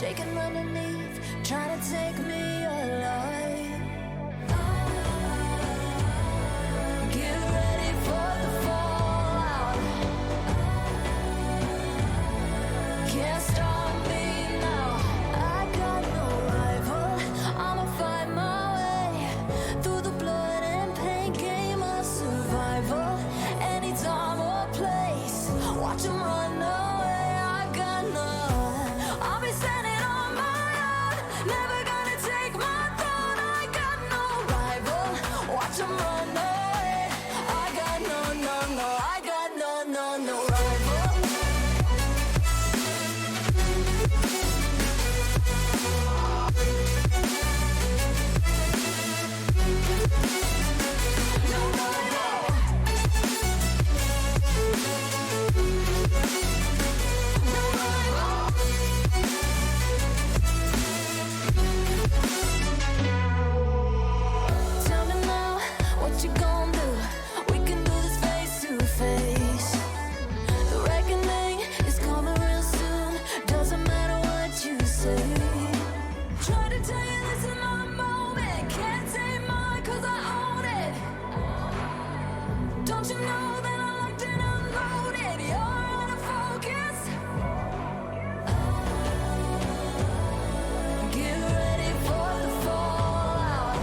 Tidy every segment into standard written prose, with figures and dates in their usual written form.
shaking underneath, trying to take me alive. Get ready for the fallout. Can't stop me now. I got no rival. I'ma find my way through the blood and pain game of survival. Anytime or place, watch 'em run away. I got none. I'll be standing on my own, never gonna take my throne. I got no rival. Watch 'em run away. I got no, no, no. I got no, no, no rival. No rival. No rival. Tell me now, what you gon' do? We can do this face to face. The reckoning is coming real soon. Doesn't matter what you say. Try to tell you this is my moment. Can't take mine 'cause I own it. Don't you know that I locked and unloaded? You're out of focus. Get ready for the fallout.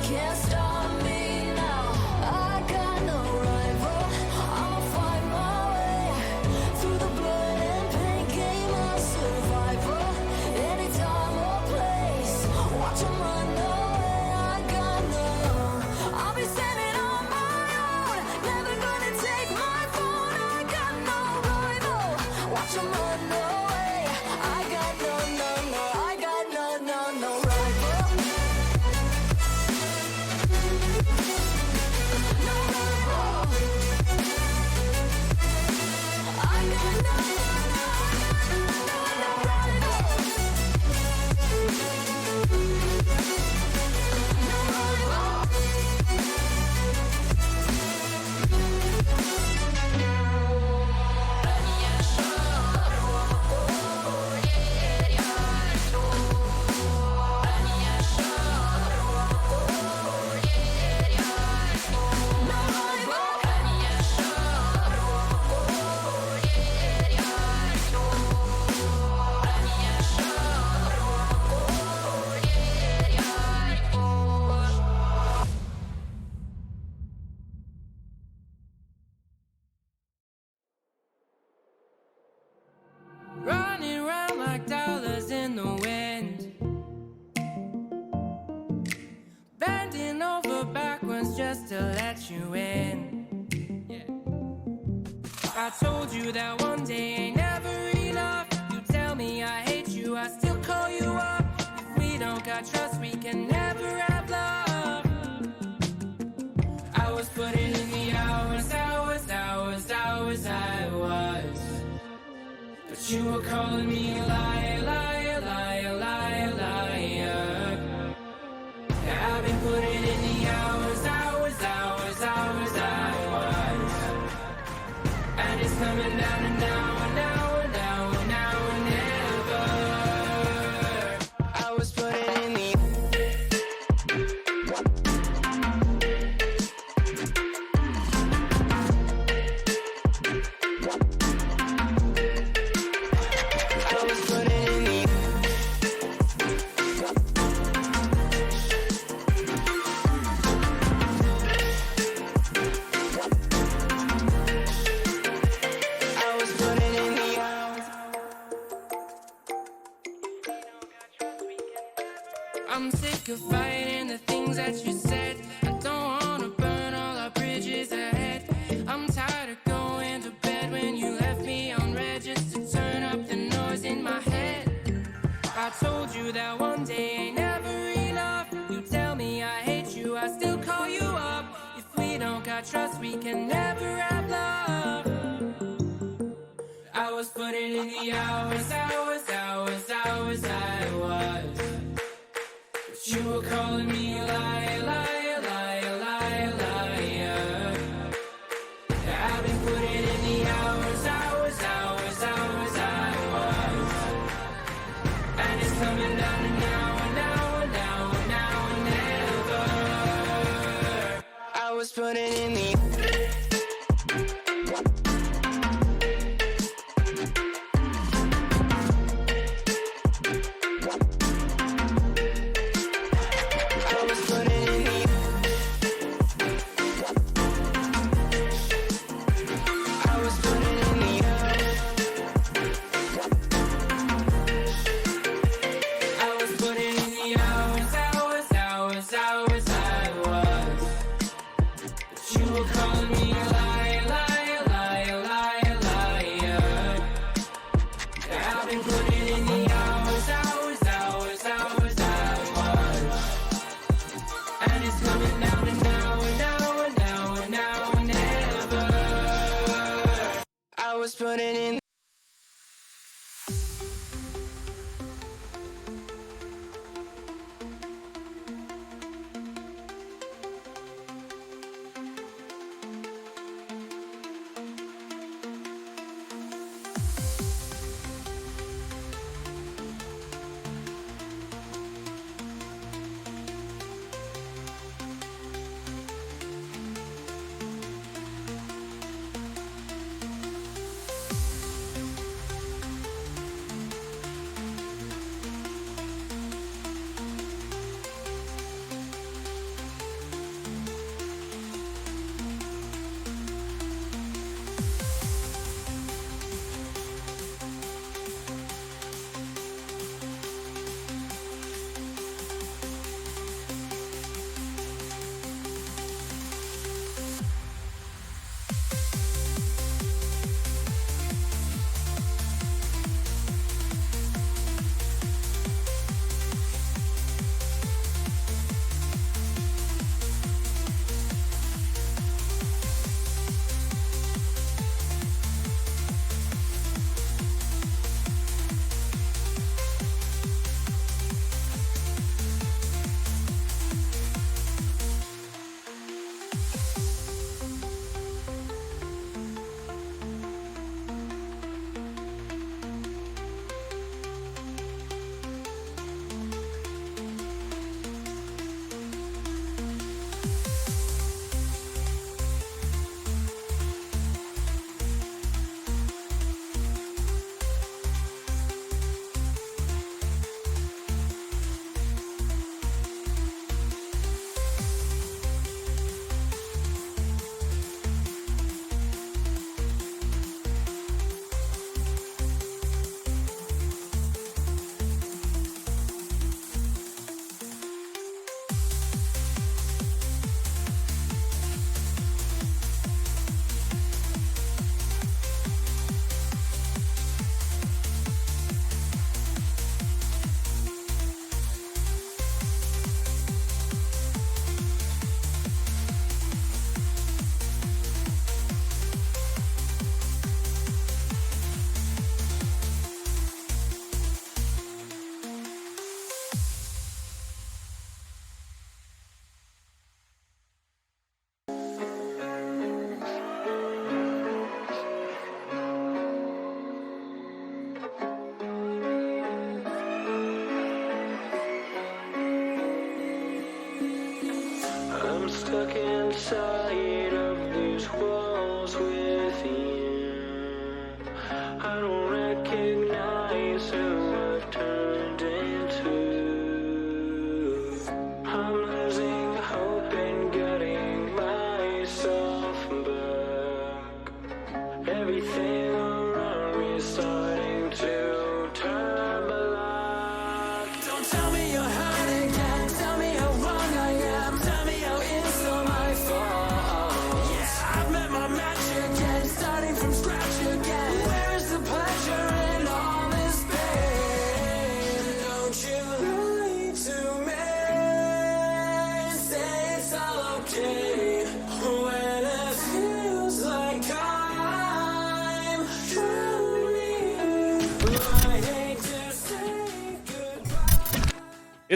Can't stop me now. I got no rival. I'ma find my way through the blood and pain game of survival. Anytime or place, watch 'em run away. I got no. I'll be standing on my own, never gonna take my phone. I got no rival. Watch 'em run away. I got no, no, no. I got no, no, no rival. No rival. I got no, no, no, no rival. No rival. No rival. Running round like dollars in the wind, bending over backwards just to let you in. I told you that one day ain't never enough. You tell me I hate you, I still call you up. If we don't got trust, we can never have love. I was putting in the hours, I was. But you were calling me a liar, liar, liar, liar, liar. Yeah, I've been putting in the hours, I was. And it's coming down to now and now and now and now and never. I was putting in the I'm sick of fighting the things that you said. I don't wanna burn all our bridges ahead. I'm tired of going to bed when you left me on red just to turn up the noise in my head. I told you that one day ain't never enough. You tell me I hate you, I still call you up. If we don't got trust, we can never have love. I was putting in the hours, I was. But you were calling me a liar, liar, liar, liar, liar. I've been putting in the hours, I was. was putting in the putting in.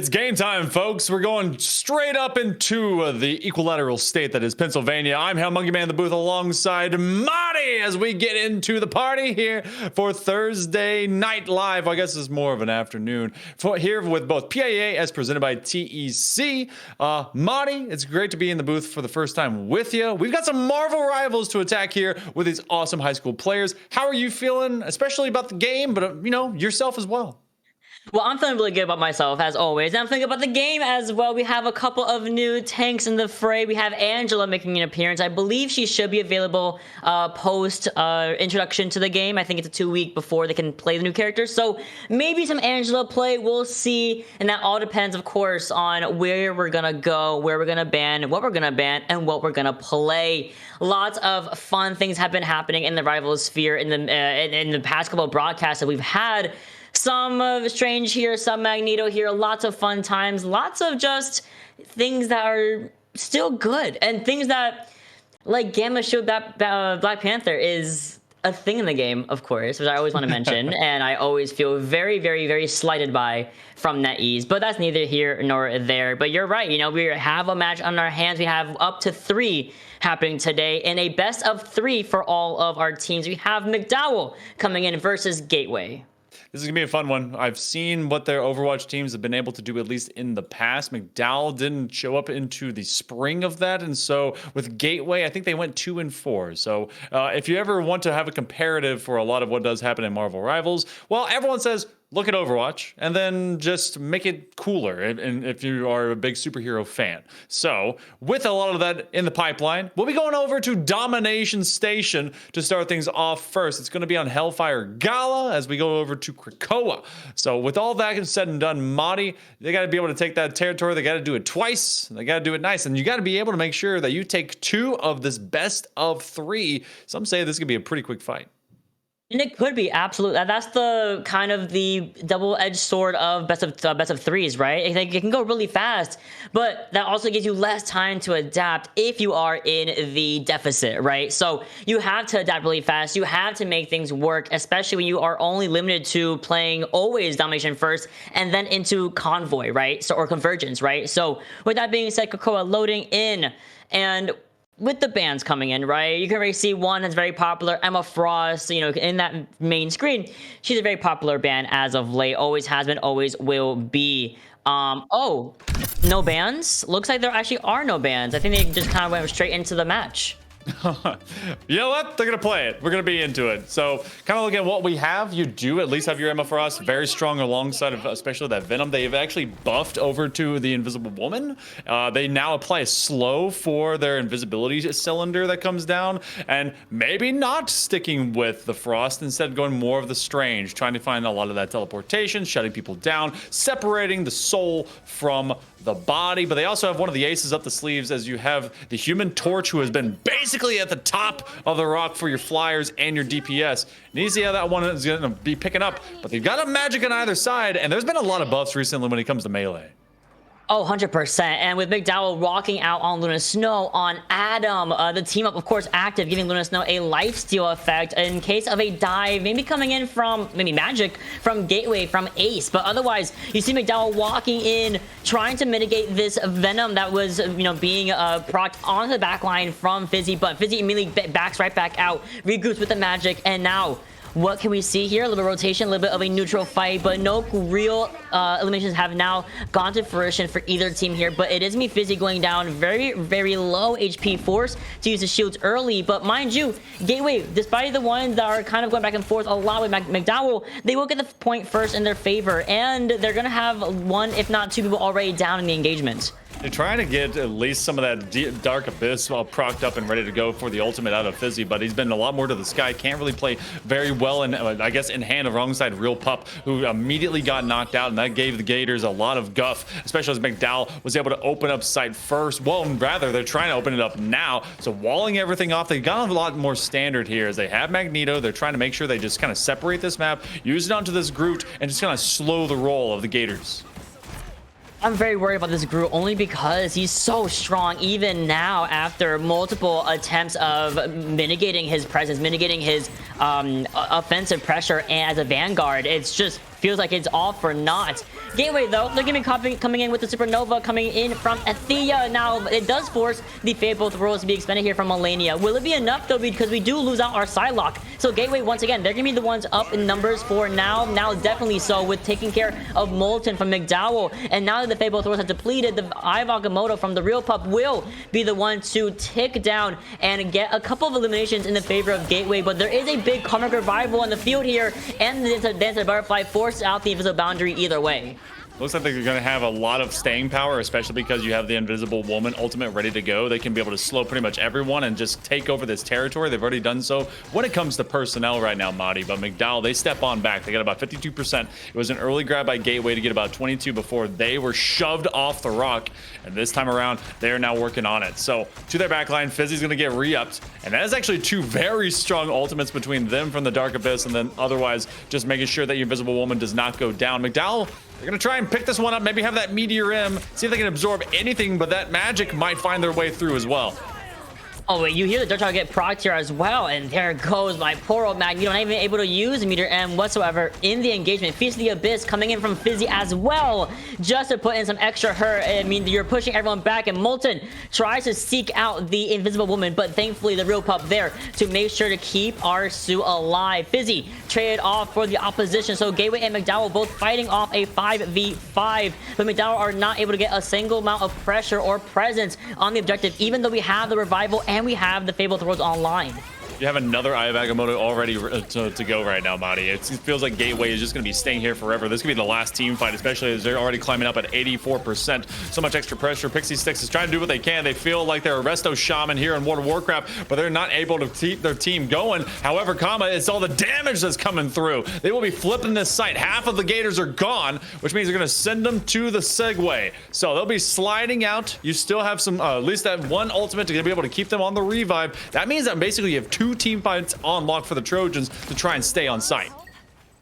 It's game time, folks. We're going straight up into the equilateral state that is Pennsylvania. I'm Hell Monkey Man in the booth alongside Marty as we get into the party here for Thursday Night Live. I guess it's more of an afternoon. Here with both PIA as presented by TEC. Marty, it's great to be in the booth for the first time with you. We've got some Marvel rivals to attack here with these awesome high school players. How are you feeling, especially about the game, but yourself as well? Well, I'm feeling really good about myself, as always. I'm feeling about the game as well. We have a couple of new tanks in the fray. We have Angela making an appearance. I believe she should be available post introduction to the game. I think it's a 2-week before they can play the new characters. So maybe some Angela play. We'll see. And that all depends, of course, on where we're going to go, where we're going to ban, what we're going to ban, and what we're going to play. Lots of fun things have been happening in the rival sphere in the past couple of broadcasts that we've had. Some Strange here, some Magneto here, lots of fun times, lots of just things that are still good, and things that, like Gamma showed that Black Panther is a thing in the game, of course, which I always want to mention, and I always feel very, very, very slighted by from NetEase, but that's neither here nor there. But you're right, we have a match on our hands. We have up to 3 happening today in a best of 3 for all of our teams. We have McDowell coming in versus Gateway. This is going to be a fun one. I've seen what their Overwatch teams have been able to do, at least in the past. McDowell didn't show up into the spring of that. And so with Gateway, I think they went 2-4. So if you ever want to have a comparative for a lot of what does happen in Marvel Rivals, well, everyone says, look at Overwatch and then just make it cooler and if you are a big superhero fan. So with a lot of that in the pipeline, we'll be going over to Domination Station to start things off first. It's going to be on Hellfire Gala as we go over to Krakoa. So with all that said and done, Marty, they got to be able to take that territory. They got to do it twice. They got to do it nice. And you got to be able to make sure that you take 2 of this best of 3. Some say this could be a pretty quick fight. And it could be, absolutely. That's the kind of the double-edged sword of best of threes, right? It can go really fast, but that also gives you less time to adapt if you are in the deficit, right? So you have to adapt really fast. You have to make things work, especially when you are only limited to playing always domination first and then into convoy, right? So or convergence, right? So with that being said, Krakoa loading in, and with the bands coming in, right? You can already see one that's very popular, Emma Frost, in that main screen. She's a very popular band as of late. Always has been, always will be. Oh, no bans? Looks like there actually are no bans. I think they just kind of went straight into the match. You know what? They're going to play it. We're going to be into it. So kind of looking at what we have, you do at least have your Emma Frost very strong alongside of especially that Venom. They've actually buffed over to the Invisible Woman. They now apply a slow for their invisibility cylinder that comes down, and maybe not sticking with the Frost, instead going more of the Strange, trying to find a lot of that teleportation, shutting people down, separating the soul from the body. But they also have one of the aces up the sleeves, as you have the Human Torch, who has been basically at the top of the rock for your flyers and your DPS. And you see how that one is going to be picking up, but they've got a magic on either side, and there's been a lot of buffs recently when it comes to melee. Oh, 100%. And with McDowell walking out on Luna Snow on Adam, the team up, of course, active, giving Luna Snow a lifesteal effect in case of a dive, maybe coming in from, maybe magic, from Gateway, from Ace. But otherwise, you see McDowell walking in, trying to mitigate this Venom that was, being procced onto the back line from Fizzy. But Fizzy immediately backs right back out, regroups with the magic, and now what can we see here? A little bit of rotation, a little bit of a neutral fight, but no real eliminations have now gone to fruition for either team here. But it is me Fizzy going down, very, very low HP, force to use the shields early. But mind you, Gateway, despite the ones that are kind of going back and forth a lot with McDowell, they will get the point first in their favor, and they're going to have 1, if not 2 people already down in the engagement. They're trying to get at least some of that Dark Abyss all procced up and ready to go for the ultimate out of Fizzy, but he's been a lot more to the sky. Can't really play very well, in, I guess, in hand of alongside Real Pup, who immediately got knocked out, and that gave the Gators a lot of guff, especially as McDowell was able to open up site first. Well, rather, they're trying to open it up now, so walling everything off. They got a lot more standard here as they have Magneto. They're trying to make sure they just kind of separate this map, use it onto this Groot, and just kind of slow the roll of the Gators. I'm very worried about this Groot only because he's so strong even now after multiple attempts of mitigating his presence, mitigating his offensive pressure as a Vanguard. It's just feels like it's all for naught. Gateway, though, they're going to be coming in with the Supernova coming in from Athea. Now, it does force the Fate Both Worlds to be expended here from Melania. Will it be enough, though, because we do lose out our Psylocke? So Gateway, once again, they're going to be the ones up in numbers for now. Now, definitely so, with taking care of Molten from McDowell. And now that the Fate Both Worlds have depleted, the Eye of Agamotto from the Real Pup will be the one to tick down and get a couple of eliminations in the favor of Gateway. But there is a big Karmic Revival on the field here, and the Dance of Butterfly forces out the Invisible Boundary either way. Looks like they're going to have a lot of staying power, especially because you have the Invisible Woman ultimate ready to go. They can be able to slow pretty much everyone and just take over this territory. They've already done so when it comes to personnel right now, Madi. But McDowell, they step on back. They got about 52%. It was an early grab by Gateway to get about 22 before they were shoved off the rock. And this time around, they are now working on it. So to their backline, Fizzy's going to get re-upped. And that is actually two very strong ultimates between them from the Dark Abyss, and then otherwise just making sure that your Invisible Woman does not go down. McDowell, they're going to try and pick this one up, maybe have that Meteor M, see if they can absorb anything, but that magic might find their way through as well. Oh, wait, you hear the Dark Child get procced here as well, and there goes my poor old Magneto, not even able to use Meteor M whatsoever in the engagement. Feast of the Abyss coming in from Fizzy as well, just to put in some extra hurt. I mean, you're pushing everyone back, and Molten tries to seek out the Invisible Woman, but thankfully the Real Pup there to make sure to keep our Sue alive. Fizzy traded off for the opposition, so Gateway and McDowell both fighting off a 5v5, but McDowell are not able to get a single amount of pressure or presence on the objective, even though we have the revival and we have the Fate Both Worlds online. You have another Eye of Agamotto already to go right now, Madi. It feels like Gateway is just going to be staying here forever. This could be the last team fight, especially as they're already climbing up at 84%. So much extra pressure. Pixie Sticks is trying to do what they can. They feel like they're a Resto Shaman here in World of Warcraft, but they're not able to keep their team going. However, it's all the damage that's coming through. They will be flipping this site. Half of the Gators are gone, which means they're going to send them to the Segway. So they'll be sliding out. You still have some, at least that one ultimate to be able to keep them on the revive. That means that basically you have two team fights on lock for the Trojans to try and stay on site.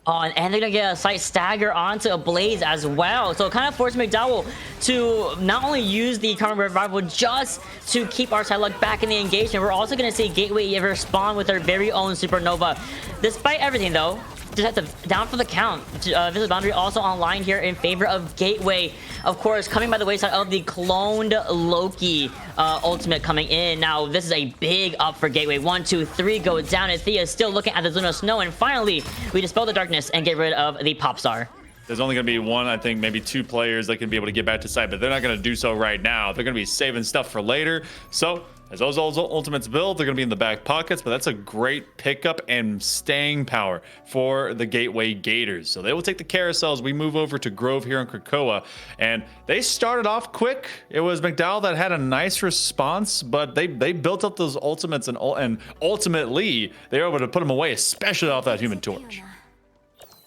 Oh, and they're gonna get a slight stagger onto a Blaze as well. So it kind of forced McDowell to not only use the Karmic Revival just to keep our Psylocke back in the engagement, we're also gonna see Gateway respond with their very own Supernova. Despite everything though, just have to down for the count. Invisible Boundary also online here in favor of Gateway. Of course, coming by the wayside of the cloned Loki ultimate coming in. Now, this is a big up for Gateway. 1, 2, 3 go down. Athea is still looking at the Luna Snow. And finally, we dispel the darkness and get rid of the Pop Star. There's only going to be one, I think, maybe two players that can be able to get back to site, but they're not going to do so right now. They're going to be saving stuff for later. So as those ultimates build, they're going to be in the back pockets, but that's a great pickup and staying power for the Gateway Gators. So they will take the carousels. We move over to Grove here in Krakoa, and they started off quick. It was McDowell that had a nice response, but they built up those ultimates, and ultimately they were able to put them away, especially off that Human Torch.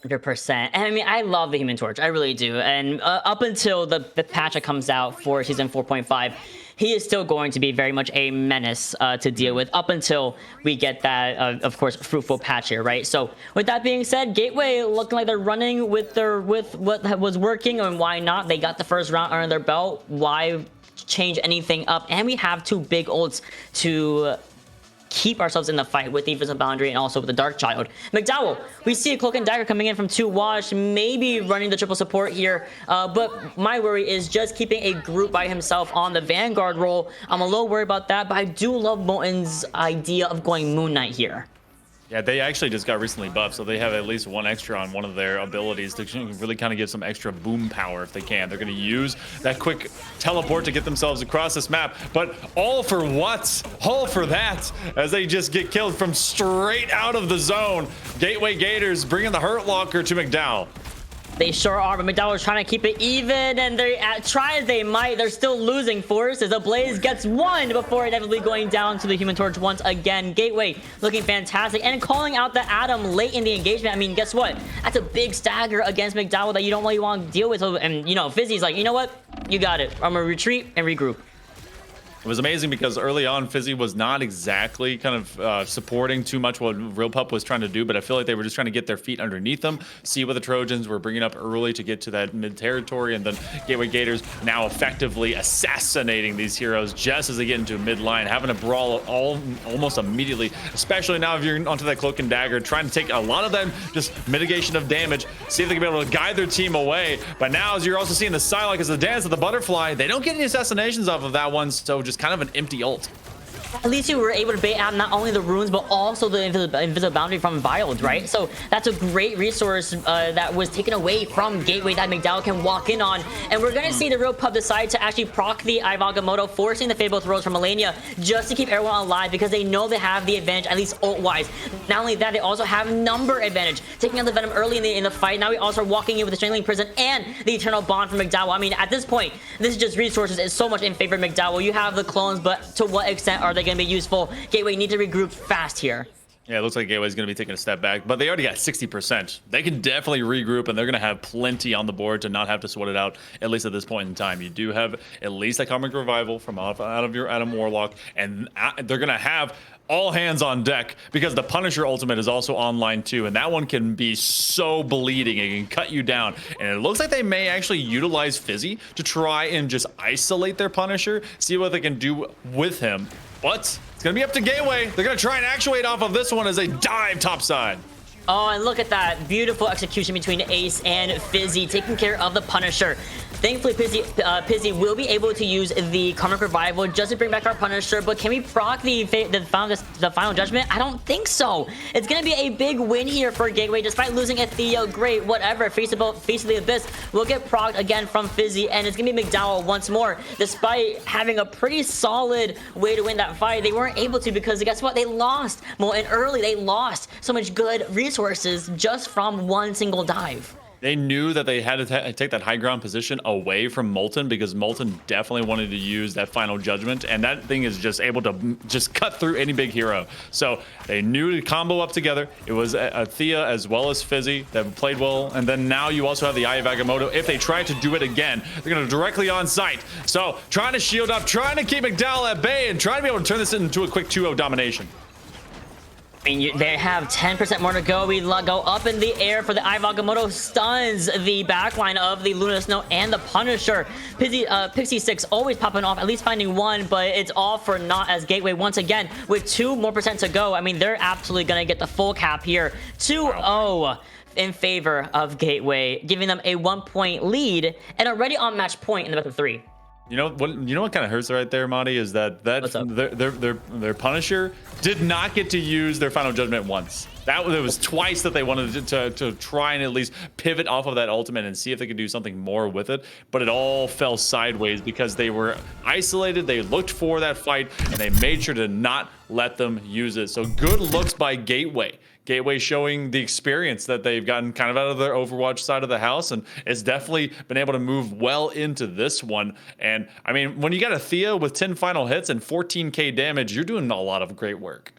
100%. And I mean, I love the Human Torch. I really do. And up until the patch that comes out for season 4.5, he is still going to be very much a menace to deal with up until we get that, of course, fruitful patch here, right? So with that being said, Gateway looking like they're running with what was working, and why not? They got the first round under their belt. Why change anything up? And we have two big ults to keep ourselves in the fight with the Invisible Boundary and also with the Dark Child. McDowell, we see a Cloak and Dagger coming in from 2 Wash, maybe running the triple support here, but my worry is just keeping a group by himself on the Vanguard role. I'm a little worried about that, but I do love Molten's idea of going Moon Knight here. Yeah, they actually just got recently buffed, so they have at least one extra on one of their abilities to really kind of give some extra boom power if they can. They're going to use that quick teleport to get themselves across this map, but all for what? All for that, as they just get killed from straight out of the zone. Gateway Gators bringing the Hurt Locker to McDowell. They sure are, but McDowell is trying to keep it even, and they try as they might, they're still losing force as the Blaze gets one before inevitably going down to the Human Torch once again. Gateway looking fantastic and calling out the Atom late in the engagement. I mean, guess what? That's a big stagger against McDowell that you don't really want to deal with. And, you know, Fizzy's like, you know what? You got it. I'm going to retreat and regroup. It was amazing because early on, Fizzy was not exactly kind of supporting too much what Real Pup was trying to do, but I feel like they were just trying to get their feet underneath them, see what the Trojans were bringing up early to get to that mid territory, and then Gateway Gators now effectively assassinating these heroes just as they get into mid line, having a brawl almost immediately, especially now if you're onto that Cloak and Dagger, trying to take a lot of them just mitigation of damage, see if they can be able to guide their team away. But now, as you're also seeing the Psylocke as the dance of the butterfly, they don't get any assassinations off of that one, so just kind of an empty ult. At least you were able to bait out not only the runes, but also the invisible boundary from Violed, right? So that's a great resource that was taken away from Gateway that McDowell can walk in on. And we're going to see the Real Pub decide to actually proc the Ivagamoto, forcing the Fable throws from Melania just to keep everyone alive because they know they have the advantage, at least ult-wise. Not only that, they also have number advantage. Taking out the Venom early in the fight. Now we also are walking in with the Strangling Prison and the Eternal Bond from McDowell. I mean, at this point, this is just resources. It's so much in favor of McDowell. You have the clones, but to what extent are they going to be useful? Gateway need to regroup fast here. Yeah, it looks like Gateway's going to be taking a step back, but they already got 60%. They can definitely regroup, and they're going to have plenty on the board to not have to sweat it out, at least at this point in time. You do have at least a Comic Revival from out of your Adam Warlock, and they're going to have all hands on deck because the Punisher ultimate is also online too, and that one can be so bleeding. It can cut you down, and it looks like they may actually utilize Fizzy to try and just isolate their Punisher, see what they can do with him. But it's going to be up to Gateway. They're going to try and actuate off of this one as they dive topside. Oh, and look at that. Beautiful execution between Ace and Fizzy, taking care of the Punisher. Thankfully, Pizzy will be able to use the Karmic Revival just to bring back our Punisher, but can we proc the Final Judgment? I don't think so. It's going to be a big win here for Gateway, despite losing a Theo. Great, whatever. Face of the Abyss will get procced again from Fizzy, and it's going to be McDowell once more. Despite having a pretty solid way to win that fight, they weren't able to because guess what? They lost. Molten early, they lost so much good resources just from one single dive. They knew that they had to take that high ground position away from Molten because Molten definitely wanted to use that Final Judgment, and that thing is just able to just cut through any big hero. So they knew to combo up together. It was Thea as well as Fizzy that played well, and then now you also have the Eye of Agamotto. If they try to do it again, they're going to directly on site. So trying to shield up, trying to keep McDowell at bay, and trying to be able to turn this into a quick 2-0 domination. I mean, they have 10% more to go. We go up in the air for the Ivagamoto, stuns the backline of the Luna Snow and the Punisher. Pixie 6 always popping off, at least finding one, but it's all for naught as Gateway once again with 2% more to go. I mean, they're absolutely going to get the full cap here. 2-0 in favor of Gateway, giving them a 1-point lead and already on match point in the best of 3. You know what kind of hurts right there, Monty, is that their Punisher did not get to use their Final Judgment once. It was twice that they wanted to try and at least pivot off of that ultimate and see if they could do something more with it, but it all fell sideways because they were isolated. They looked for that fight and they made sure to not let them use it. So good looks by Gateway. Gateway showing the experience that they've gotten kind of out of their Overwatch side of the house, and it's definitely been able to move well into this one. And I mean, when you got a Thea with 10 final hits and 14k damage, you're doing a lot of great work.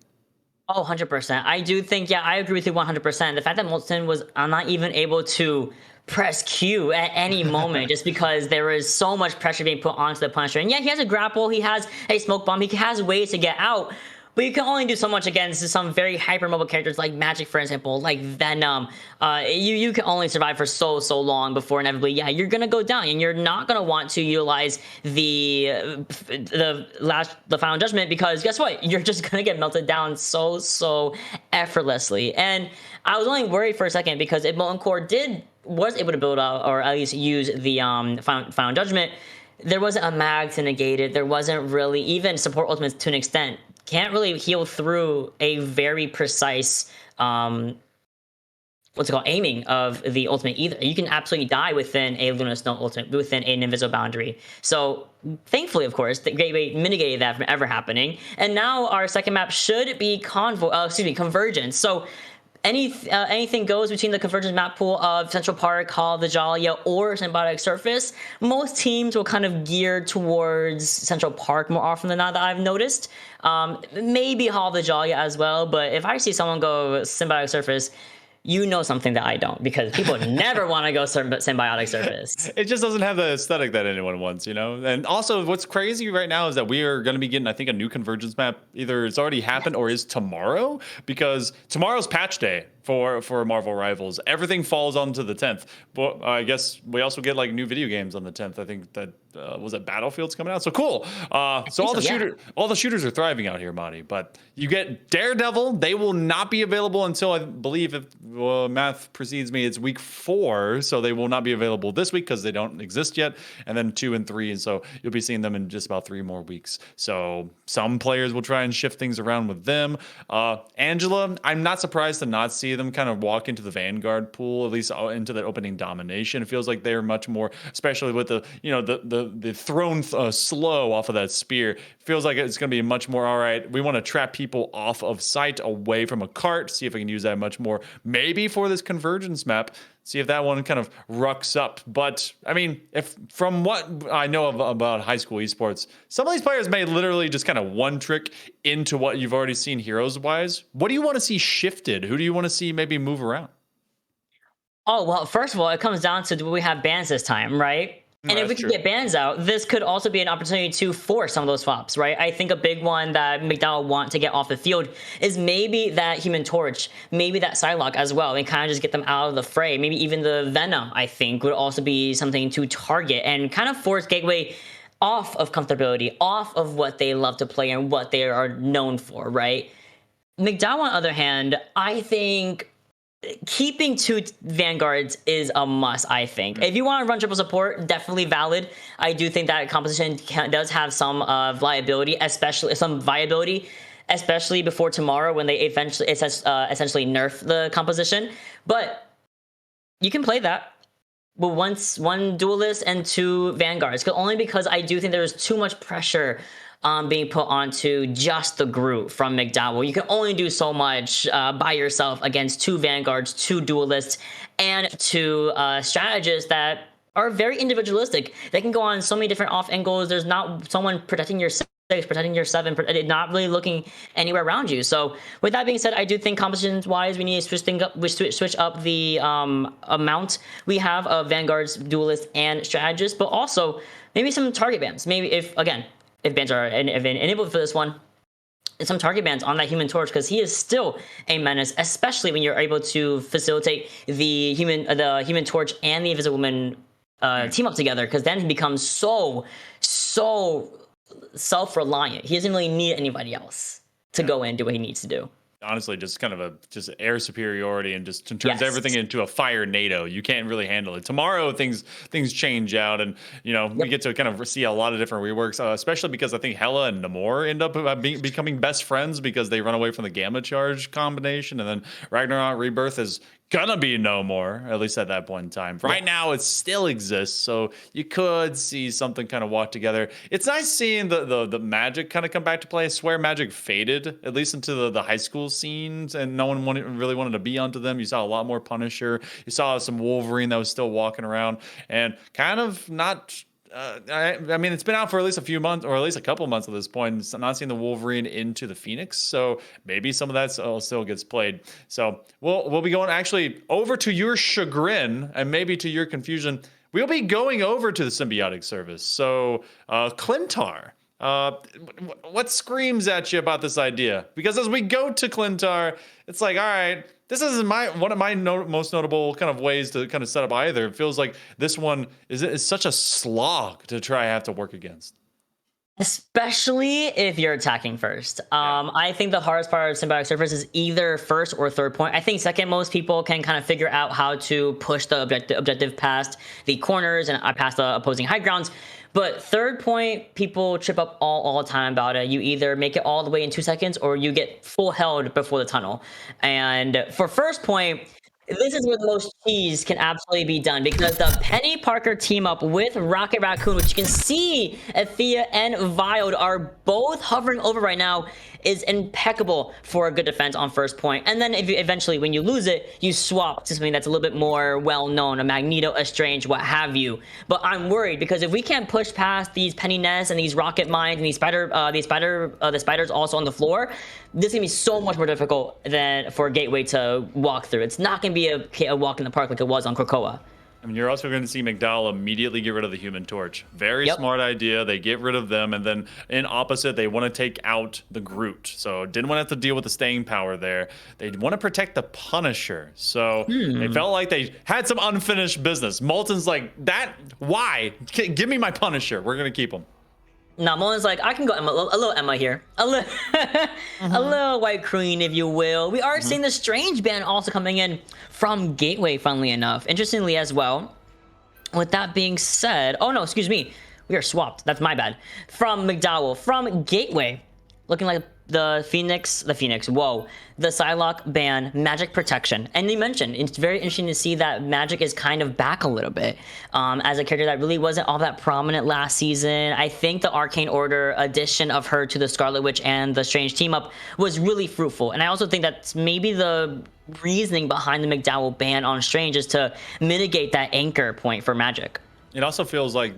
Oh, 100%. I do think, yeah, I agree with you 100%. The fact that Molten was not even able to press Q at any moment just because there is so much pressure being put onto the Punisher. And yeah, he has a grapple, he has a smoke bomb, he has ways to get out. But you can only do so much against some very hyper-mobile characters like Magic, for example, like Venom. You can only survive for so long before inevitably, yeah, you're gonna go down, and you're not gonna want to utilize the Final Judgment because guess what? You're just gonna get melted down so effortlessly. And I was only worried for a second because if Molten Core was able to build out or at least use the Final Judgment, there wasn't a mag to negate it. There wasn't really even support ultimates to an extent. Can't really heal through a very precise aiming of the ultimate either. You can absolutely die within a Luna Snow ultimate, within an invisible boundary. So thankfully, of course, the Gateway mitigated that from ever happening. And now our second map should be Convergence. So anything goes between the Convergence map pool of Central Park, Hall of the Jalia, or Symbiotic Surface. Most teams will kind of gear towards Central Park more often than not, that I've noticed. Maybe Hall of the Jalia as well, but if I see someone go Symbiotic Surface, you know something that I don't, because people never want to go symbiotic surface. It just doesn't have the aesthetic that anyone wants, you know? And also, what's crazy right now is that we are going to be getting, I think, a new convergence map. Either it's already happened or is tomorrow, because tomorrow's patch day for Marvel Rivals. Everything falls onto the 10th. But I guess we also get like new video games on the 10th. I think that was it Battlefield's coming out. So cool. So all the shooters are thriving out here, Monty. But you get Daredevil. They will not be available until, I believe, if math precedes me, it's week 4. So they will not be available this week because they don't exist yet. And then 2 and 3. And so you'll be seeing them in just about 3 more weeks. So some players will try and shift things around with them. Angela, I'm not surprised to not see them kind of walk into the Vanguard pool, at least into that opening domination. It feels like they're much more, especially with the thrown slow off of that spear. Feels like it's going to be much more, all right, we want to trap people off of sight, away from a cart, see if we can use that much more, maybe for this convergence map, see if that one kind of rucks up. But I mean, if from what I know about high school esports, some of these players may literally just kind of one trick into what you've already seen heroes wise. What do you want to see shifted? Who do you want to see maybe move around? Oh, well, first of all, it comes down to, do we have bans this time, right? And if we can get bans out, this could also be an opportunity to force some of those swaps, right? I think a big one that McDowell want to get off the field is maybe that Human Torch, maybe that Psylocke as well, and kind of just get them out of the fray. Maybe even the Venom, I think, would also be something to target and kind of force Gateway off of comfortability, off of what they love to play and what they are known for, right? McDowell, on the other hand, I think keeping 2 Vanguards is a must, I think. If you want to run triple support, definitely valid. I do think that composition does have some viability, especially before tomorrow when they eventually essentially nerf the composition. But you can play that with one duelist and 2 Vanguards, only because I do think there's too much pressure being put onto just the group from McDowell. You can only do so much by yourself against 2 Vanguards, 2 duelists, and 2 strategists that are very individualistic. They can go on so many different off angles. There's not someone protecting your 6, protecting your 7, not really looking anywhere around you. So with that being said, I do think compositions wise, we need to switch up the amount we have of Vanguards, duelists, and strategists, but also maybe some target bans. Maybe if bans are enabled for this one, some target bans on that Human Torch, because he is still a menace, especially when you're able to facilitate the Human Torch and the Invisible Woman team up together, because then he becomes so self-reliant. He doesn't really need anybody else to go in and do what he needs to do. Honestly, just kind of just air superiority, and just turns everything into a fire NATO. You can't really handle it. Tomorrow things change out, and we get to kind of see a lot of different reworks, especially because I think Hela and Namor end up becoming best friends because they run away from the Gamma Charge combination, and then Ragnarok Rebirth is gonna be no more, at least at that point in time. Right now it still exists, so you could see something kind of walk together. It's nice seeing the magic kind of come back to play. I swear magic faded, at least into the high school scenes, and no one really wanted to be onto them. You saw a lot more Punisher, you saw some Wolverine that was still walking around, and kind of not I mean, it's been out for at least a few months, or at least a couple months at this point. It's not seeing the Wolverine into the Phoenix, so maybe some of that still gets played. So we'll be going actually over to your chagrin and maybe to your confusion. We'll be going over to the symbiotic service. So Clintar. What screams at you about this idea? Because as we go to Clintar, it's like, all right, this is one of my most notable kind of ways to kind of set up either. It feels like this one is such a slog to try have to work against. Especially if you're attacking first. I think the hardest part of symbiotic surface is either first or third point. I think second, most people can kind of figure out how to push the objective past the corners and past the opposing high grounds. But third point, people trip up all the time about it. You either make it all the way in 2 seconds or you get full held before the tunnel. And for first point, this is where the most cheese can absolutely be done, because the Penny Parker team up with Rocket Raccoon, which you can see Athea and Viod are both hovering over right now, is impeccable for a good defense on first point. And then if you, eventually when you lose it, you swap to something that's a little bit more well-known, a Magneto, a Strange, what have you. But I'm worried because if we can't push past these penny nests and these rocket mines and the spiders also on the floor, this is gonna be so much more difficult than for Gateway to walk through. It's not gonna be a walk in the park like it was on Krakoa. I mean, you're also going to see McDowell immediately get rid of the Human Torch. Very smart idea. They get rid of them, and then in opposite, they want to take out the Groot. So didn't want to have to deal with the staying power there. They want to protect the Punisher. So they felt like they had some unfinished business. Molten's like, that, why? Give me my Punisher. We're going to keep him. Now, Mona's like, I can go Emma, a little Emma here. A little White Queen, if you will. We are seeing the Strange Band also coming in from Gateway, funnily enough. Interestingly as well, with that being said, oh no, excuse me. We are swapped. That's my bad. From McDowell, from Gateway, looking like the Phoenix, the Psylocke band, Magic Protection. And they mentioned, it's very interesting to see that Magic is kind of back a little bit. As a character that really wasn't all that prominent last season. I think the Arcane Order addition of her to the Scarlet Witch and the Strange team up was really fruitful. And I also think that's maybe the reasoning behind the McDowell ban on Strange is to mitigate that anchor point for Magic. It also feels like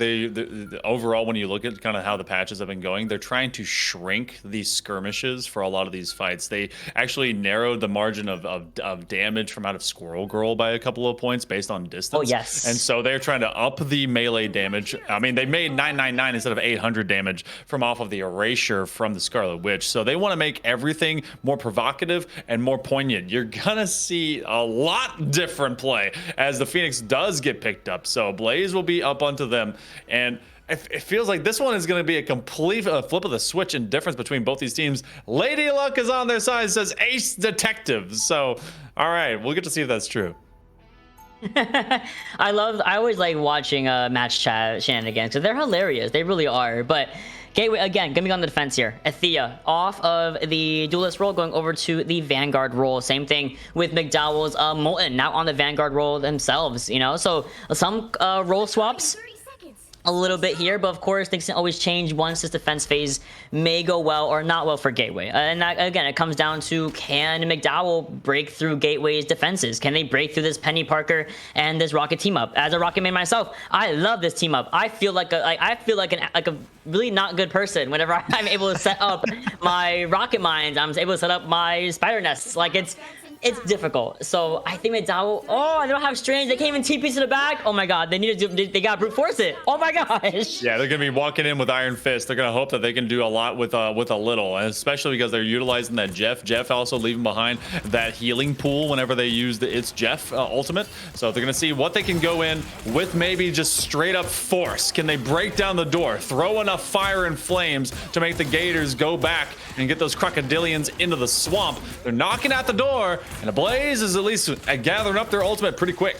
overall, when you look at kind of how the patches have been going, they're trying to shrink these skirmishes for a lot of these fights. They actually narrowed the margin of damage from out of Squirrel Girl by a couple of points based on distance. Oh, yes. And so they're trying to up the melee damage. I mean, they made 999 instead of 800 damage from off of the erasure from the Scarlet Witch. So they want to make everything more provocative and more poignant. You're going to see a lot different play as the Phoenix does get picked up. So Blaze will be up onto them, and it feels like this one is going to be a complete flip of the switch and difference between both these teams. Lady Luck is on their side, says Ace Detective. So all right, we'll get to see if that's true. I always like watching match chat shenanigans because they're hilarious. They really are. But Gateway, again, gonna be on the defense here. Athea off of the duelist role, going over to the Vanguard role. Same thing with McDowell's Molten, now on the Vanguard role themselves, you know? So some role swaps a little bit here, but of course things can always change once this defense phase may go well or not well for Gateway. And that, again, it comes down to, can McDowell break through Gateway's defenses? Can they break through this Penny Parker and this Rocket team up? As a Rocket main myself, I love this team up. I feel like a really not good person whenever I'm able to set up my Rocket mines. I'm able to set up my Spider nests. Like, it's difficult. So I think McDowell, oh, they don't have Strange. They can't even TP to the back. Oh my God, they got brute force it. Oh my gosh. Yeah, they're gonna be walking in with Iron Fist. They're gonna hope that they can do a lot with a little, and especially because they're utilizing that Jeff also leaving behind that healing pool whenever they use the It's Jeff ultimate. So they're gonna see what they can go in with, maybe just straight up force. Can they break down the door, throw enough fire and flames to make the Gators go back and get those crocodilians into the swamp? They're knocking at the door, and Blaze is at least gathering up their ultimate pretty quick.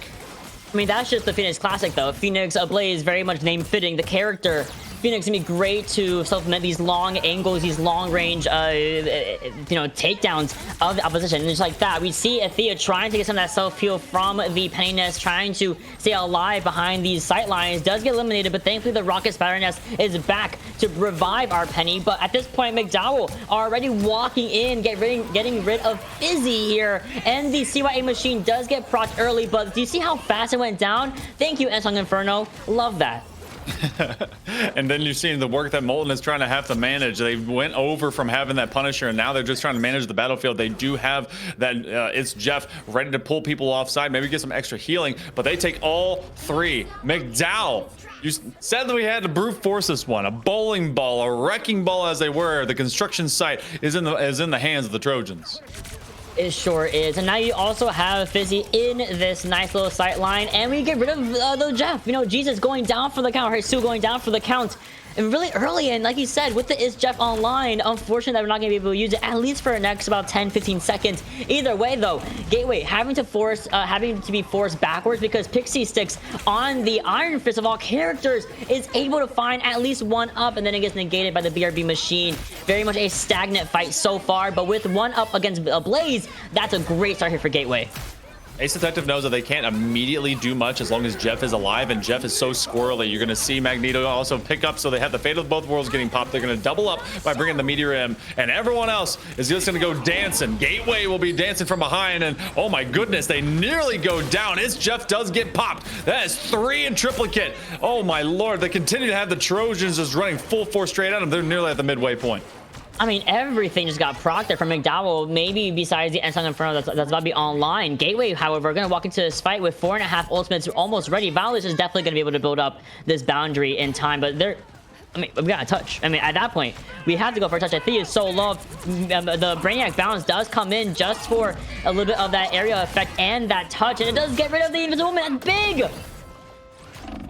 I mean, that's just the Phoenix Classic, though. Phoenix Blaze, very much name-fitting. The character, Phoenix, gonna be great to supplement these long angles, these long-range, takedowns of the opposition. And just like that, we see Athea trying to get some of that self-heal from the Penny Nest, trying to stay alive behind these sight lines. Does get eliminated, but thankfully the Rocket Spider Nest is back to revive our Penny. But at this point, McDowell already walking in, getting rid of Fizzy here. And the CYA machine does get procced early, but do you see how fast it went down? Thank you, Ensong Inferno. Love that. And then you've seen the work that Molten is trying to have to manage. They went over from having that Punisher, and now they're just trying to manage the battlefield. They do have that It's Jeff ready to pull people offside, maybe get some extra healing, but they take all three. McDowell, you said that we had to brute force this one. A bowling ball, a wrecking ball as they were. The construction site is in the hands of the Trojans. It sure is. And now you also have Fizzy in this nice little sight line, and we get rid of the Jeff. You know, Jesus going down for the count, or Sue going down for the count. And really early, and like you said, with the Is Jeff online, unfortunately that we're not going to be able to use it, at least for the next about 10-15 seconds. Either way, though, Gateway having to be forced backwards because Pixie Sticks on the Iron Fist of all characters is able to find at least one up, and then it gets negated by the BRB machine. Very much a stagnant fight so far, but with one up against Blaze, that's a great start here for Gateway. Ace Detective knows that they can't immediately do much as long as Jeff is alive, and Jeff is so squirrely. You're going to see Magneto also pick up, so they have the fate of both worlds getting popped. They're going to double up by bringing the meteor in, and everyone else is just going to go dancing. Gateway will be dancing from behind, and oh my goodness, they nearly go down. It's Jeff does get popped. That is 3 in triplicate. Oh my lord, they continue to have the Trojans just running full force straight at them. They're nearly at the midway point. I mean, everything just got procced there from McDowell, maybe besides the Ensign Inferno that's about to be online. Gateway, however, going to walk into this fight with 4.5 ultimates almost ready. Violence is definitely going to be able to build up this boundary in time, but they're... I mean, we got a touch. I mean, at that point, we have to go for a touch. I think it's so low. The Brainiac balance does come in just for a little bit of that area effect and that touch, and it does get rid of the Invisible Woman. That's big!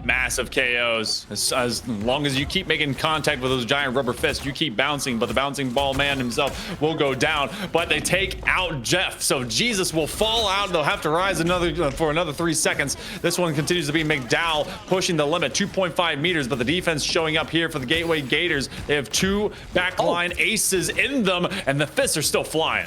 Massive KOs. As long as you keep making contact with those giant rubber fists, you keep bouncing, but the bouncing ball man himself will go down. But they take out Jeff, so Jesus will fall out. They'll have to rise for another 3 seconds. This one continues to be McDowell pushing the limit, 2.5 meters, but the defense showing up here for the Gateway Gators. They have 2 backline aces in them, and the fists are still flying.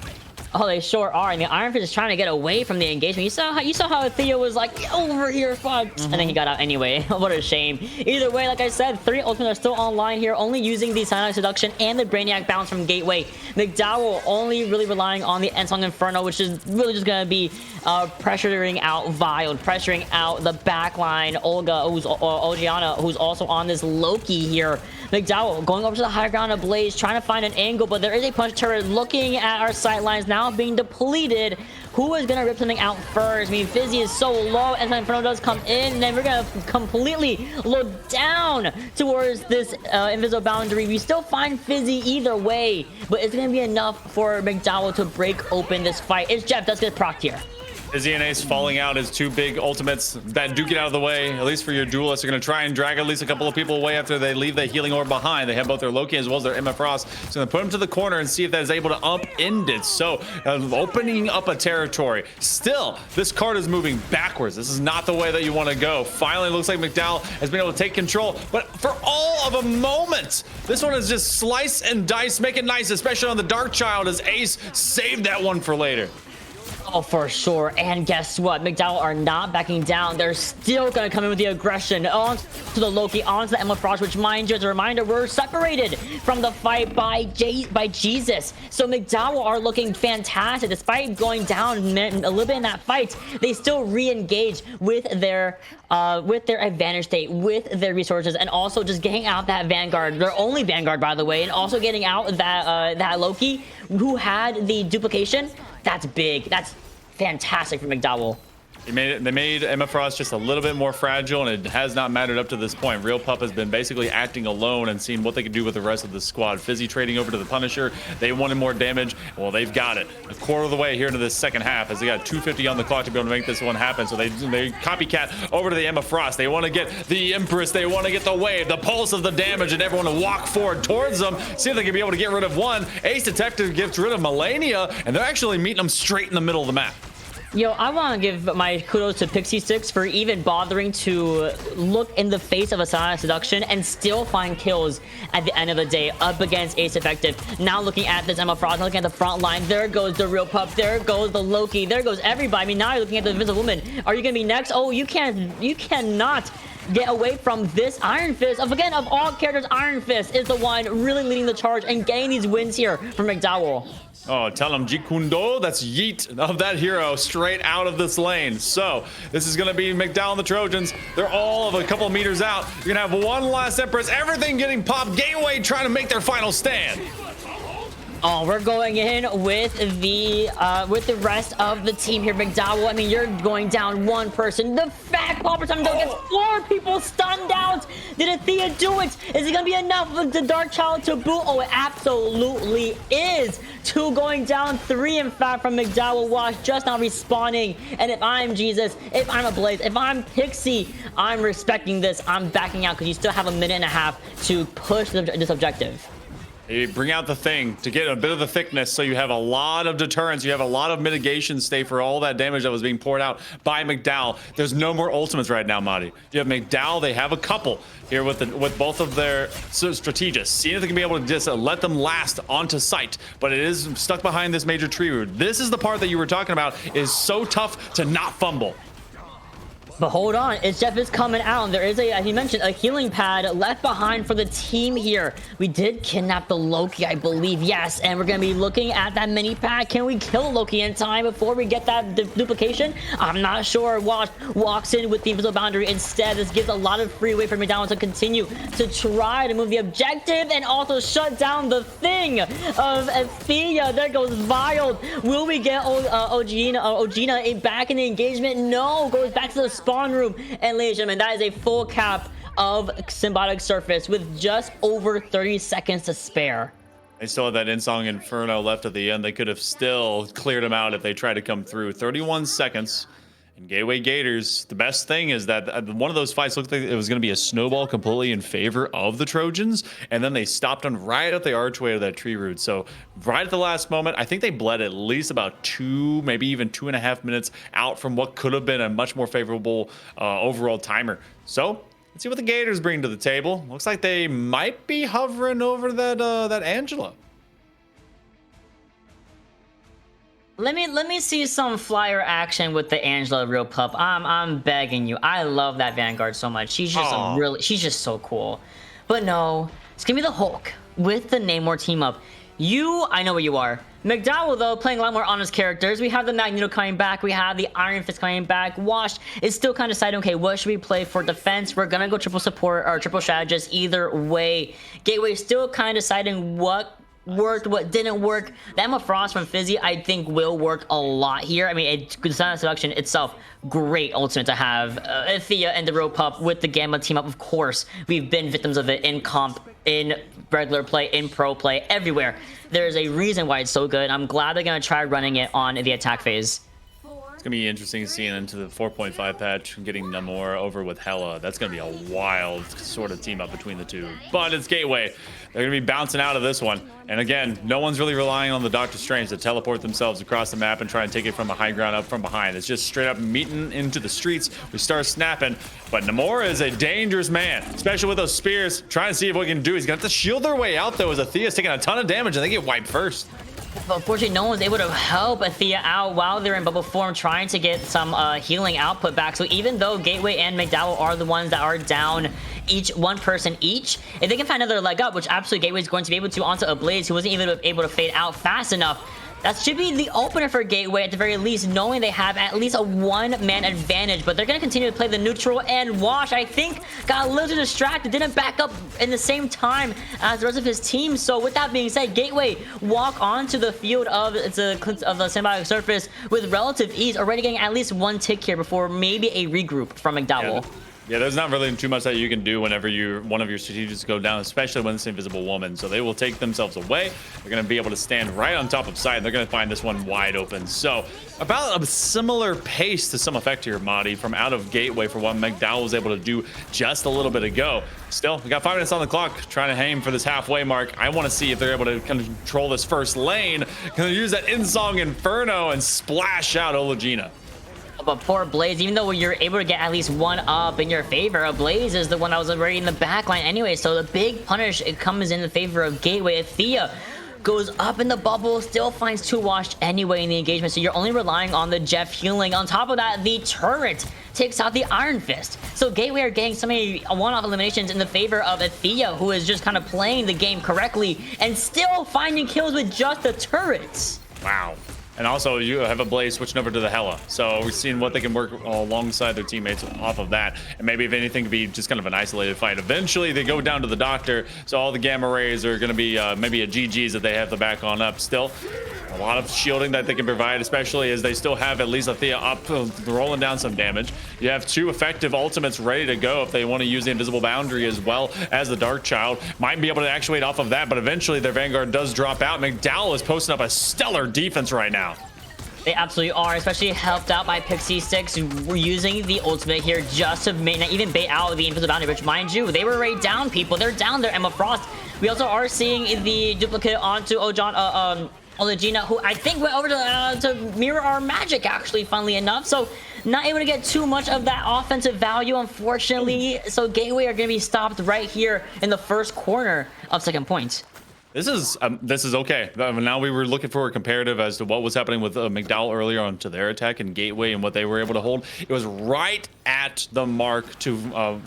Oh, they sure are. And the Iron Fist is trying to get away from the engagement. You saw how Theo was like, over here, fuck. And then he got out anyway. What a shame. Either way, like I said, 3 ultimates are still online here, only using the Silent Seduction and the Brainiac bounce from Gateway. McDowell only really relying on the Ensong Inferno, which is really just going to be pressuring out Vile, pressuring out the backline, Olgiana, who's also on this Loki here. McDowell going over to the high ground of Blaze, trying to find an angle, but there is a punch turret looking at our sight lines now being depleted. Who is going to rip something out first? I mean, Fizzy is so low, and then Inferno does come in, and then we're going to completely load down towards this invisible boundary. We still find Fizzy either way, but it's going to be enough for McDowell to break open this fight. It's Jeff does get procced here. Izzy and Ace falling out as 2 big ultimates that do get out of the way, at least for your duelists. They're going to try and drag at least a couple of people away after they leave the healing orb behind. They have both their Loki as well as their Emma Frost. So going to put them to the corner and see if that is able to upend it. So opening up a territory. Still, this card is moving backwards. This is not the way that you want to go. Finally, looks like McDowell has been able to take control. But for all of a moment, this one is just slice and dice. Make it nice, especially on the Dark Child, as Ace saved that one for later. Oh, for sure. And guess what? McDowell are not backing down. They're still going to come in with the aggression onto the Loki, onto the Emma Frost, which, mind you, as a reminder, we're separated from the fight by Jesus. So McDowell are looking fantastic. Despite going down a little bit in that fight, they still re-engage with their advantage state, with their resources, and also just getting out that Vanguard, their only Vanguard, by the way, and also getting out that Loki, who had the duplication. That's big. That's fantastic for McDowell. They made Emma Frost just a little bit more fragile, and it has not mattered up to this point. Real Pup has been basically acting alone and seeing what they can do with the rest of the squad. Fizzy trading over to the Punisher. They wanted more damage. Well, they've got it. A quarter of the way here into this second half, as they got 250 on the clock to be able to make this one happen. So they copycat over to the Emma Frost. They want to get the Empress. They want to get the wave, the pulse of the damage, and everyone to walk forward towards them. See if they can be able to get rid of one. Ace Detective gets rid of Melania, and they're actually meeting them straight in the middle of the map. Yo, I want to give my kudos to Pixie Sticks for even bothering to look in the face of a Silent Seduction and still find kills at the end of the day up against Ace Effective. Now looking at this Emma Frost, looking at the front line, there goes the Real Pup, there goes the Loki, there goes everybody. I mean, now you're looking at the Invisible Woman. Are you going to be next? Oh, you cannot get away from this Iron Fist. Of all characters, Iron Fist is the one really leading the charge and getting these wins here from McDowell. Oh, tell him Jikundo, that's yeet of that hero straight out of this lane. So this is going to be McDowell and the Trojans. They're all of a couple of meters out. You're going to have one last Empress, everything getting popped. Gateway trying to make their final stand. Oh, we're going in with the rest of the team here, McDowell. I mean, you're going down one person. The Fat Pauper time gets 4 people stunned out. Did Athea do it? Is it gonna be enough of the Dark Child to boot? Oh, it absolutely is. 2 going down, 3 in fact from McDowell. Wash just now respawning. And if I'm Jesus, if I'm a Blaze, if I'm Pixie, I'm respecting this. I'm backing out because you still have a minute and a half to push this objective. They bring out the thing to get a bit of the thickness, so you have a lot of deterrence. You have a lot of mitigation stay for all that damage that was being poured out by McDowell. There's no more ultimates right now, Madi. You have McDowell. They have a couple here with both of their strategists, seeing if they can be able to just let them last onto site. But it is stuck behind this major tree root. This is the part that you were talking about. Is so tough to not fumble. But hold on, it's Jeff is coming out, and there is as you mentioned, a healing pad left behind for the team here. We did kidnap the Loki, I believe, yes, and we're gonna be looking at that mini pad. Can we kill Loki in time before we get that duplication? I'm not sure. Wash walks in with the invisible boundary instead. This gives a lot of freeway for McDowell to continue to try to move the objective and also shut down the thing of Thea. There goes Wild. Will we get Ogina back in the engagement? No, goes back to the spawn room. And ladies and gentlemen, that is a full cap of Symbiotic Surface with just over 30 seconds to spare. They still have that Insong Inferno left at the end. They could have still cleared him out if they tried to come through. 31 seconds. And Gateway Gators, the best thing is that one of those fights looked like it was going to be a snowball completely in favor of the Trojans, and then they stopped them right at the archway of that tree root. So right at the last moment, I think they bled at least about 2, maybe even 2.5 minutes out from what could have been a much more favorable overall timer. So let's see what the Gators bring to the table. Looks like they might be hovering over that Angela. Let me see some flyer action with the Angela real pup. I'm begging you. I love that Vanguard so much. She's just she's just so cool. But no, it's gonna be the Hulk with the Namor team up. I know where you are. McDowell, though, playing a lot more honest characters. We have the Magneto coming back. We have the Iron Fist coming back. Wash is still kind of deciding, okay, what should we play for defense? We're gonna go triple support or triple strategist either way. Gateway still kind of deciding what worked, what didn't work. The Emma Frost from Fizzy, I think, will work a lot here. I mean, the Sun Selection itself, great ultimate to have. Thea and the Rope Pup with the Gamma team up, of course. We've been victims of it in comp, in regular play, in pro play, everywhere. There's a reason why it's so good. I'm glad they're going to try running it on the attack phase. It's going to be interesting seeing into the 4.5 patch and getting Namor over with Hela. That's going to be a wild sort of team up between the two. But it's Gateway. They're going to be bouncing out of this one. And again, no one's really relying on the Doctor Strange to teleport themselves across the map and try and take it from the high ground up from behind. It's just straight up meeting into the streets. We start snapping. But Namor is a dangerous man, especially with those spears. Trying to see what he can do. He's going to have to shield their way out, though, as Athea's taking a ton of damage and they get wiped first. But unfortunately, no one's able to help Thea out while they're in bubble form, trying to get some healing output back. So even though Gateway and McDowell are the ones that are down one person each, if they can find another leg up, which absolutely Gateway is going to be able to onto a Blaze, who wasn't even able to fade out fast enough, that should be the opener for Gateway at the very least, knowing they have at least a one-man advantage. But they're going to continue to play the neutral, and Wash, I think, got a little too distracted, didn't back up in the same time as the rest of his team. So with that being said, Gateway walk onto the field of the Symbiotic Surface with relative ease, already getting at least one tick here before maybe a regroup from McDowell. Yeah, there's not really too much that you can do whenever one of your strategics go down, especially when it's an invisible woman. So they will take themselves away. They're going to be able to stand right on top of site, and they're going to find this one wide open. So about a similar pace to some effect here, Madi, from out of Gateway for what McDowell was able to do just a little bit ago. Still, we got 5 minutes on the clock, trying to aim for this halfway mark. I want to see if they're able to control this first lane. Going to use that Insong Inferno and splash out Ologina. But poor Blaze, even though you're able to get at least one up in your favor, Blaze is the one that was already in the back line anyway. So the big punish, it comes in the favor of Gateway. Thea goes up in the bubble, still finds 2 washed anyway in the engagement. So you're only relying on the Jeff healing. On top of that, the turret takes out the Iron Fist. So Gateway are getting so many one-off eliminations in the favor of Thea, who is just kind of playing the game correctly and still finding kills with just the turrets. Wow. And also, you have a Blaze switching over to the Hela. So we're seeing what they can work alongside their teammates off of that. And maybe, if anything, could be just kind of an isolated fight. Eventually, they go down to the Doctor. So all the Gamma Rays are going to be maybe a GG's that they have to back on up. Still, a lot of shielding that they can provide, especially as they still have at least Thea up, rolling down some damage. You have 2 effective ultimates ready to go if they want to use the Invisible Boundary as well as the Dark Child. Might be able to actuate off of that, but eventually their Vanguard does drop out. McDowell is posting up a stellar defense right now. They absolutely are, especially helped out by Pixie Six. We're using the ultimate here just to even bait out the invisible boundary, which, mind you, they were already down, people. They're down there. Emma Frost We also are seeing the duplicate onto Olagina, who I think went over to mirror our magic, actually, funnily enough. So not able to get too much of that offensive value, unfortunately. So Gateway are going to be stopped right here in the first corner of second point. This is okay. Now we were looking for a comparative as to what was happening with McDowell earlier on to their attack and Gateway and what they were able to hold. It was right at the mark to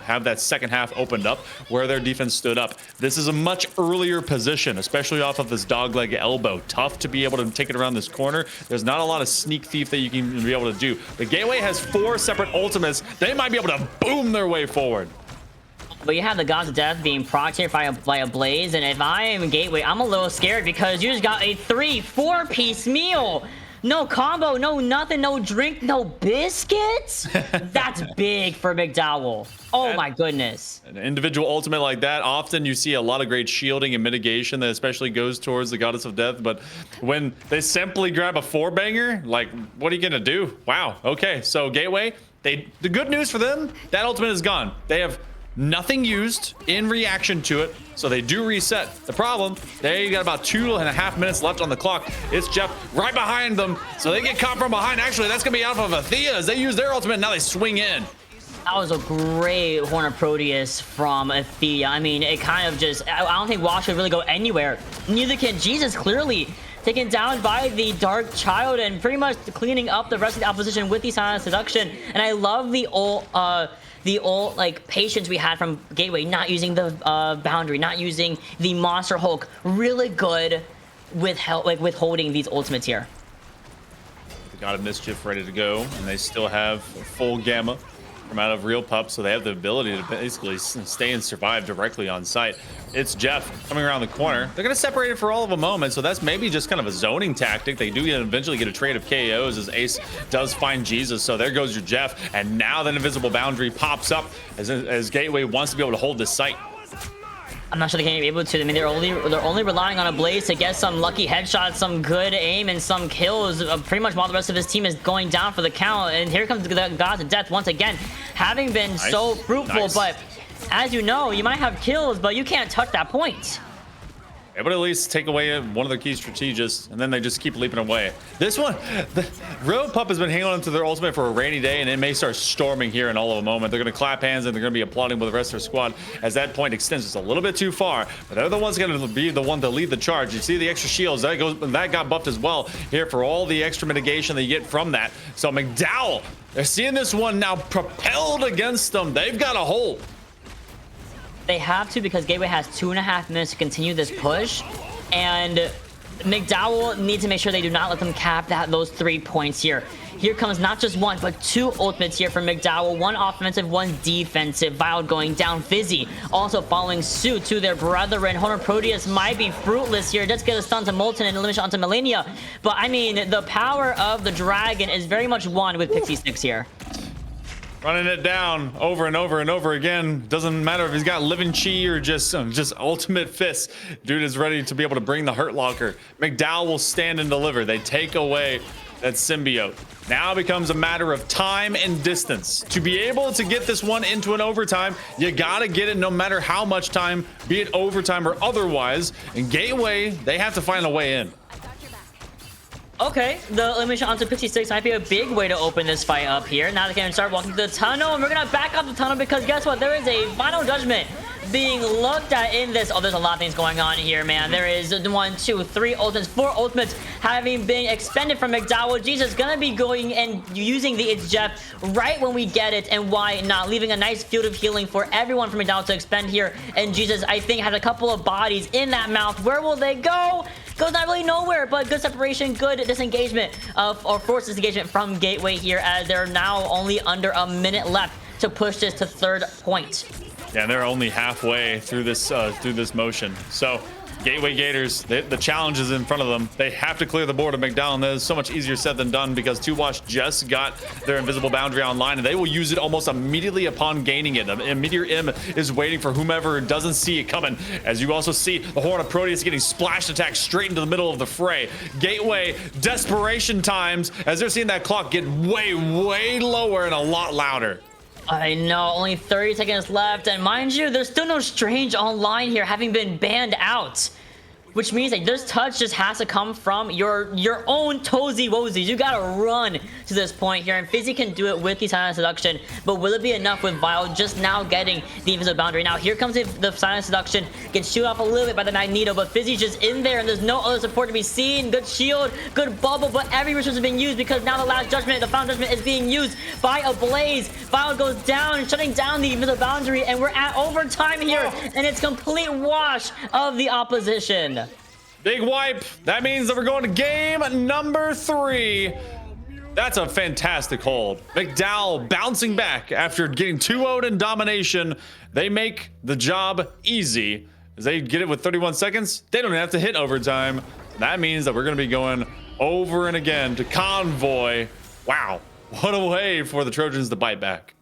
have that second half opened up where their defense stood up. This is a much earlier position, especially off of this dogleg elbow. Tough to be able to take it around this corner. There's not a lot of sneak thief that you can be able to do. But Gateway has 4 separate ultimates. They might be able to boom their way forward. But you have the Gods of Death being procced here by a Blaze, and if I am Gateway, I'm a little scared because you just got a 3-4 piece meal. No combo, no nothing, no drink, no biscuits. That's big for McDowell. Oh my goodness. An individual ultimate like that, often you see a lot of great shielding and mitigation that especially goes towards the Goddess of Death. But when they simply grab a 4-banger, like, what are you gonna do? Wow, okay, so Gateway, the good news for them, that ultimate is gone. They have nothing used in reaction to it, so they do reset. The problem, they got about 2.5 minutes left on the clock. It's Jeff right behind them, so they get caught from behind. Actually, that's gonna be off of Athea as they use their ultimate. Now they swing in. That was a great Horn of Proteus from Athea. I mean, it kind of just, I don't think Wash would really go anywhere. Neither can Jesus, clearly taken down by the Dark Child and pretty much cleaning up the rest of the opposition with the Silent Seduction. And I love the old like patience we had from Gateway, not using the boundary, not using the Monster Hulk. Really good with holding these ultimates here. They got a Mischief ready to go, and they still have full Gamma from out of Real Pup, so they have the ability to basically stay and survive directly on site. It's Jeff coming around the corner. They're going to separate it for all of a moment, so that's maybe just kind of a zoning tactic. They do eventually get a trade of KOs as Ace does find Jesus, so there goes your Jeff, and now that invisible boundary pops up as Gateway wants to be able to hold this site. I'm not sure they can be able to. I mean, they're only relying on a Blaze to get some lucky headshots, some good aim, and some kills. Pretty much while the rest of his team is going down for the count. And here comes the Gods of Death once again, having been so fruitful. But as you know, you might have kills, but you can't touch that point. It would at least take away one of their key strategists, and then they just keep leaping away. This one, the Real Pup has been hanging on to their ultimate for a rainy day, and it may start storming here in all of a moment. They're going to clap hands, and they're going to be applauding with the rest of their squad as that point extends just a little bit too far. But they're the ones going to be the one to lead the charge. You see the extra shields, that got buffed as well here for all the extra mitigation that you get from that. So McDowell, they're seeing this one now propelled against them. They've got a hold. They have to, because Gateway has 2.5 minutes to continue this push, and McDowell needs to make sure they do not let them cap those 3 points here. Here comes not just one, but 2 ultimates here from McDowell. One offensive, one defensive. Vile going down. Fizzy also following suit to their brethren. Horn of Proteus might be fruitless here. Just get a stun to Molten and elimination onto Millennia. But, I mean, the power of the Dragon is very much won with Pixie Sticks here. Running it down over and over and over again. Doesn't matter if he's got living chi or just ultimate fist. Dude is ready to be able to bring the Hurt Locker. McDowell will stand and deliver. They take away that symbiote. Now it becomes a matter of time and distance. To be able to get this one into an overtime, you gotta get it no matter how much time, be it overtime or otherwise. And Gateway, they have to find a way in. Okay, the elimination onto Pixie Sticks might be a big way to open this fight up here. Now they can start walking to the tunnel, and we're gonna back up the tunnel because guess what? There is a final judgment being looked at in this. Oh, there's a lot of things going on here, man. There is 1, 2, 3 ultimates, 4 ultimates having been expended from McDowell. Jesus gonna be going and using the It's Jeff right when we get it, and why not? Leaving a nice field of healing for everyone from McDowell to expend here. And Jesus, I think, has a couple of bodies in that mouth. Where will they go? Goes not really nowhere, but good separation, good disengagement or forced disengagement from Gateway here, as they're now only under a minute left to push this to 3rd point. Yeah, they're only halfway through this motion. So Gateway Gators, the challenge is in front of them. They have to clear the board of McDowell, and that is so much easier said than done because 2Watch just got their invisible boundary online, and they will use it almost immediately upon gaining it. A Meteor M is waiting for whomever doesn't see it coming. As you also see, the Horn of Proteus getting splashed attack straight into the middle of the fray. Gateway, desperation times, as they're seeing that clock get way, way lower and a lot louder. I know, only 30 seconds left, and mind you, there's still no Strange online here, having been banned out. Which means that this touch just has to come from your own Tozy Wozies. You gotta run to this point here, and Fizzy can do it with the Silent Seduction, but will it be enough with Vile just now getting the invisible boundary? Now here comes the Silent Seduction, gets shooed off a little bit by the Magneto, but Fizzy's just in there, and there's no other support to be seen. Good shield, good bubble, but every resource is being used because now the last judgment, the final judgment, is being used by a Blaze. Vile goes down, shutting down the invisible boundary, and we're at overtime here, and it's complete wash of the opposition. Big wipe. That means that we're going to game number 3. That's a fantastic hold. McDowell bouncing back after getting 2-0'd in domination. They make the job easy as they get it with 31 seconds. They don't have to hit overtime. That means that we're going to be going over and again to Convoy. Wow. What a way for the Trojans to bite back.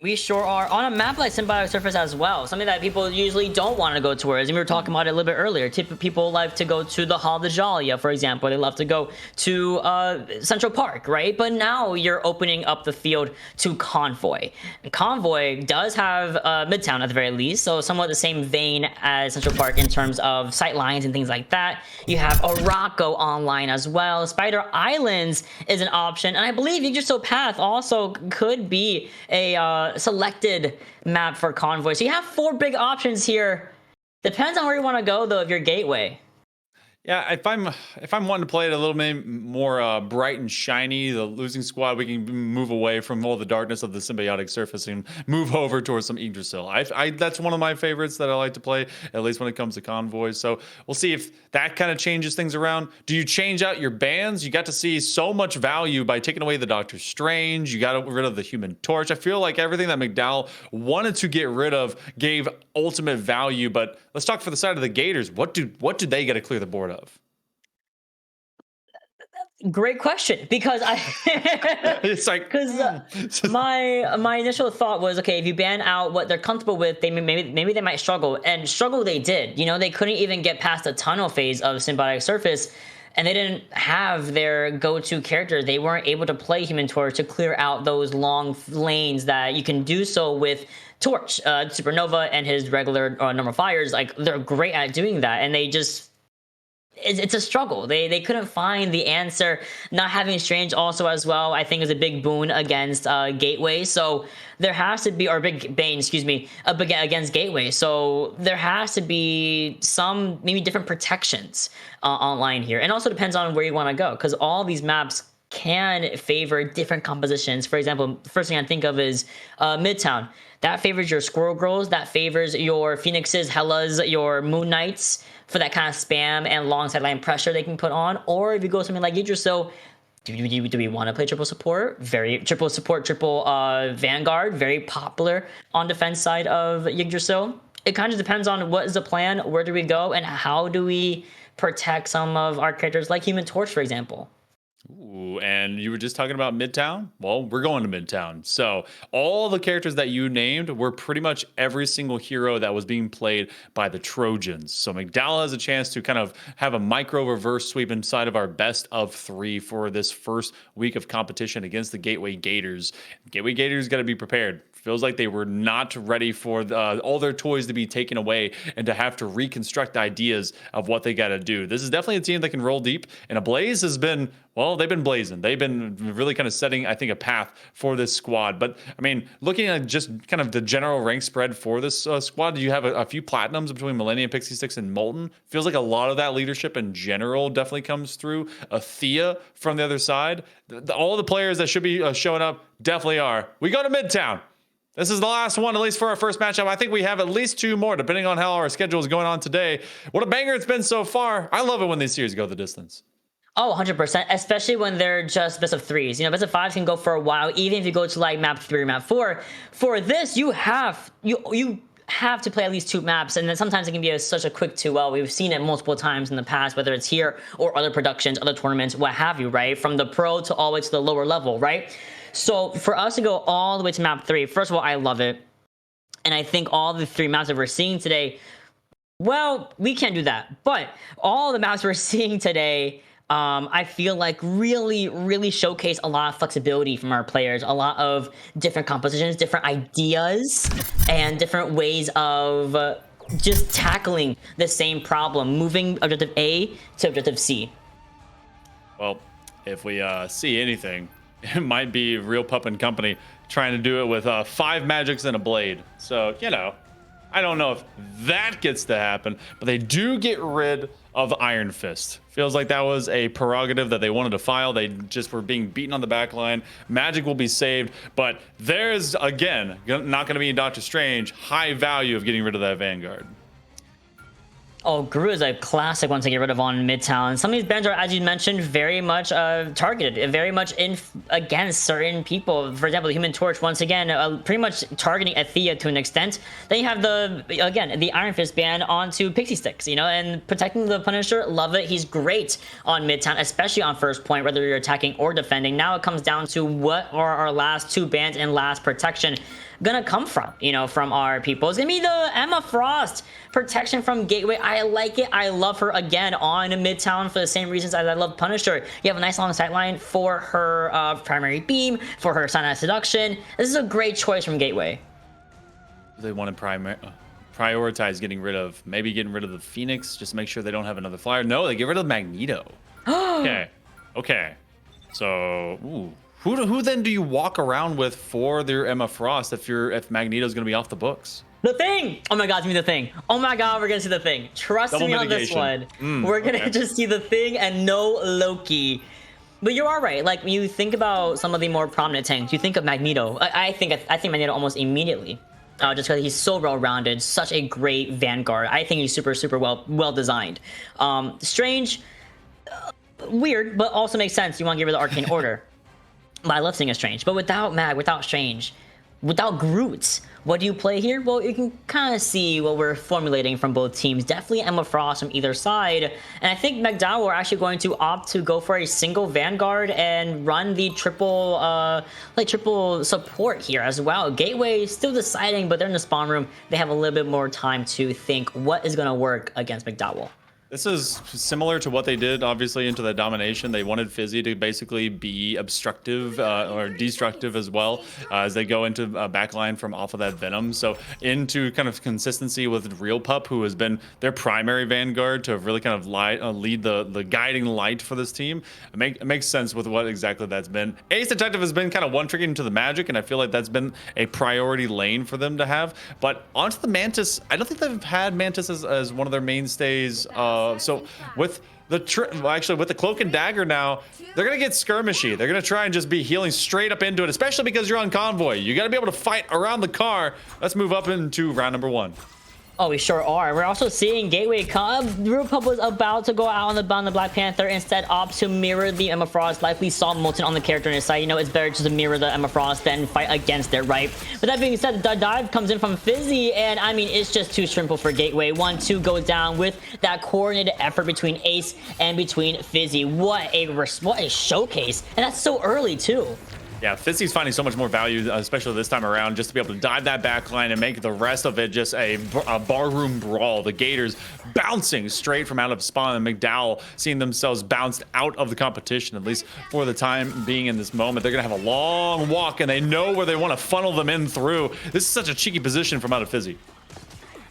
We sure are, on a map like Symbiotic Surface as well, something that people usually don't want to go towards, and we were talking about it a little bit earlier. People like to go to the Hall of the Jalia, for example. They love to go to Central Park, right? But now you're opening up the field to Convoy. And Convoy does have Midtown at the very least, so somewhat the same vein as Central Park in terms of sight lines and things like that. You have Araco online as well. Spider Islands is an option, and I believe Yggdrasil Path also could be a selected map for Convoy. So you have 4 big options here. Depends on where you want to go though, if you're Gateway. Yeah, if I'm wanting to play it a little bit more bright and shiny, the losing squad, we can move away from all the darkness of the Symbiotic Surface and move over towards some Yggdrasil. That's one of my favorites that I like to play, at least when it comes to Convoys. So we'll see if that kind of changes things around. Do you change out your bans? You got to see so much value by taking away the Doctor Strange. You got rid of the Human Torch. I feel like everything that McDowell wanted to get rid of gave ultimate value. But let's talk for the side of the Gators. What do they got to clear the board of? Great question, because it's like because my initial thought was, okay, if you ban out what they're comfortable with, maybe they might struggle, and struggle they did. You know, they couldn't even get past the tunnel phase of Symbiotic Surface, and they didn't have their go-to character. They weren't able to play Human Torch to clear out those long lanes that you can do so with Torch. Supernova and his regular normal fires, like, they're great at doing that, and they just, it's a struggle. They couldn't find the answer. Not having Strange also as well, I think, is a big boon against Gateway. So there has to be, or big bane, excuse me, against Gateway. So there has to be some maybe different protections online here. And also depends on where you want to go, because all these maps can favor different compositions. For example, the first thing I think of is Midtown. That favors your Squirrel Girls. That favors your Phoenixes, Hellas, your Moon Knights for that kind of spam and long sideline pressure they can put on. Or if you go something like Yggdrasil, do we want to play triple support? Triple Vanguard, very popular on defense side of Yggdrasil. It kind of depends on what is the plan, where do we go, and how do we protect some of our characters like Human Torch, for example. Ooh, and you were just talking about Midtown? Well, we're going to Midtown. So all the characters that you named were pretty much every single hero that was being played by the Trojans. So McDowell has a chance to kind of have a micro reverse sweep inside of our best of 3 for this first week of competition against the Gateway Gators. Gateway Gators got to be prepared. Feels like they were not ready for all their toys to be taken away and to have to reconstruct ideas of what they got to do. This is definitely a team that can roll deep, and Ablaze has been, well, they've been blazing. They've been really kind of setting, I think, a path for this squad. But, I mean, looking at just kind of the general rank spread for this squad, you have a few platinums between Millennium, Pixie Sticks, and Molten. Feels like a lot of that leadership in general definitely comes through. Thea from the other side. All the players that should be showing up definitely are. We go to Midtown. This is the last one, at least for our first matchup. I think we have at least 2 more, depending on how our schedule is going on today. What a banger it's been so far. I love it when these series go the distance. Oh, 100%, especially when they're just best of 3s. You know, best of 5s can go for a while, even if you go to like map 3 or map 4. For this, you have to play at least 2 maps, and then sometimes it can be such a quick 2L. We've seen it multiple times in the past, whether it's here or other productions, other tournaments, what have you, right? From the pro to all the way to the lower level, right? So for us to go all the way to map 3, first of all, I love it. And I think all the 3 maps that we're seeing today, well, we can't do that. But all the maps we're seeing today I feel like really showcase a lot of flexibility from our players, a lot of different compositions, different ideas, and different ways of just tackling the same problem, moving objective A to objective C. Well, if we see anything, it might be Real Pup and Company trying to do it with 5 magics and a blade. So, you know, I don't know if that gets to happen, but they do get rid of Iron Fist. Feels like that was a prerogative that they wanted to file. They just were being beaten on the back line. Magic will be saved, but there's, again, not going to be in Doctor Strange, high value of getting rid of that Vanguard. Oh, Gru is a classic one to get rid of on Midtown. Some of these bands are, as you mentioned, very much targeted, very much against certain people. For example, the Human Torch, once again, pretty much targeting Athea to an extent. Then you have the Iron Fist ban onto Pixie Sticks, you know, and protecting the Punisher, love it. He's great on Midtown, especially on first point, whether you're attacking or defending. Now it comes down to what are our last 2 bans and last protection gonna come from, you know, from our people. It's gonna be the Emma Frost protection from Gateway. I like it. I love her again on Midtown for the same reasons as I love Punisher. You have a nice long sightline for her primary beam, for her Cyanide Seduction. This is a great choice from Gateway. They want to prioritize getting rid of the Phoenix, just to make sure they don't have another flyer. No, they get rid of Magneto. Okay. So, ooh. Who then do you walk around with for their Emma Frost if Magneto's going to be off the books? The Thing! Oh my god, it's me, The Thing. Oh my god, we're gonna see The Thing. Trust Double me mitigation. on this one. We're gonna just see The Thing and no Loki. But you are right. Like, when you think about some of the more prominent tanks, you think of Magneto. I think Magneto almost immediately. Just because he's so well-rounded, such a great Vanguard. I think he's super well designed. Strange, weird, but also makes sense. You want to get rid of the Arcane Order. But I love seeing a Strange. But without Mag, without Strange, without Groot, what do you play here? Well, you can kind of see what we're formulating from both teams. Definitely Emma Frost from either side. And I think McDowell are actually going to opt to go for a single Vanguard and run the triple support here as well. Gateway still deciding, but they're in the spawn room. They have a little bit more time to think what is going to work against McDowell. This is similar to what they did, obviously, into the domination. They wanted Fizzy to basically be obstructive or destructive as well as they go into a backline from off of that Venom. So into kind of consistency with Real Pup, who has been their primary Vanguard to really kind of lead the guiding light for this team. It makes sense with what exactly that's been. Ace Detective has been kind of one-tricking into the Magic, and I feel like that's been a priority lane for them to have. But onto the Mantis, I don't think they've had Mantis as one of their mainstays. So with with the Cloak and Dagger now, they're gonna get skirmishy. They're gonna try and just be healing straight up into it, especially because you're on convoy. You gotta be able to fight around the car. Let's move up into round number 1. Oh, we sure are. We're also seeing Gateway come. Real Pup was about to go out on the Black Panther, instead opts to mirror the Emma Frost, like we saw Molten on the character in his side. You know, it's better just to mirror the Emma Frost than fight against it, right? But that being said, the dive comes in from Fizzy, and I mean, it's just too simple for Gateway. 1-2 goes down with that coordinated effort between Ace and between Fizzy. What a showcase, and that's so early too. Yeah, Fizzy's finding so much more value, especially this time around, just to be able to dive that back line and make the rest of it just a barroom brawl. The Gators bouncing straight from out of spawn, and McDowell seeing themselves bounced out of the competition, at least for the time being in this moment. They're going to have a long walk, and they know where they want to funnel them in through. This is such a cheeky position from out of Fizzy.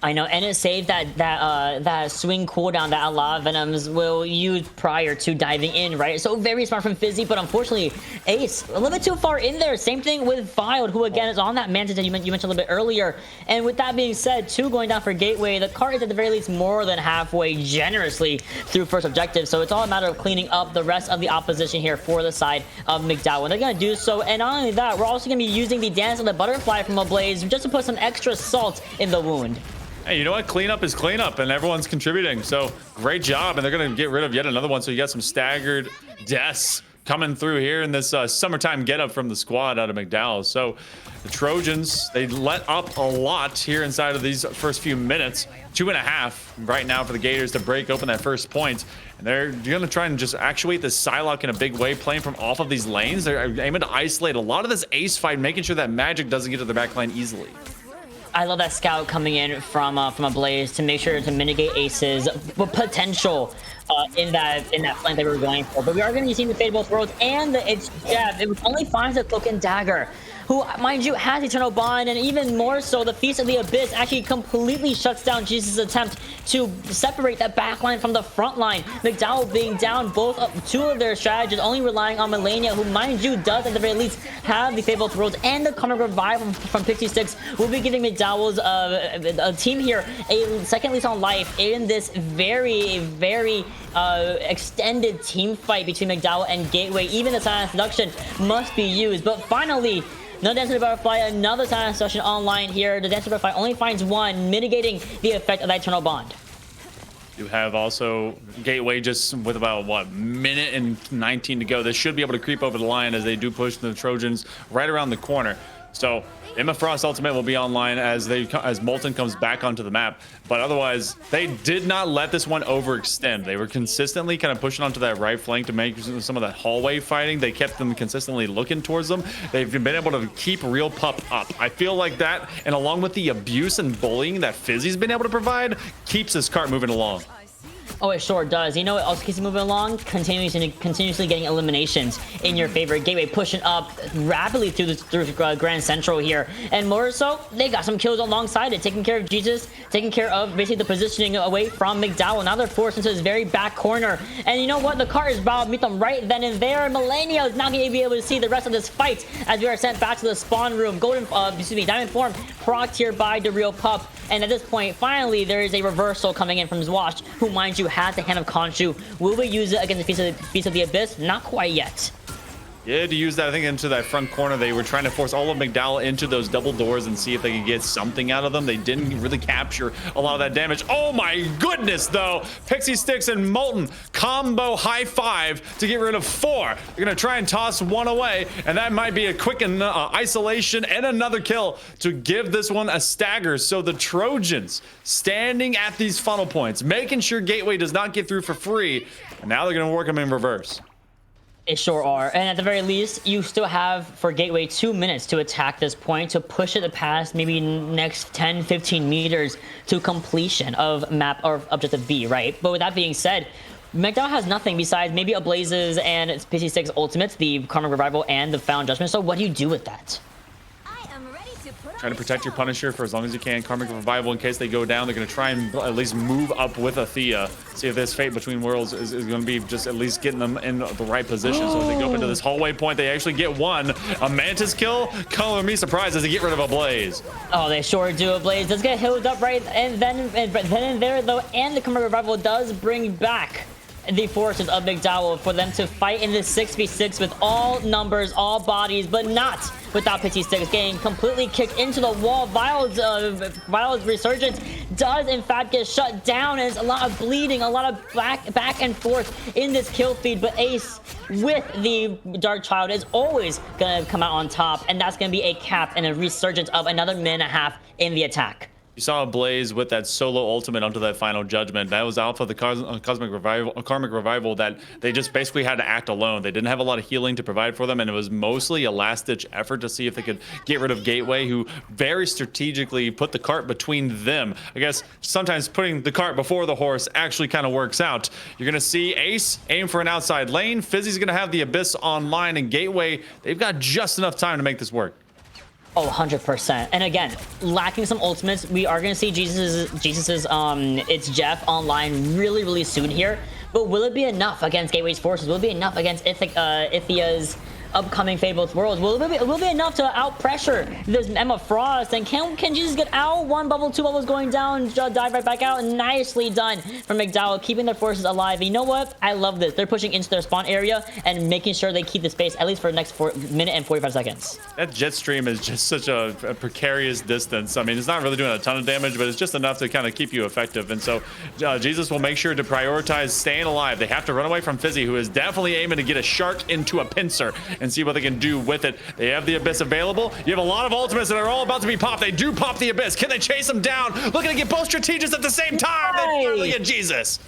I know, and it saved that swing cooldown that a lot of Venoms will use prior to diving in, right? So very smart from Fizzy, but unfortunately, Ace a little bit too far in there. Same thing with Filed, who again is on that Mantis that you mentioned a little bit earlier. And with that being said, 2 going down for Gateway, the card is at the very least more than halfway generously through first objective. So it's all a matter of cleaning up the rest of the opposition here for the side of McDowell. And they're going to do so. And not only that, we're also going to be using the Dance of the Butterfly from Ablaze just to put some extra salt in the wound. Hey, you know what? Cleanup is cleanup, and everyone's contributing. So great job, and they're going to get rid of yet another one. So you got some staggered deaths coming through here in this summertime getup from the squad out of McDowell. So the Trojans, they let up a lot here inside of these first few minutes. 2.5 right now for the Gators to break open that first point. And they're going to try and just actuate this Psylocke in a big way, playing from off of these lanes. They're aiming to isolate a lot of this Ace fight, making sure that Magic doesn't get to the back line easily. I love that scout coming in from Ablaze to make sure to mitigate Ace's potential in that flank that we were going for. But we are going to be seeing the Fate of Both Worlds, and it's Jeff. It only finds the Cloak and Dagger, who, mind you, has Eternal Bond, and even more so, the Feast of the Abyss actually completely shuts down Jesus' attempt to separate that back line from the front line. McDowell being down two of their strategists, only relying on Melania, who, mind you, does at the very least have the Fate of Both Worlds and the Karmic Revival from Pixie Sticks. Will be giving McDowell's a team here a second lease on life in this very, very extended team fight between McDowell and Gateway. Even the silent seduction must be used, but finally, no Dance to the Butterfly, another silent seduction online here. The Dance to the Butterfly only finds one, mitigating the effect of that Eternal Bond. You have also Gateway just with about, what, minute and 19 to go. They should be able to creep over the line as they do push the Trojans right around the corner. So Emma Frost Ultimate will be online as Molten comes back onto the map. But otherwise, they did not let this one overextend. They were consistently kind of pushing onto that right flank to make some of that hallway fighting. They kept them consistently looking towards them. They've been able to keep Real Pup up. I feel like that, and along with the abuse and bullying that Fizzy's been able to provide, keeps this cart moving along. Oh, it sure does. You know what else keeps you moving along? Continuously getting eliminations in your favor. Gateway pushing up rapidly through Grand Central here. And more so, they got some kills alongside it, taking care of Jesus, taking care of basically the positioning away from McDowell. Now they're forced into his very back corner. And you know what? The cart is about to meet them right then and there. Melania is not going to be able to see the rest of this fight as we are sent back to the spawn room. Diamond Form procced here by the Real Pup. And at this point, finally, there is a reversal coming in from Zwash, who, mind you, has the Hand of Khonshu. Will we use it against the Feast of the Abyss? Not quite yet. Yeah, to use that, I think, into that front corner. They were trying to force all of McDowell into those double doors and see if they could get something out of them. They didn't really capture a lot of that damage. Oh my goodness, though. Pixie Sticks and Molten combo high five to get rid of 4. They're going to try and toss 1 away, and that might be a quick isolation and another kill to give this one a stagger. So the Trojans standing at these funnel points, making sure Gateway does not get through for free, and now they're going to work them in reverse. They sure are. And at the very least, you still have, for Gateway, 2 minutes to attack this point, to push it past maybe next 10, 15 meters to completion of map or objective B, right? But with that being said, McDowell has nothing besides maybe a Blazes and PC6 Ultimates, the Karmic Revival, and the Found Judgment. So what do you do with that? Trying to protect your Punisher for as long as you can. Karmic Revival, in case they go down, they're going to try and at least move up with Athea. See if this Fate Between Worlds is going to be just at least getting them in the right position. So as they go up into this hallway point, they actually get one. A Mantis kill? Color me surprised as they get rid of a Blaze. Oh, they sure do. A Blaze does get healed up right and then and there, though, and the Karmic Revival does bring back the forces of McDowell for them to fight in this 6v6 with all numbers, all bodies, but not without Pixie Sticks getting completely kicked into the wall. Vile's resurgence does in fact get shut down, and it's a lot of bleeding, a lot of back and forth in this kill feed, but Ace with the Dark Child is always gonna come out on top, and that's gonna be a cap and a resurgence of another minute and a half in the attack. You saw a Blaze with that solo ultimate onto that final judgment. That was Alpha, the Karmic Revival that they just basically had to act alone. They didn't have a lot of healing to provide for them, and it was mostly a last-ditch effort to see if they could get rid of Gateway, who very strategically put the cart between them. I guess sometimes putting the cart before the horse actually kind of works out. You're going to see Ace aim for an outside lane. Fizzy's going to have the Abyss online, and Gateway, they've got just enough time to make this work. Oh, 100%. And again, lacking some ultimates, we are going to see Jesus's It's Jeff online really, really soon here. But will it be enough against Gateway's forces? Will it be enough against Ithea's upcoming Fate of Both Worlds? Will it be enough to out pressure this Emma Frost? And can Jesus get out? 1 bubble, 2 bubbles going down, dive right back out. Nicely done from McDowell, keeping their forces alive. And you know what? I love this. They're pushing into their spawn area and making sure they keep the space at least for the next minute and 45 seconds. That jet stream is just such a precarious distance. I mean, it's not really doing a ton of damage, but it's just enough to kind of keep you effective. And so Jesus will make sure to prioritize staying alive. They have to run away from Fizzy, who is definitely aiming to get a shark into a pincer and see what they can do with it. They have the Abyss available. You have a lot of ultimates that are all about to be popped. They do pop the Abyss. Can they chase them down? Looking to get both strategists at the same time. They finally get Jesus.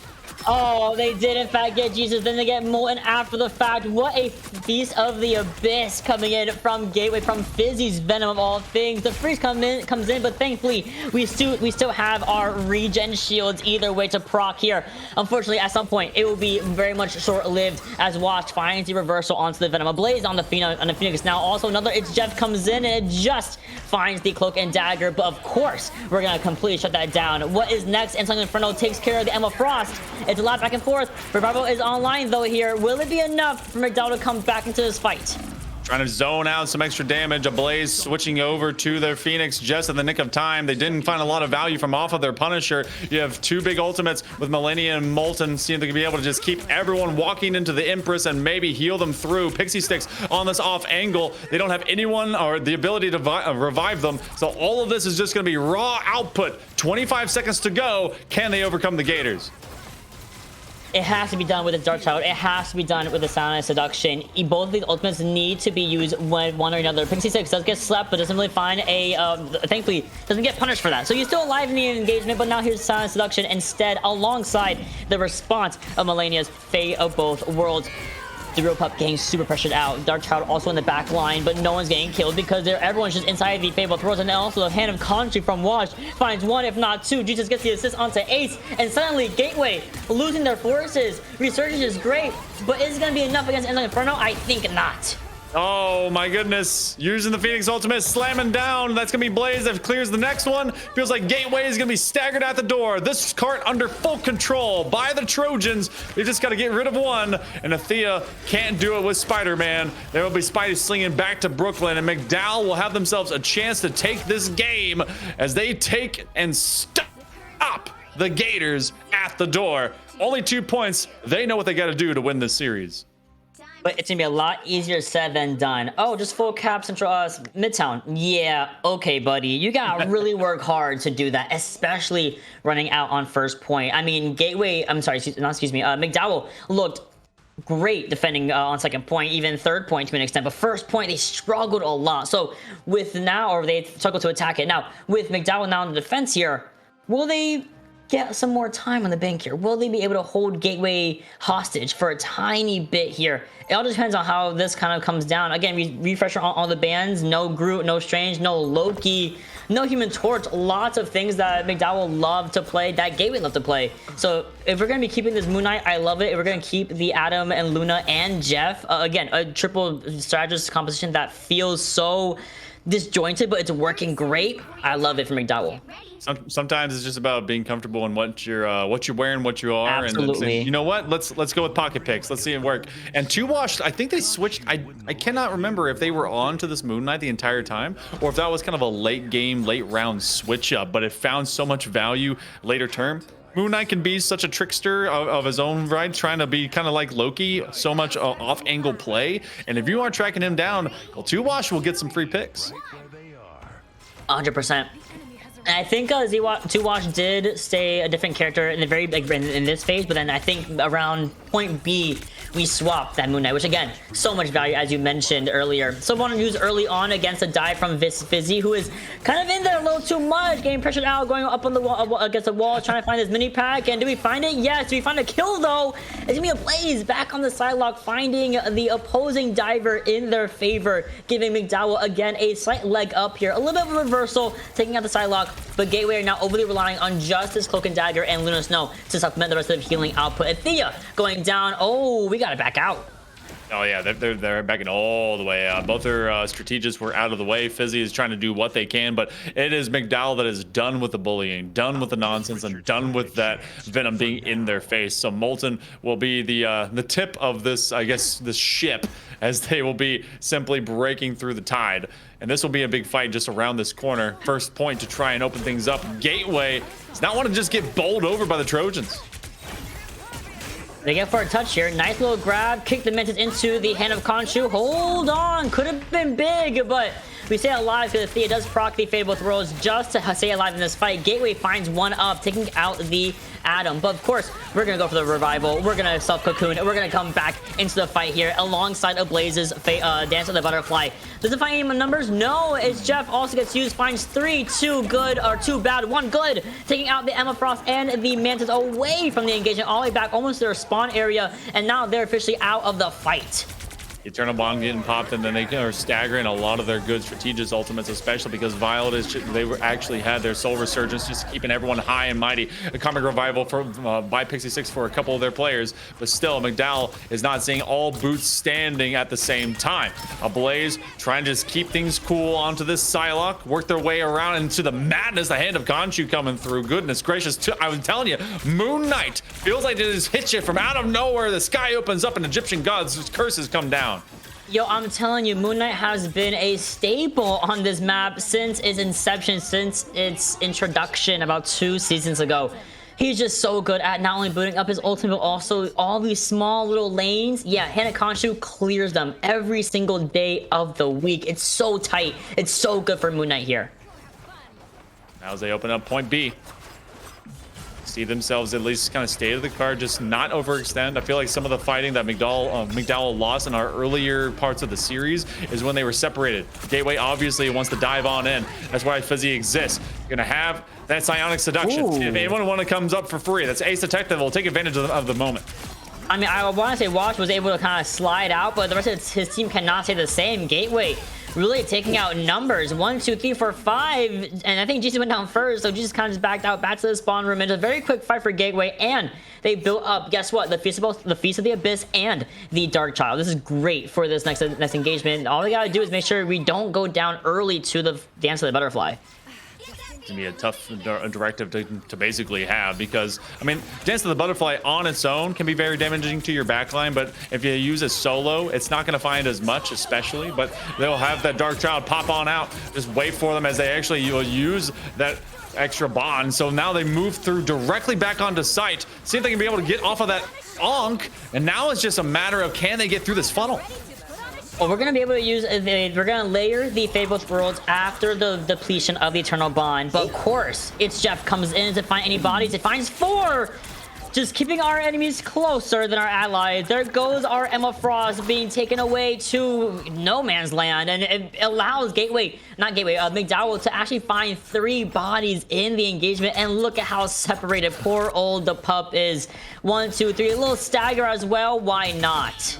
Oh, they did in fact get Jesus. Then they get Molten after the fact. What a feast of the abyss coming in from Gateway, from Fizzy's Venom of all things. The freeze comes in, but thankfully we still have our regen shields either way to proc here. Unfortunately, at some point it will be very much short-lived as Wash finds the reversal onto the Venom. A Blaze on the Phoenix now. Also another, it's Jeff comes in and it just finds the Cloak and Dagger, but of course we're gonna completely shut that down. What is next? Ensign Inferno takes care of the Emma Frost. It's a lot back and forth. Revival is online though here. Will it be enough for McDowell to come back into this fight? Trying to zone out some extra damage. A Blaze switching over to their Phoenix just in the nick of time. They didn't find a lot of value from off of their Punisher. You have two big ultimates with Millennia and Molten. See if they can be able to just keep everyone walking into the Empress and maybe heal them through. Pixie Sticks on this off angle. They don't have anyone or the ability to revive them. So all of this is just going to be raw output. 25 seconds to go. Can they overcome the Gators? It has to be done with a Dark Child. It has to be done with a Silent Seduction. Both of these ultimates need to be used with one or another. Pixie Six does get slapped, but doesn't really find a, thankfully, doesn't get punished for that. So he's still alive in the engagement, but now here's Silent Seduction instead, alongside the response of Millennia's Fate of Both Worlds. The Real Pup getting super pressured out. Dark Child also in the back line, but no one's getting killed because everyone's just inside the Fable Throws. And then also the Hand of Country from Wash finds one, if not two. Jesus gets the assist onto Ace, and suddenly Gateway losing their forces. Resurgence is great, but is it going to be enough against Ensign Inferno? I think not. Oh my goodness. Using the Phoenix ultimate, slamming down. That's gonna be Blaze that clears the next one. Feels like Gateway is gonna be staggered at the door. This cart under full control by the Trojans. They just gotta get rid of one. And Athea can't do it with Spider-Man. There will be Spidey slinging back to Brooklyn, and McDowell will have themselves a chance to take this game as they take and stop the Gators at the door. Only 2 points. They know what they gotta do to win this series. But it's gonna be a lot easier said than done. Oh, just full cap Central Midtown. Yeah, okay, buddy. You gotta really work hard to do that, especially running out on first point. I mean, Gateway, I'm sorry, McDowell looked great defending on second point, even third point to an extent, but first point they struggled a lot. So with now, or they struggled to attack it. Now, with McDowell now in the defense here, will they get some more time on the bank here? Will they be able to hold Gateway hostage for a tiny bit here? It all depends on how this kind of comes down. Again, refresher on all the bans. No Groot, no Strange, no Loki, no Human Torch. Lots of things that McDowell loved to play, that Gateway loved to play. So if we're going to be keeping this Moon Knight, I love it. If we're going to keep the Adam and Luna and Jeff, again, a triple strategist composition that feels so disjointed, but it's working great. I love it for McDowell. Sometimes it's just about being comfortable in what you're wearing, what you are. Absolutely. And you know what? Let's go with pocket picks. Let's see it work. And Two Wash, I think they switched. I cannot remember if they were on to this Moon Knight the entire time, or if that was kind of a late game, late round switch up. But it found so much value later term. Moon Knight can be such a trickster of his own right, trying to be kind of like Loki, so much off-angle play. And if you aren't tracking him down, well, Two Wash will get some free picks. 100%. And I think Two Wash did stay a different character in the very in this phase, but then I think around point B we swapped that Moon Knight, which again, so much value as you mentioned earlier. Someone who's early on against a dive from Fizzy, who is kind of in there a little too much, getting pressured out, going up on the wall against the wall, trying to find his mini pack. And do we find it? Yes. Do we find a kill though? It's gonna be a Blaze back on the side lock, finding the opposing diver in their favor, giving McDowell again a slight leg up here, a little bit of a reversal, taking out the side lock. But Gateway are now overly relying on just his Cloak and Dagger and Luna Snow to supplement the rest of the healing output. Athea going down. Oh, we gotta back out. Oh yeah, they're backing all the way out. Both their strategists were out of the way. Fizzy is trying to do what they can, but it is McDowell that is done with the bullying, done with the nonsense, and done with that Venom being in their face. So Molten will be the tip of this, I guess, this ship, as they will be simply breaking through the tide. And this will be a big fight just around this corner. First point to try and open things up. Gateway does not want to just get bowled over by the Trojans. They get for a touch here. Nice little grab. Kick the Mantis into the Hand of Khonshu. Hold on. Could have been big, but We stay alive because Thea does proc the Fable Throws just to stay alive in this fight. Gateway finds one up, taking out the Adam. But of course, we're going to go for the revival. We're going to self-cocoon. And we're going to come back into the fight here alongside Ablaze's Dance of the Butterfly. Does it find any numbers? No. It's Jeff also gets used. Finds 3, 2 good, or 2 bad, 1 good. Taking out the Emma Frost and the Mantis away from the engagement. All the way back almost to their spawn area. And now they're officially out of the fight. Eternal Bond getting popped, and then they are staggering a lot of their good strategic ultimates, especially because Violet they were actually had their Soul Resurgence, just keeping everyone high and mighty. A comic revival for by Pixie 6 for a couple of their players, but still McDowell is not seeing all boots standing at the same time. Ablaze trying to just keep things cool onto this Psylocke, work their way around into the madness. The hand of Khonshu coming through. Goodness gracious, I was telling you, Moon Knight feels like it just hits you from out of nowhere. The sky opens up and Egyptian gods' curses come down. Yo, I'm telling you, Moon Knight has been a staple on this map since its inception, since its introduction about 2 seasons ago. He's just so good at not only booting up his ultimate, but also all these small little lanes. Yeah, Hannah Khonshu clears them every single day of the week. It's so tight. It's so good for Moon Knight here. Now as they open up point B, see themselves at least kind of stay to the card, just not overextend. I feel like some of the fighting that McDowell lost in our earlier parts of the series is when they were separated. Gateway obviously wants to dive on in. That's why Fizzy exists. You're gonna have that Psionic Seduction. Ooh. If anyone comes up for free, that's Ace Detective will take advantage of the moment. I mean, I want to say Watch was able to kind of slide out, but the rest of his team cannot say the same. Gateway really taking out numbers. 1, 2, 3, 4, 5. And I think Jesus went down first, so Jesus kind of just backed out back to the spawn room. It's a very quick fight for Gateway, and they built up, guess what? The Feast of the Abyss and the Dark Child. This is great for this next engagement. All we got to do is make sure we don't go down early to the Dance of the Butterfly. To be a tough directive to basically have, because I mean, Dance of the Butterfly on its own can be very damaging to your backline, but if you use it solo, it's not going to find as much, especially. But they'll have that Dark Child pop on out, just wait for them as they actually will use that extra bond. So now they move through directly back onto site, see if they can be able to get off of that Onk, and now it's just a matter of can they get through this funnel. Well, we're going to be able to use, we're going to layer the Fabled Worlds after the depletion of the Eternal Bond. But of course, it's Jeff comes in to find any bodies. It finds 4. Just keeping our enemies closer than our allies. There goes our Emma Frost being taken away to no man's land. And it allows McDowell to actually find 3 bodies in the engagement. And look at how separated poor old the pup is. 1, 2, 3. A little stagger as well. Why not?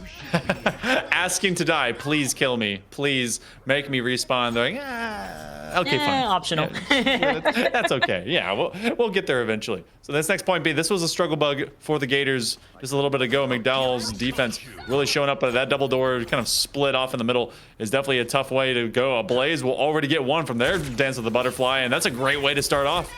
Asking to die, please kill me, please make me respawn. They're like, okay, fine, optional. Yeah, that's okay. Yeah, we'll get there eventually. So this next point B, this was a struggle bug for the Gators just a little bit ago. McDowell's defense really showing up, but that double door kind of split off in the middle is definitely a tough way to go. Ablaze will already get 1 from their Dance of the Butterfly, and that's a great way to start off.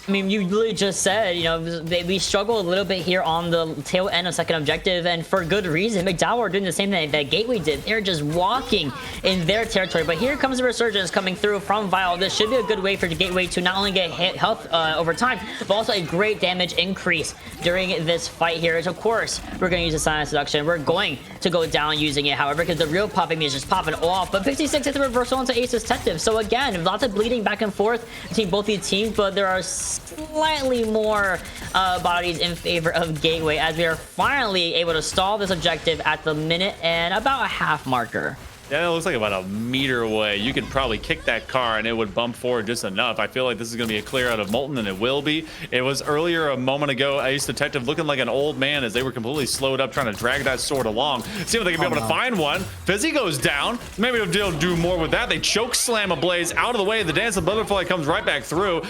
I mean, you really just said, you know, we struggle a little bit here on the tail end of second objective, and for good reason. McDowell are doing the same thing that Gateway did. They're just walking in their territory, but here comes the Resurgence coming through from Violet. This should be a good way for the Gateway to not only get hit health over time, but also a great damage increase during this fight here. So of course, we're going to use the Silent Seduction. We're going to go down using it, however, because the real popping is just popping off. But Pixie 6 hit the reversal into Ace Detective. So again, lots of bleeding back and forth between both these teams, but there are slightly more bodies in favor of Gateway, as we are finally able to stall this objective at the minute and about a half marker. Yeah, it looks like about a meter away. You could probably kick that car and it would bump forward just enough. I feel like this is going to be a clear out of Molten, and it will be. It was earlier a moment ago, Ace Detective looking like an old man as they were completely slowed up trying to drag that sword along. See if they can be able to find one. Fizzy goes down. Maybe they'll do more with that. They choke slam Ablaze out of the way. The Dance of Butterfly comes right back through.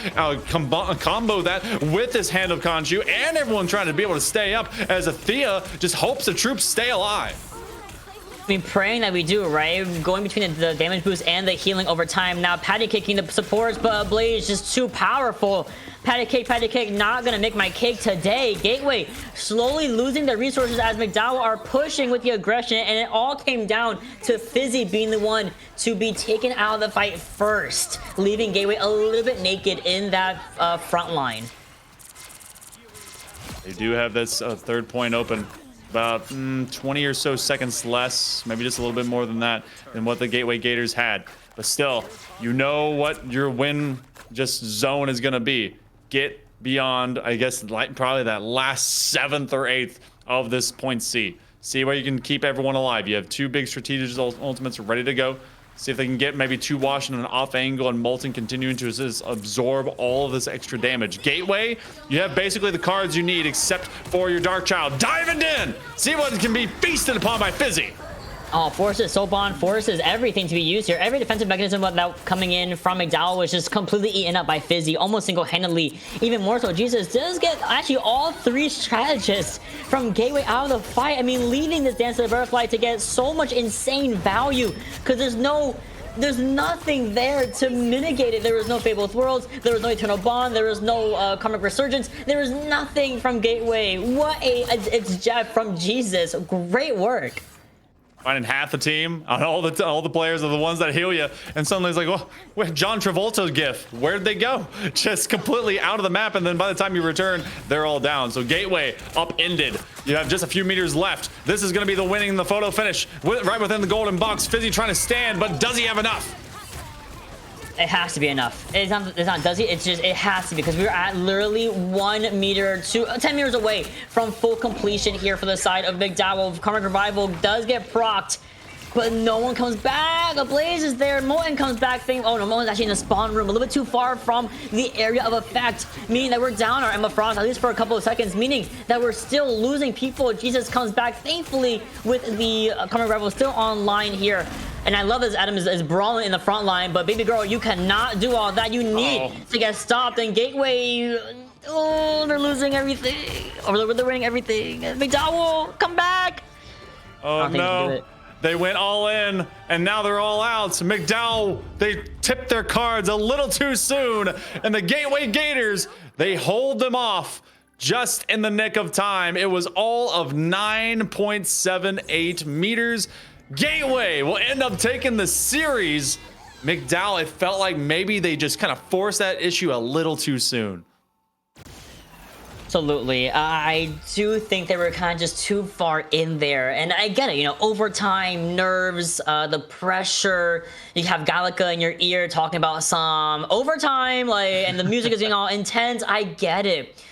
Combo that with this Hand of Khonshu, and everyone trying to be able to stay up as Thea just hopes the troops stay alive. I mean, praying that we do, right? Going between the damage boost and the healing over time. Now, patty kicking the supports, but Blaze just too powerful. Patty cake, not gonna make my cake today. Gateway slowly losing their resources as McDowell are pushing with the aggression, and it all came down to Fizzy being the one to be taken out of the fight first, leaving Gateway a little bit naked in that front line. They do have this 3rd point open. about 20 or so seconds less, maybe just a little bit more than that, than what the Gateway Gators had. But still, you know what your win just zone is going to be. Get beyond, I guess, like probably that last 7th or 8th of this point C. See where you can keep everyone alive. You have 2 big strategic ultimates ready to go. See if they can get maybe 2 Washington off angle and Molten continuing to just absorb all of this extra damage. Gateway, you have basically the cards you need except for your Dark Child. Diving in! See what can be feasted upon by Fizzy. Oh, forces, Soapbond forces everything to be used here. Every defensive mechanism that coming in from McDowell was just completely eaten up by Fizzy, almost single-handedly. Even more so, Jesus does get actually all 3 strategists from Gateway out of the fight. I mean, leaving this Dance of the Butterfly to get so much insane value because there's nothing there to mitigate it. There was no Fabled Worlds, there was no Eternal Bond, there was no Karmic Resurgence, there was nothing from Gateway. It's Jeff from Jesus. Great work. Finding half the team on all the players are the ones that heal you, and suddenly it's like, well, where's John Travolta's gif? Where'd they go? Just completely out of the map, and then by the time you return, they're all down. So Gateway upended. You have just a few meters left. This is going to be the winning, the photo finish, right within the golden box. Fizzy trying to stand, but does he have enough? It has to be enough. It's not does he? It's just, it has to be because we're at literally 1 meter to 10 meters away from full completion here for the side of McDowell. Karmic Revival does get procced, but no one comes back. A Blaze is there. Molten comes back. Oh no, Molten's actually in the spawn room, a little bit too far from the area of effect, meaning that we're down our Emma Frost, at least for a couple of seconds, meaning that we're still losing people. Jesus comes back, thankfully, with the Karmic Revival still online here. And I love this Adam is brawling in the front line, but baby girl, you cannot do all that. You need to get stopped. And Gateway, oh, they're losing everything. Or they're winning everything. McDowell, come back. Oh no. They went all in, and now they're all out. So McDowell, they tipped their cards a little too soon. And the Gateway Gators, they hold them off just in the nick of time. It was all of 9.78 meters. Gateway will end up taking the series. McDowell, it felt like maybe they just kind of forced that issue a little too soon. Absolutely. I do think they were kind of just too far in there. And I get it, you know, overtime, nerves, the pressure. You have Gallica in your ear talking about some overtime, like, and the music is getting all intense. I get it.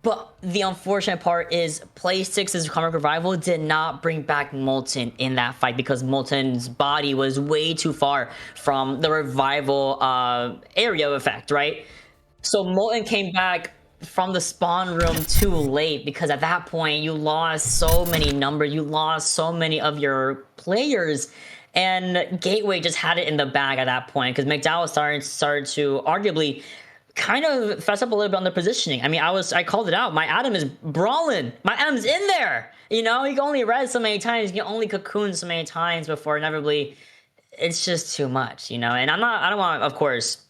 But the unfortunate part is Play 6's Karmic Revival did not bring back Molten in that fight because Molten's body was way too far from the Revival area of effect, right? So Molten came back from the spawn room too late because at that point you lost so many numbers, you lost so many of your players, and Gateway just had it in the bag at that point because McDowell started to arguably kind of fess up a little bit on the positioning. I mean, I called it out. My Adam is brawling. My Adam's in there. You know, you can only res so many times, you can only cocoon so many times before inevitably it's just too much, you know. And I don't want, of course,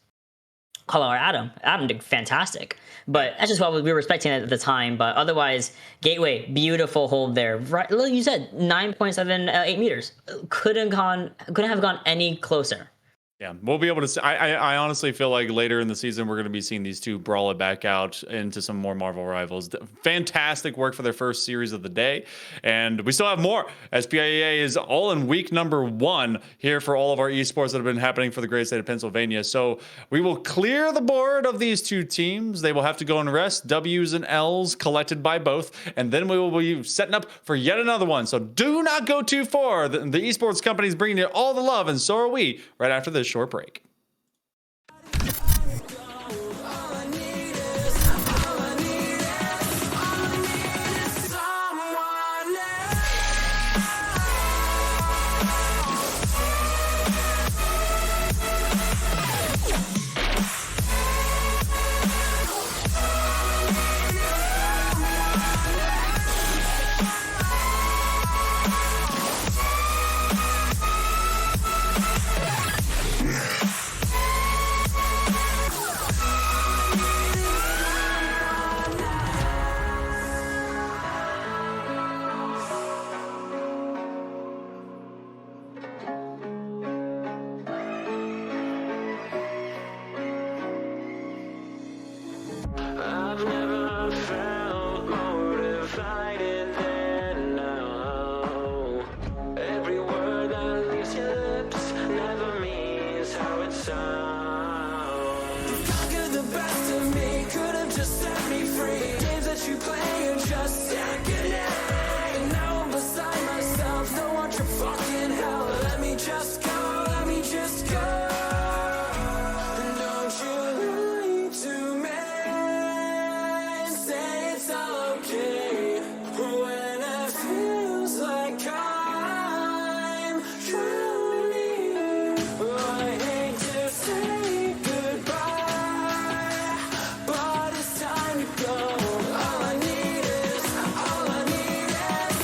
call out our Adam. Adam did fantastic. But that's just what we were expecting at the time. But otherwise, Gateway, beautiful hold there. Right, like you said, 9.78 meters. Couldn't have gone any closer. Yeah, we'll be able to see. I honestly feel like later in the season, we're going to be seeing these two brawl it back out into some more Marvel Rivals. Fantastic work for their first series of the day. And we still have more. SPIEA is all in week number 1 here for all of our esports that have been happening for the great state of Pennsylvania. So we will clear the board of these two teams. They will have to go and rest. W's and L's collected by both. And then we will be setting up for yet another one. So do not go too far. The esports company is bringing you all the love, and so are we right after this short break. You've conquered the best of me, could have just set me free. Games that you play are just second hand. Now I'm beside myself, don't want your fucking help. Let me just go, let me just go. And don't you lie to me, say it's all okay. When it feels like I'm drowning, I hate to say goodbye, but it's time to go. All I need is someone else.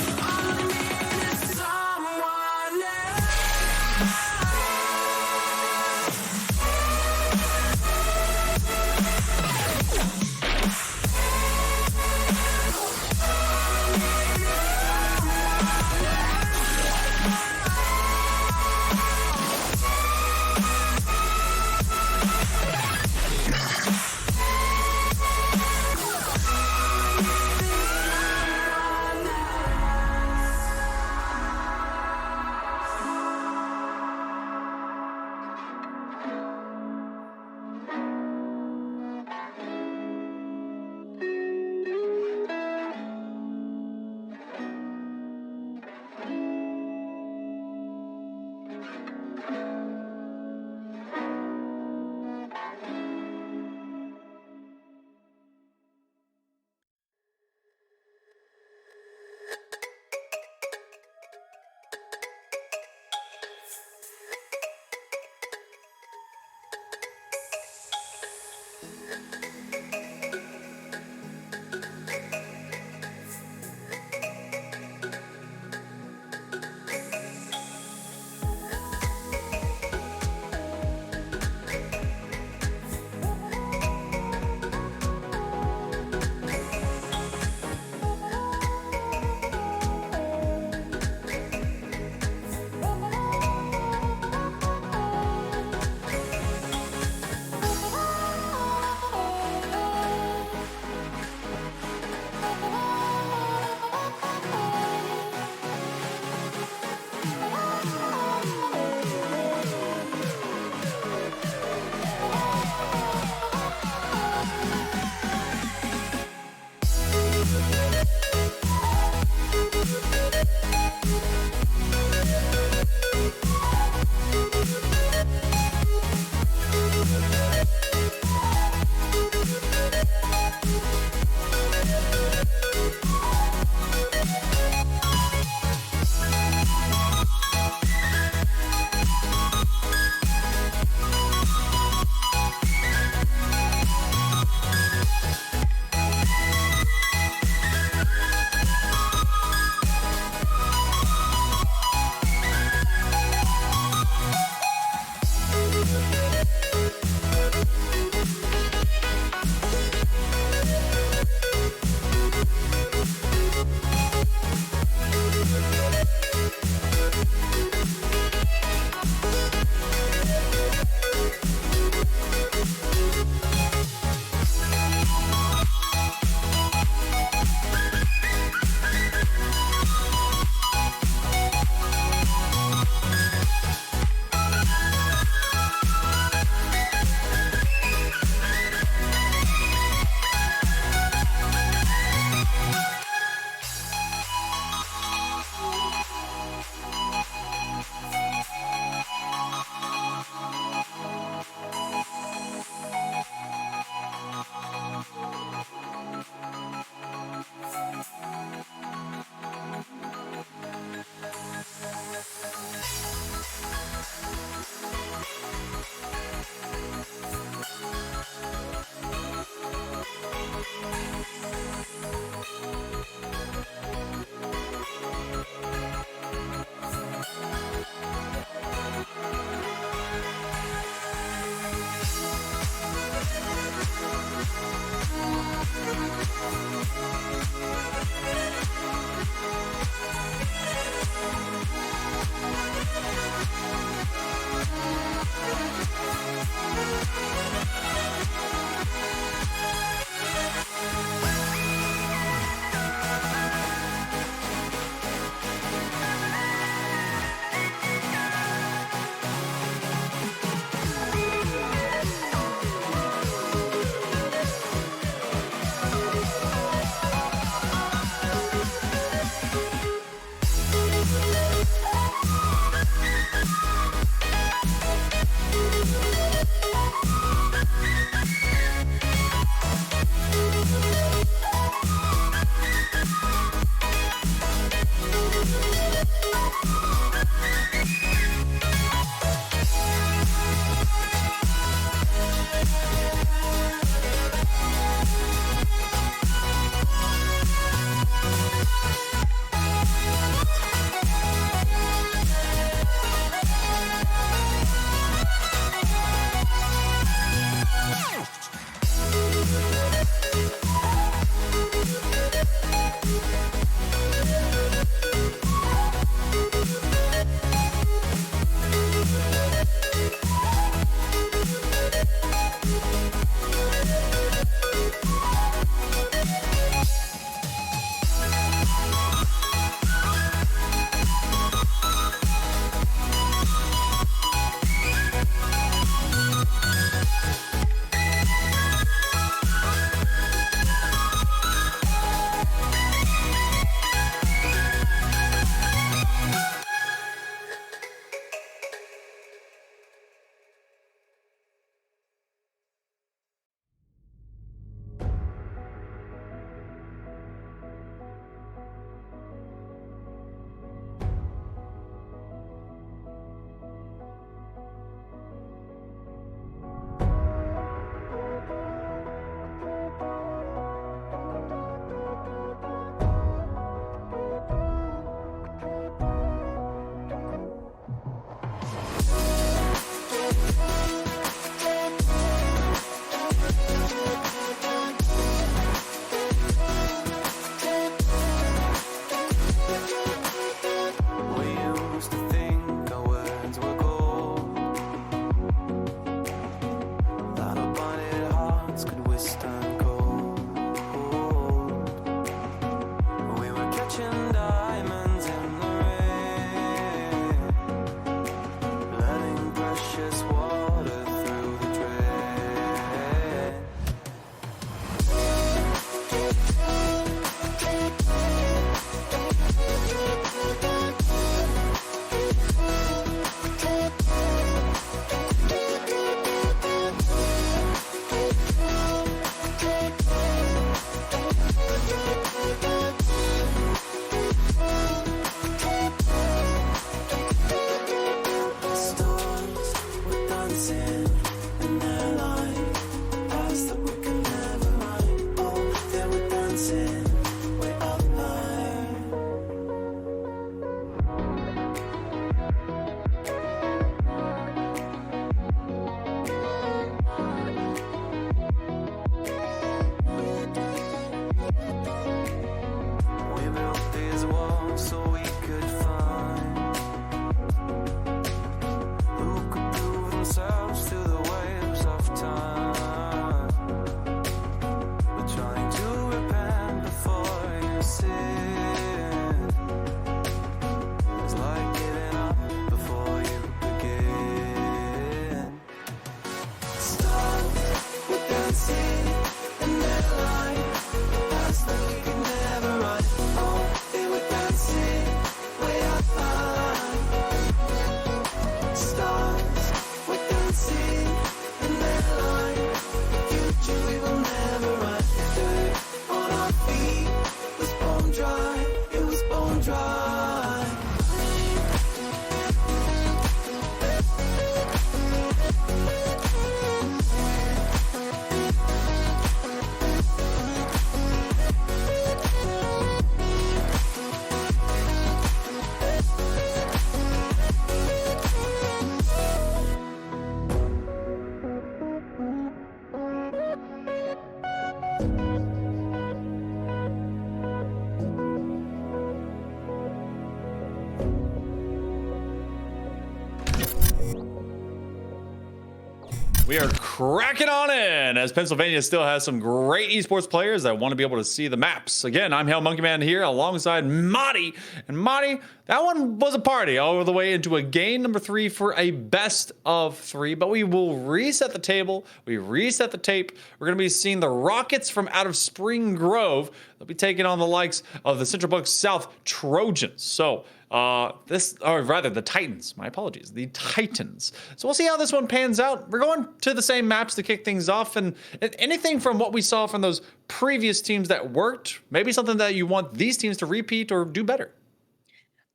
We are cracking on in as Pennsylvania still has some great esports players that want to be able to see the maps. Again, I'm Hail Monkey Man here alongside Madi. And Madi, that one was a party all the way into a game number 3 for a best of 3. But we will reset the table. We reset the tape. We're going to be seeing the Rockets from out of Spring Grove. They'll be taking on the likes of the Central Bucks South Trojans. So the Titans. My apologies, the Titans. So we'll see how this one pans out. We're going to the same maps to kick things off, and anything from what we saw from those previous teams that worked, maybe something that you want these teams to repeat or do better.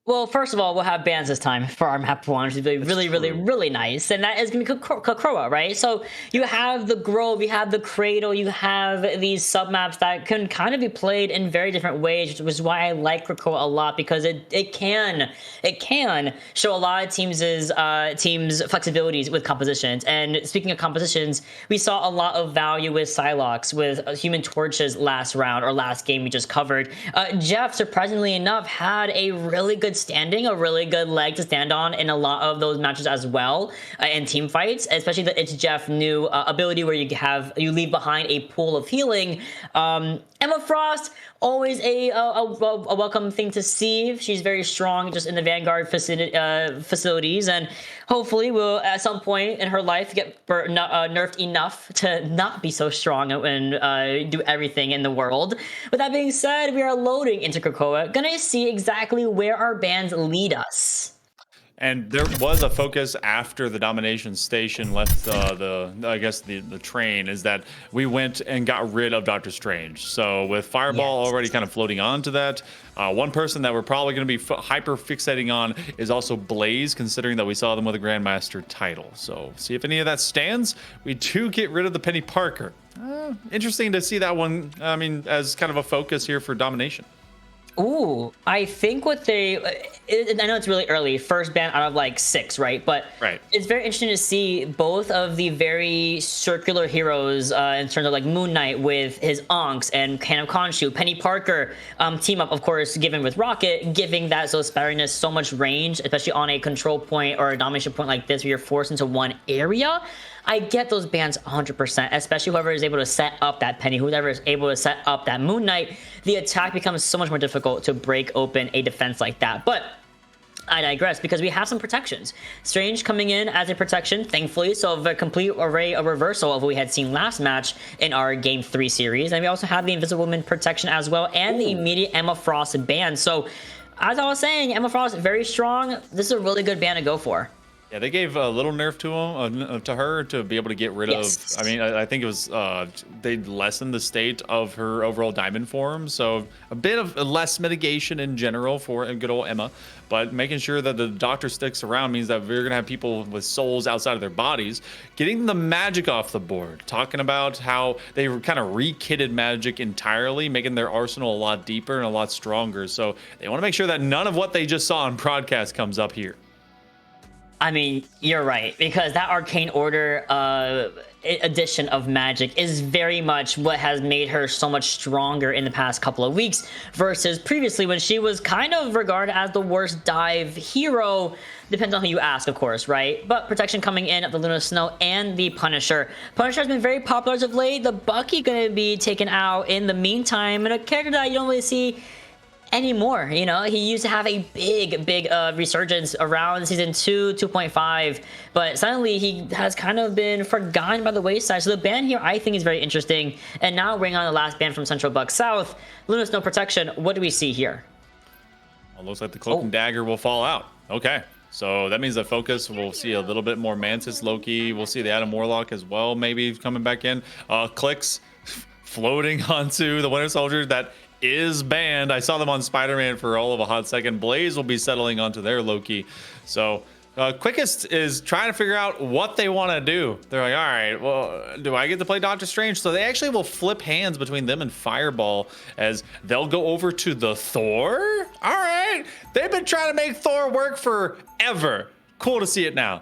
Well, first of all, we'll have bans this time for our map one, which is really nice. And that is going to be Kakroa, right? So you have the Grove, you have the Cradle, you have these submaps that can kind of be played in very different ways, which is why I like Kakroa a lot, because it can show a lot of teams' flexibilities with compositions. And speaking of compositions, we saw a lot of value with Psylocke, with Human Torch's last round or last game we just covered. Jeff, surprisingly enough, had a really good standing, a really good leg to stand on in a lot of those matches as well, in team fights, especially the It's Jeff new ability where you leave behind a pool of healing. Emma Frost, always a welcome thing to see. She's very strong just in the Vanguard facilities, and hopefully will at some point in her life get nerfed enough to not be so strong and do everything in the world. With that being said, we are loading into Krakoa, gonna see exactly where our bans lead us. And there was a focus after the domination station left the train, is that we went and got rid of Doctor Strange. So with Fireball already kind of floating onto that, one person that we're probably going to be hyper fixating on is also Blaze, considering that we saw them with a Grandmaster title. So see if any of that stands. We do get rid of the Penny Parker. Interesting to see that one, I mean, as kind of a focus here for domination. Ooh, I think I know it's really early, first ban out of like 6, right? But it's very interesting to see both of the very circular heroes in terms of like Moon Knight with his Onks and Can of Khonshu, Penny Parker team up, of course, given with Rocket, giving that spariness so much range, especially on a control point or a domination point like this where you're forced into one area. I get those bans 100%, especially whoever is able to set up that Penny, whoever is able to set up that Moon Knight. The attack becomes so much more difficult to break open a defense like that. But I digress, because we have some protections. Strange coming in as a protection, thankfully, so a complete array, a reversal of what we had seen last match in our Game 3 series. And we also have the Invisible Woman protection as well, and the immediate Emma Frost ban. So, as I was saying, Emma Frost, very strong. This is a really good ban to go for. Yeah, they gave a little nerf to her to be able to get rid of. I mean, I think it was they lessened the state of her overall diamond form, so a bit of less mitigation in general for good old Emma. But making sure that the doctor sticks around means that we're gonna have people with souls outside of their bodies. Getting the magic off the board, talking about how they kind of re-kitted magic entirely, making their arsenal a lot deeper and a lot stronger. So they want to make sure that none of what they just saw on broadcast comes up here. I mean, you're right, because that Arcane Order edition of magic is very much what has made her so much stronger in the past couple of weeks versus previously when she was kind of regarded as the worst dive hero. Depends on who you ask, of course, right? But protection coming in at the Luna Snow and the Punisher. Punisher has been very popular as of late. The Bucky going to be taken out in the meantime, and a character that you don't really see anymore. You know, he used to have a big resurgence around season 2.5, but suddenly he has kind of been forgotten by the wayside. So the ban here I think is very interesting. And now bring on the last ban from Central Bucks South, Luna Snow protection. What do we see here? Well, looks like the Cloak and Dagger will fall out. Okay, so that means the focus, we'll see a little bit more Mantis Loki. We'll see the Adam Warlock as well, maybe coming back in. Clicks floating onto the Winter Soldier that is banned. I saw them on Spider-Man for all of a hot second. Blaze will be settling onto their Loki. So Quickest is trying to figure out what they want to do. They're like, all right, well, do I get to play Doctor Strange? So they actually will flip hands between them and Fireball, as they'll go over to the Thor. All right, they've been trying to make Thor work forever. Cool to see it now.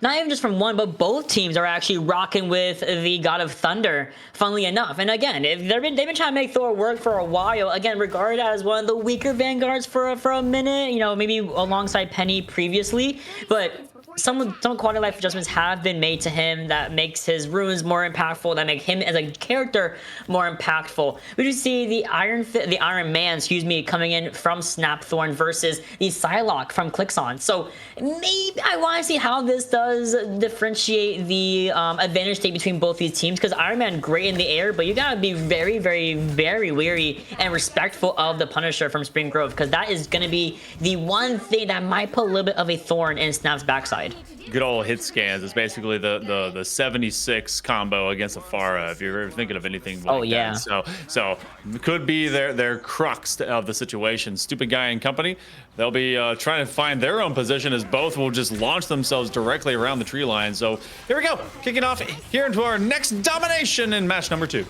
Not even just from one, but both teams are actually rocking with the God of Thunder, funnily enough. And again, they've been trying to make Thor work for a while. Again, regarded as one of the weaker Vanguards for a minute, you know, maybe alongside Penny previously. But some quality of life adjustments have been made to him that makes his runes more impactful, that make him as a character more impactful. We do see the Iron Man, excuse me, coming in from Snapthorn versus the Psylocke from Clixon. So maybe I want to see how this does differentiate the advantage state between both these teams, because Iron Man great in the air, but you gotta be very, very, very wary and respectful of the Punisher from Spring Grove, because that is gonna be the one thing that might put a little bit of a thorn in Snap's backside. Good old hit scans is basically the 76 combo against a Pharah, if you're thinking of anything like that. So could be their crux of the situation. Stupid Guy and company, they'll be trying to find their own position, as both will just launch themselves directly around the tree line. So here we go, kicking off here into our next domination in match number 2.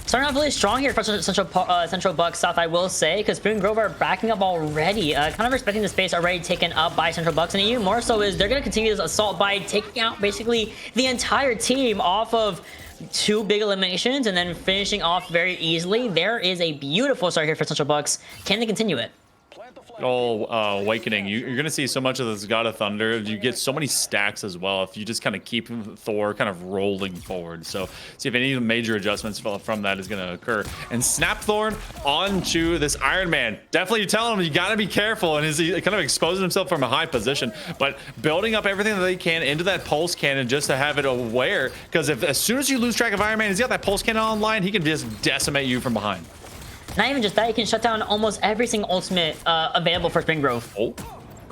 Starting off really strong here for Central Bucks South, I will say, because Spring Grove are backing up already, kind of respecting the space already taken up by Central Bucks, and even more so is they're going to continue this assault by taking out basically the entire team off of 2 big eliminations and then finishing off very easily. There is a beautiful start here for Central Bucks. Can they continue it? Awakening, you're going to see so much of this God of Thunder. You get so many stacks as well if you just kind of keep Thor kind of rolling forward. So see if any major adjustments from that is going to occur. And Snapthorn onto this Iron Man. Definitely telling him you got to be careful, and he kind of exposing himself from a high position, but building up everything that they can into that pulse cannon just to have it aware, because if as soon as you lose track of Iron Man, he's got that pulse cannon online, he can just decimate you from behind. Not even just that, you can shut down almost every single ultimate available for Spring Grove. Oh.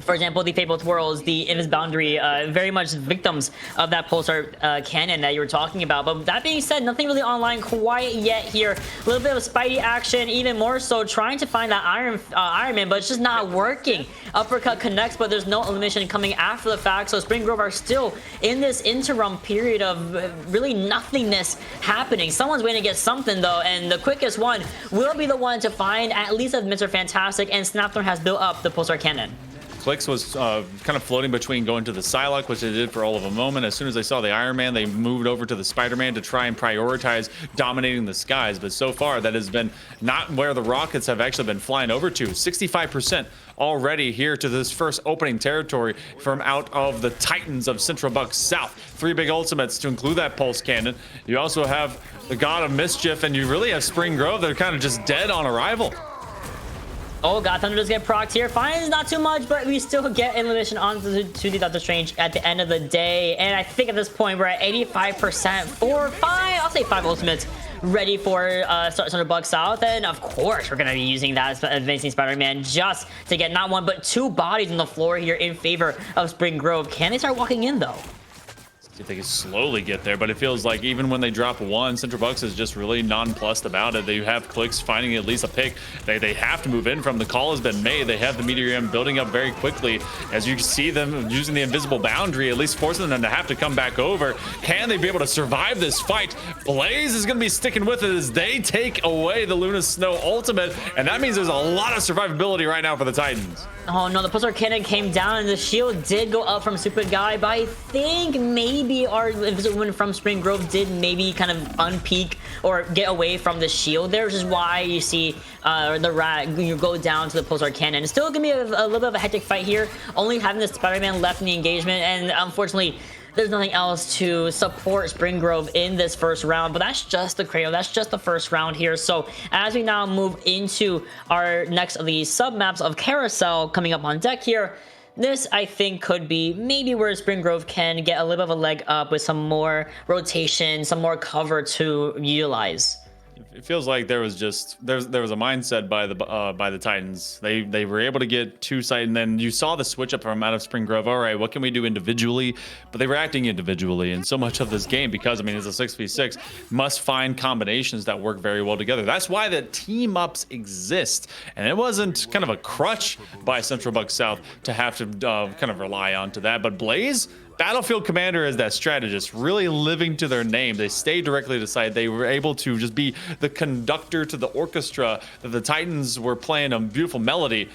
For example, the Fabled Twirls, the Invis Boundary, very much victims of that Pulsar cannon that you were talking about. But that being said, nothing really online quite yet here. A little bit of Spidey action, even more so trying to find that Iron Man, but it's just not working. Uppercut connects, but there's no elimination coming after the fact. So Spring Grove are still in this interim period of really nothingness happening. Someone's waiting to get something though, and the quickest one will be the one to find at least a Mr. Fantastic, and Snapthorn has built up the Pulsar cannon. Clix was kind of floating between going to the Psylocke, which they did for all of a moment. As soon as they saw the Iron Man, they moved over to the Spider-Man to try and prioritize dominating the skies. But so far, that has been not where the rockets have actually been flying over to. 65% already here to this first opening territory from out of the Titans of Central Bucks South. 3 big ultimates to include that pulse cannon. You also have the God of Mischief, and you really have Spring Grove. They're kind of just dead on arrival. Oh God, Thunder does get procced here. Fine, not too much, but we still get elimination onto the Doctor Strange at the end of the day. And I think at this point we're at 85% for 5, I'll say 5 ultimates ready for Central Bucks South. And of course, we're going to be using that Advancing Spider-Man just to get not 1, but 2 bodies on the floor here in favor of Spring Grove. Can they start walking in though? If they can slowly get there, but it feels like even when they drop 1, Central Bucks is just really nonplussed about it. They have Clix finding at least a pick. They have to move in from. The call has been made. They have the Meteor building up very quickly. As you can see them using the invisible boundary, at least forcing them to have to come back over. Can they be able to survive this fight? Blaze is going to be sticking with it as they take away the Luna Snow ultimate, and that means there's a lot of survivability right now for the Titans. Oh no, the Pulsar cannon came down and the shield did go up from Super Guy, but I think maybe our Invisible Woman from Spring Grove did maybe kind of unpeak or get away from the shield there, which is why you see the rat you go down to the Pulsar cannon. It's still gonna be a little bit of a hectic fight here, only having the Spider-Man left in the engagement, and unfortunately there's nothing else to support Spring Grove in this first round, but that's just the cradle. That's just the first round here. So as we now move into our next of the sub maps of Carousel coming up on deck here, this I think could be maybe where Spring Grove can get a little bit of a leg up with some more rotation, some more cover to utilize. It feels like there was a mindset by the Titans. They were able to get 2 sight, and then you saw the switch up from out of Spring Grove. All right, what can we do individually? But they were acting individually, and so much of this game, because I mean it's a 6v6, must find combinations that work very well together. That's why the team ups exist, and it wasn't kind of a crutch by Central Bucks South to have to kind of rely onto that. But Blaze, Battlefield Commander, is that strategist, really living to their name. They stayed directly to side. They were able to just be the conductor to the orchestra that the Titans were playing a beautiful melody.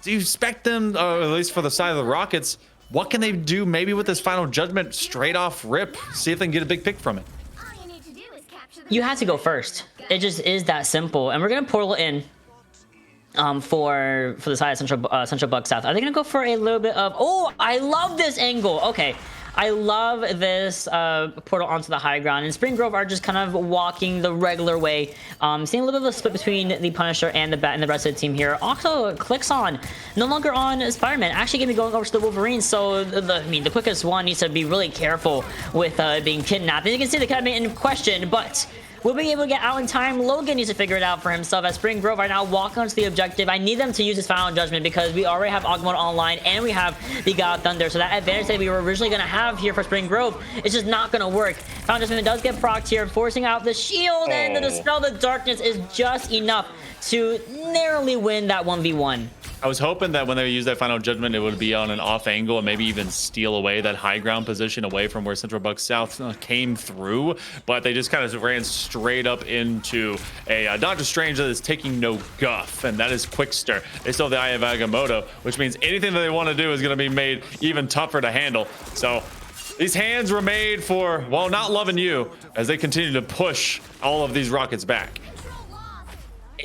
Do you expect them, at least for the side of the Rockets, what can they do maybe with this final judgment straight off rip? See if they can get a big pick from it. You have to go first. It just is that simple. And we're going to portal in. for the side of Central Buck South. Are they gonna go for a little bit of? Oh, I love this angle. Okay. I love this portal onto the high ground, and Spring Grove are just kind of walking the regular way. Seeing a little bit of a split between the Punisher and the rest of the team here. Also, clicks on no longer on Spider-Man, actually gonna be going over to the Wolverine. So the quickest one needs to be really careful with being kidnapped. And you can see the Academy in question, but we'll be able to get out in time. Logan needs to figure it out for himself as Spring Grove are now walking onto the objective. I need them to use his Final Judgment because we already have Augmod online and we have the God of Thunder. So that advantage that we were originally going to have here for Spring Grove is just not going to work. Final Judgment does get procced here, forcing out the shield, and the Dispel the Darkness is just enough to narrowly win that 1v1. I was hoping that when they use that Final Judgment, it would be on an off angle and maybe even steal away that high ground position away from where Central Buck South came through. But they just kind of ran straight up into a Doctor Strange that is taking no guff, and that is Quickster. They still have the Eye of Agamotto, which means anything that they want to do is going to be made even tougher to handle. So these hands were made for, well, not loving you as they continue to push all of these rockets back.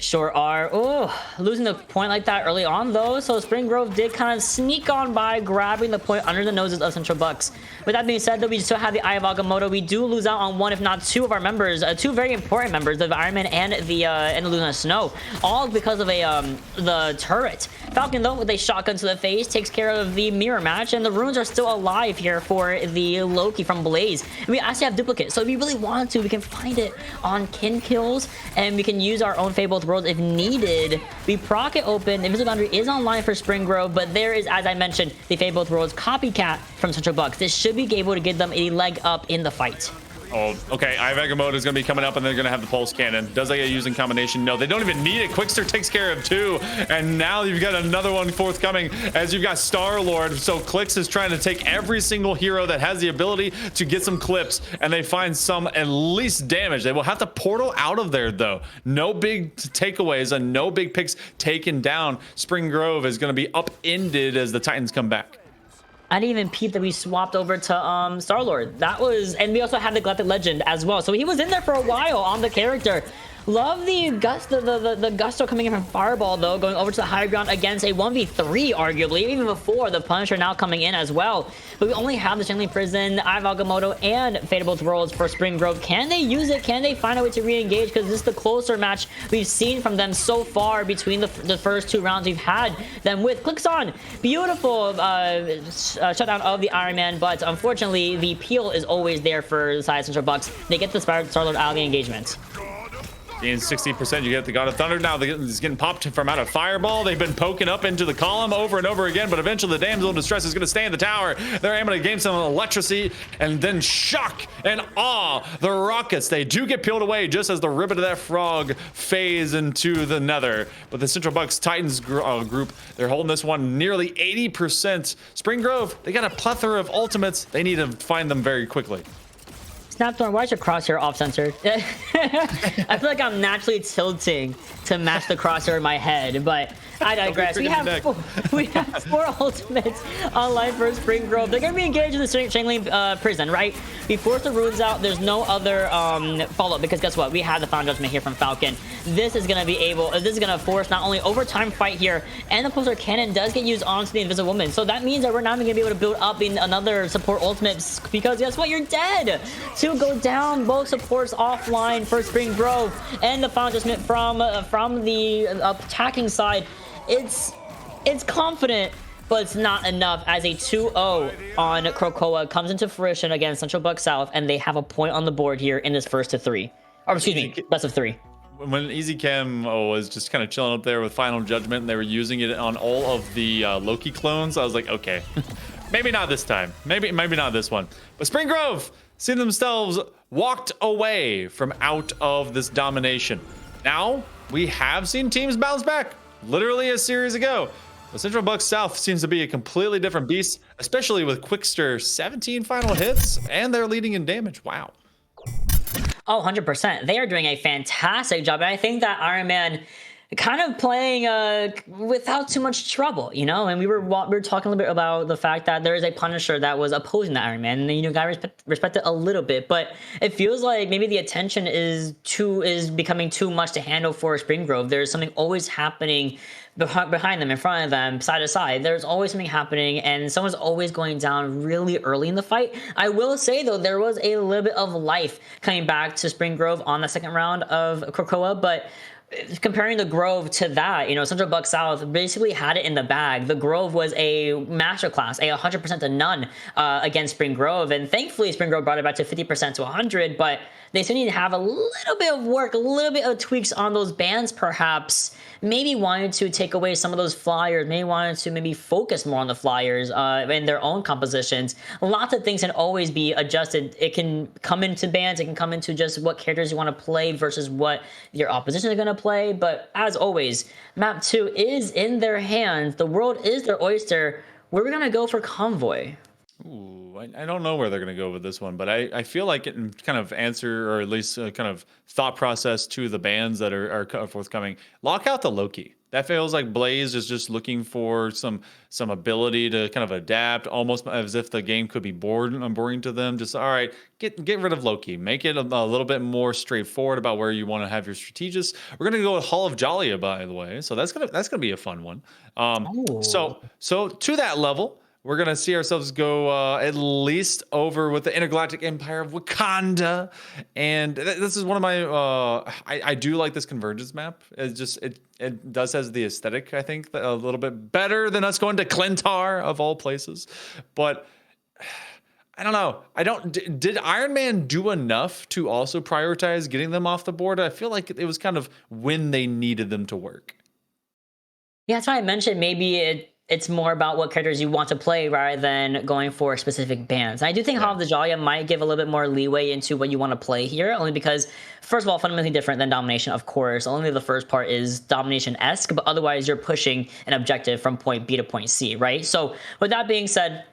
Sure are. Oh, losing the point like that early on though. So Spring Grove did kind of sneak on by, grabbing the point under the noses of Central Bucks. With that being said, though, we still have the Eye of Agamotto. We do lose out on one, if not two, of our members, two very important members, of Iron Man and the Luna Snow, all because of the turret. Falcon though, with a shotgun to the face, takes care of the mirror match, and the runes are still alive here for the Loki from Blaze. And we actually have duplicate, so if we really want to, we can find it on kin kills, and we can use our own Fabled Worlds if needed. We proc it open. Invisible Boundary is online for Spring Grove, but there is, as I mentioned, the Fabled Worlds copycat from Central Bucks. This should be able to give them a leg up in the fight. Oh, okay. Eye of Agamotto is going to be coming up, and they're going to have the Pulse Cannon. Does they get used in combination? No, they don't even need it. Quickster takes care of two, and now you've got another one forthcoming as you've got Star-Lord. So Clicks is trying to take every single hero that has the ability to get some clips, and they find some at least damage. They will have to portal out of there, though. No big takeaways and no big picks taken down. Spring Grove is going to be upended as the Titans come back. I didn't even peep that we swapped over to Star-Lord. That was, and we also had the Galactic Legend as well. So he was in there for a while on the character. Love the gusto coming in from Fireball, though, going over to the high ground against a 1v3, arguably, even before the Punisher now coming in as well. But we only have the Shanley Prison, Eye of Agamotto, and Fabled Worlds for Spring Grove. Can they use it? Can they find a way to re-engage? Because this is the closer match we've seen from them so far between the first two rounds we've had them with. Clicks on. Beautiful shutdown of the Iron Man, but unfortunately, the peel is always there for the side of Central Bucks. They get the Star-Lord out of the engagement. Gain 60%, you get the God of Thunder. Now he's getting popped from out of Fireball. They've been poking up into the column over and over again, but eventually the Damsel in Distress is going to stay in the tower. They're able to gain some electricity and then shock and awe the rockets. They do get peeled away just as the ribbon of that frog phase into the nether. But the Central Bucks Titans group, they're holding this one nearly 80%. Spring Grove, they got a plethora of ultimates. They need to find them very quickly. Snapthorn, why is your crosshair off-centered? I feel like I'm naturally tilting to match the crosshair in my head, but I digress. We have four ultimates online for Spring Grove. They're going to be engaged in the Shangling prison, right? We force the runes out. There's no other follow-up because guess what? We have the Final Judgment here from Falcon. This is going to be able, this is going to force not only overtime fight here, and the Pulsar Cannon does get used onto the Invisible Woman. So that means that we're not even going to be able to build up in another support ultimate because guess what? You're dead. To go down, both supports offline for Spring Grove, and the Final Judgment from the attacking side. It's confident, but it's not enough as a 2-0 on Krakoa comes into fruition against Central Buck South, and they have a point on the board here in this first to three. Or excuse me, best of three. When Easy Chem was just kind of chilling up there with Final Judgment, and they were using it on all of the Loki clones, I was like, okay, maybe not this time. Maybe not this one. But Spring Grove see themselves walked away from out of this domination. Now, we have seen teams bounce back literally a series ago. But Central Buck South seems to be a completely different beast, especially with Quickster 17 final hits, and they're leading in damage. Wow. Oh, 100%. They are doing a fantastic job. And I think that Iron Man kind of playing without too much trouble, you know. And we were talking a little bit about the fact that there is a Punisher that was opposing the Iron Man, and you know, guy respect it a little bit, but it feels like maybe the attention is becoming too much to handle for Spring Grove. There's something always happening behind them, in front of them, side to side. There's always something happening, and someone's always going down really early in the fight. I will say though, there was a little bit of life coming back to Spring Grove on the second round of Krakoa, but comparing the Grove to that, you know, Central Buck South basically had it in the bag. The Grove was a masterclass, a 100% to none against Spring Grove, and thankfully Spring Grove brought it back to 50% to 100. But they still need to have a little bit of work, a little bit of tweaks on those bands, perhaps. Maybe wanted to take away some of those flyers, maybe wanted to maybe focus more on the flyers in their own compositions. Lots of things can always be adjusted. It can come into bands, it can come into just what characters you want to play versus what your opposition is going to play. But as always, map 2 is in their hands. The world is their oyster. Where are we going to go for Convoy? Ooh, I don't know where they're going to go with this one, but I feel like it can kind of answer, or at least kind of thought process to the bands that are forthcoming. Lock out the Loki. That feels like Blaze is just looking for some ability to kind of adapt, almost as if the game could be boring to them. Just, all right, get rid of Loki. Make it a little bit more straightforward about where you want to have your strategists. We're gonna go with Hall of Jalia, by the way, so that's gonna be a fun one. So to that level, we're going to see ourselves go at least over with the Intergalactic Empire of Wakanda. And this is one of my... I do like this Convergence map. It does has the aesthetic, I think, a little bit better than us going to Clintar, of all places. But... I don't know. Did Iron Man do enough to also prioritize getting them off the board? I feel like it was kind of when they needed them to work. Yeah, that's why I mentioned maybe it's more about what characters you want to play rather than going for specific bands. And I do think Hall of the Jalia might give a little bit more leeway into what you want to play here, only because, first of all, fundamentally different than Domination, of course. Only the first part is Domination-esque, but otherwise you're pushing an objective from point B to point C, right? So with that being said,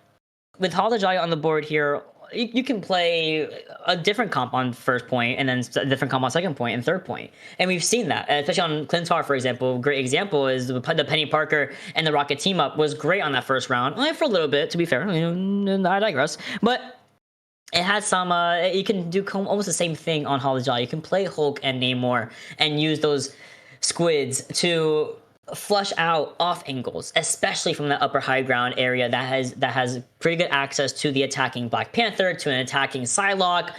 with Hall of the Jalia on the board here, you can play a different comp on first point and then a different comp on second point and third point. And we've seen that, especially on Clintar, for example. A great example is the Penny Parker and the Rocket team up was great on that first round. Only for a little bit, to be fair. I digress. But it has some, you can do almost the same thing on Hall of the Jalia. You can play Hulk and Namor and use those squids to flush out off angles, especially from the upper high ground area that has pretty good access to the attacking Black Panther, to an attacking Psylocke,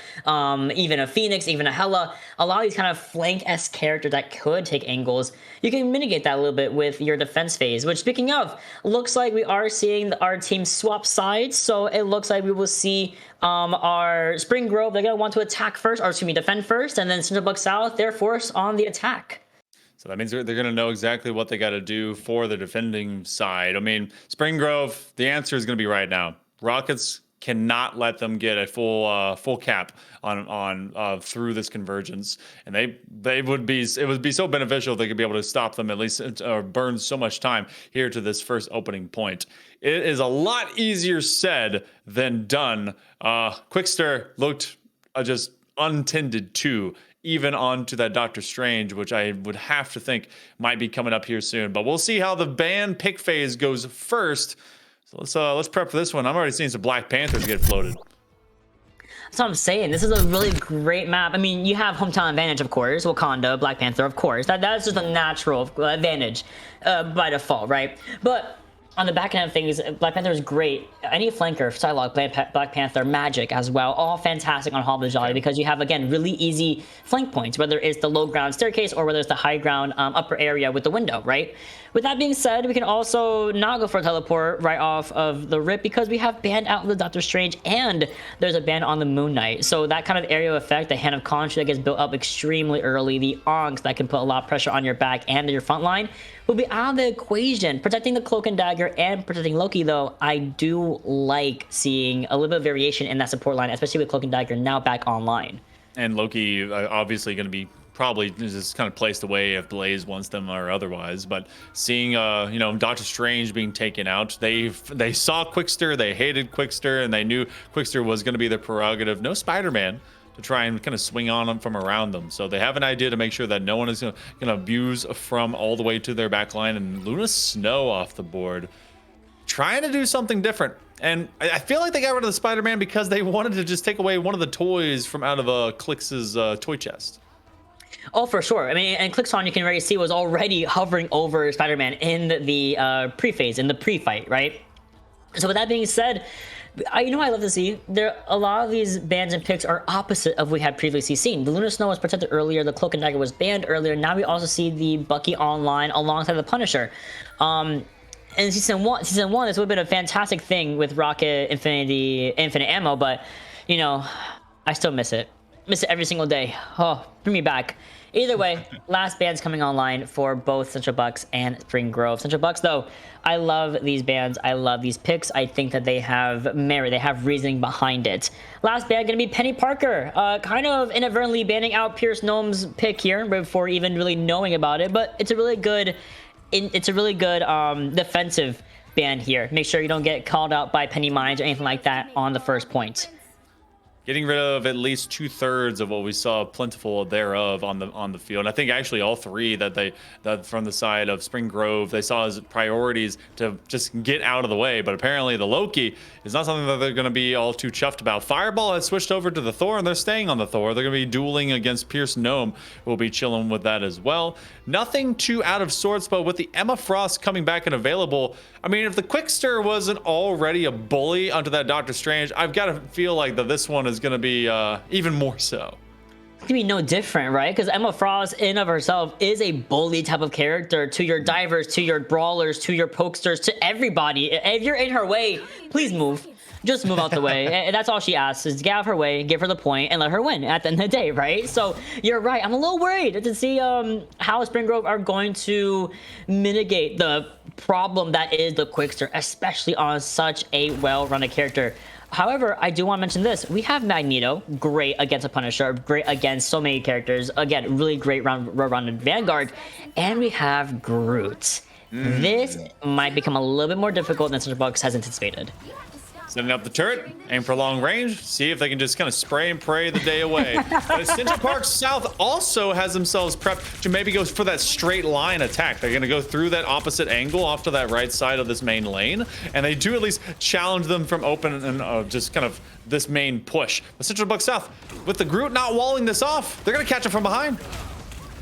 even a Phoenix, even a Hela. A lot of these kind of flank-esque characters that could take angles. You can mitigate that a little bit with your defense phase, which, speaking of, looks like we are seeing our team swap sides. So it looks like we will see our Spring Grove, they're going to want to attack first, or excuse me, defend first, and then Central Buck South, they're forced on the attack. So that means they're going to know exactly what they got to do for the defending side. I mean, Spring Grove, the answer is going to be right now. Rockets cannot let them get a full cap on through this convergence, and it would be so beneficial if they could be able to stop them at least, or burn so much time here to this first opening point. It is a lot easier said than done. Quickster looked just untended to, even onto that Doctor Strange, which I would have to think might be coming up here soon. But we'll see how the band pick phase goes first. So let's prep for this one. I'm already seeing some Black Panthers get floated. That's what I'm saying. This is a really great map. I mean, you have hometown advantage, of course. Wakanda, Black Panther, of course. That's just a natural advantage by default, right? But on the back end of things, Black Panther is great. Any flanker, Psylocke, Black Panther, Magic as well, all fantastic on Hall of the Jalia because you have, again, really easy flank points, whether it's the low ground staircase or whether it's the high ground upper area with the window, right? With that being said, we can also not go for a teleport right off of the rip because we have banned out the Doctor Strange and there's a ban on the Moon Knight. So that kind of area effect, the Hand of Khonshu that gets built up extremely early, the Onks that can put a lot of pressure on your back and your front line will be out of the equation. Protecting the Cloak and Dagger and protecting Loki, though, I do like seeing a little bit of variation in that support line, especially with Cloak and Dagger now back online. And Loki obviously going to be probably just kind of placed away if Blaze wants them or otherwise. But seeing, Doctor Strange being taken out, they saw Quickster, they hated Quickster, and they knew Quickster was going to be their prerogative. No Spider-Man to try and kind of swing on them from around them. So they have an idea to make sure that no one is going to abuse from all the way to their back line. And Luna Snow off the board, trying to do something different. And I feel like they got rid of the Spider-Man because they wanted to just take away one of the toys from out of Clix's toy chest. Oh, for sure. I mean, and Clixon, you can already see, was already hovering over Spider-Man in the pre-phase, in the pre-fight, right? So with that being said, I love to see a lot of these bans and picks are opposite of what we had previously seen. The Luna Snow was protected earlier, the Cloak and Dagger was banned earlier. Now we also see the Bucky online alongside the Punisher. In season one, this would have been a fantastic thing with Rocket Infinite Ammo, but I still miss it. Miss it every single day. Oh, bring me back. Either way, last bands coming online for both Central Bucks and Spring Grove. Central Bucks, though, I love these bands. I love these picks. I think that they have merit. They have reasoning behind it. Last band going to be Penny Parker. Kind of inadvertently banning out Pierce Gnome's pick here before even really knowing about it. But it's a really good, defensive ban here. Make sure you don't get called out by Penny Mines or anything like that on the first point. Getting rid of at least 2/3 of what we saw plentiful thereof on the field. And I think actually all three that from the side of Spring Grove they saw as priorities to just get out of the way. But apparently the Loki is not something that they're going to be all too chuffed about. Fireball has switched over to the Thor, and they're staying on the Thor. They're going to be dueling against Pierce Gnome. We'll be chilling with that as well. Nothing too out of sorts, but with the Emma Frost coming back and available, I mean, if the Quickster wasn't already a bully onto that Doctor Strange, I've got to feel like that this one is going to be even more so. It's gonna be no different, right? Because Emma Frost in of herself is a bully type of character to your divers, to your brawlers, to your pokesters, to everybody. If you're in her way, please move. Just move out the way. And that's all she asks, is get out of her way, give her the point, and let her win at the end of the day, right? So you're right. I'm a little worried to see how Spring Grove are going to mitigate the problem that is the Quickster, especially on such a well-rounded character. However, I do want to mention this. We have Magneto, great against a Punisher, great against so many characters. Again, really great rounded Vanguard. And we have Groot. This might become a little bit more difficult than Central Bucks has anticipated. Setting up the turret, aim for long range, see if they can just kind of spray and pray the day away. But Central Park South also has themselves prepped to maybe go for that straight line attack. They're going to go through that opposite angle off to that right side of this main lane, and they do at least challenge them from open and just kind of this main push. But Central Park South, with the Groot not walling this off, they're going to catch him from behind.